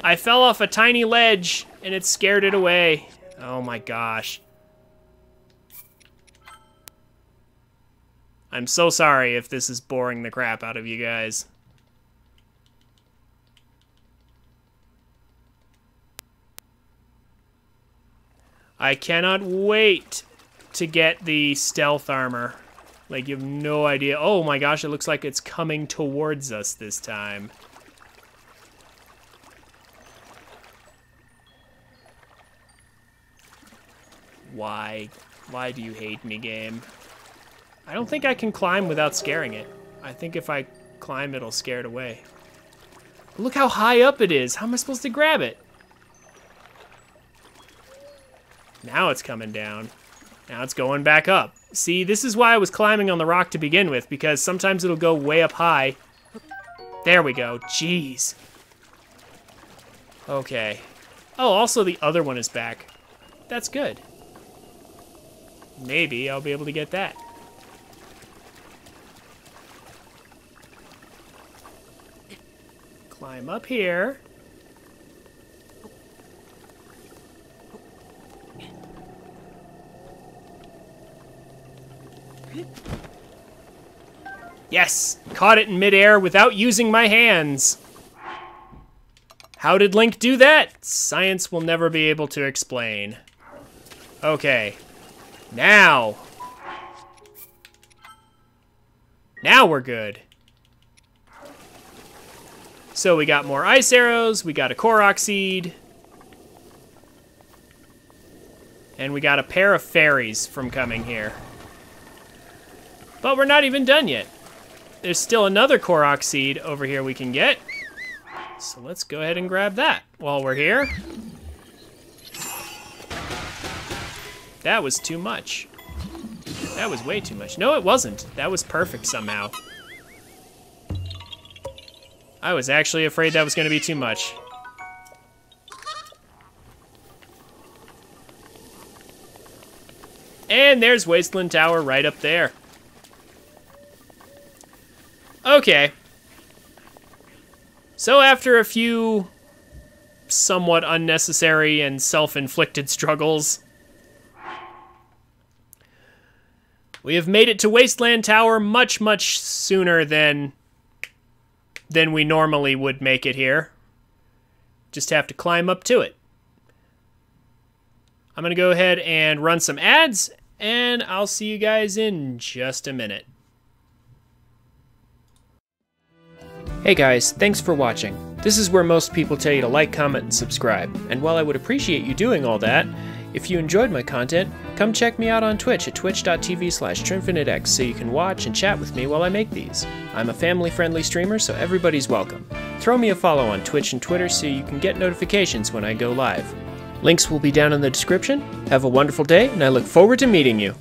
I fell off a tiny ledge, and it scared it away. Oh my gosh. I'm so sorry if this is boring the crap out of you guys. I cannot wait to get the stealth armor. Like, you have no idea. Oh my gosh, it looks like it's coming towards us this time. Why? Why do you hate me, game? I don't think I can climb without scaring it. I think if I climb, it'll scare it away. Look how high up it is. How am I supposed to grab it? Now it's coming down. Now it's going back up. See, this is why I was climbing on the rock to begin with, because sometimes it'll go way up high. There we go. Jeez. Okay. Oh, also the other one is back. That's good. Maybe I'll be able to get that. Climb up here. Yes! Caught it in midair without using my hands. How did Link do that? Science will never be able to explain. Okay. Now. Now we're good. So we got more ice arrows, we got a Korok seed, and we got a pair of fairies from coming here. But we're not even done yet. There's still another Korok seed over here we can get. So let's go ahead and grab that while we're here. That was too much. That was way too much. No, it wasn't. That was perfect somehow. I was actually afraid that was going to be too much. And there's Wasteland Tower right up there. Okay. So after a few somewhat unnecessary and self-inflicted struggles, we have made it to Wasteland Tower much, much sooner than we normally would make it here. Just have to climb up to it. I'm going to go ahead and run some ads, and I'll see you guys in just a minute. Hey guys, thanks for watching. This is where most people tell you to like, comment, and subscribe. And while I would appreciate you doing all that, if you enjoyed my content, come check me out on Twitch at twitch.tv/TrinfiniteX so you can watch and chat with me while I make these. I'm a family-friendly streamer, so everybody's welcome. Throw me a follow on Twitch and Twitter so you can get notifications when I go live. Links will be down in the description. Have a wonderful day, and I look forward to meeting you.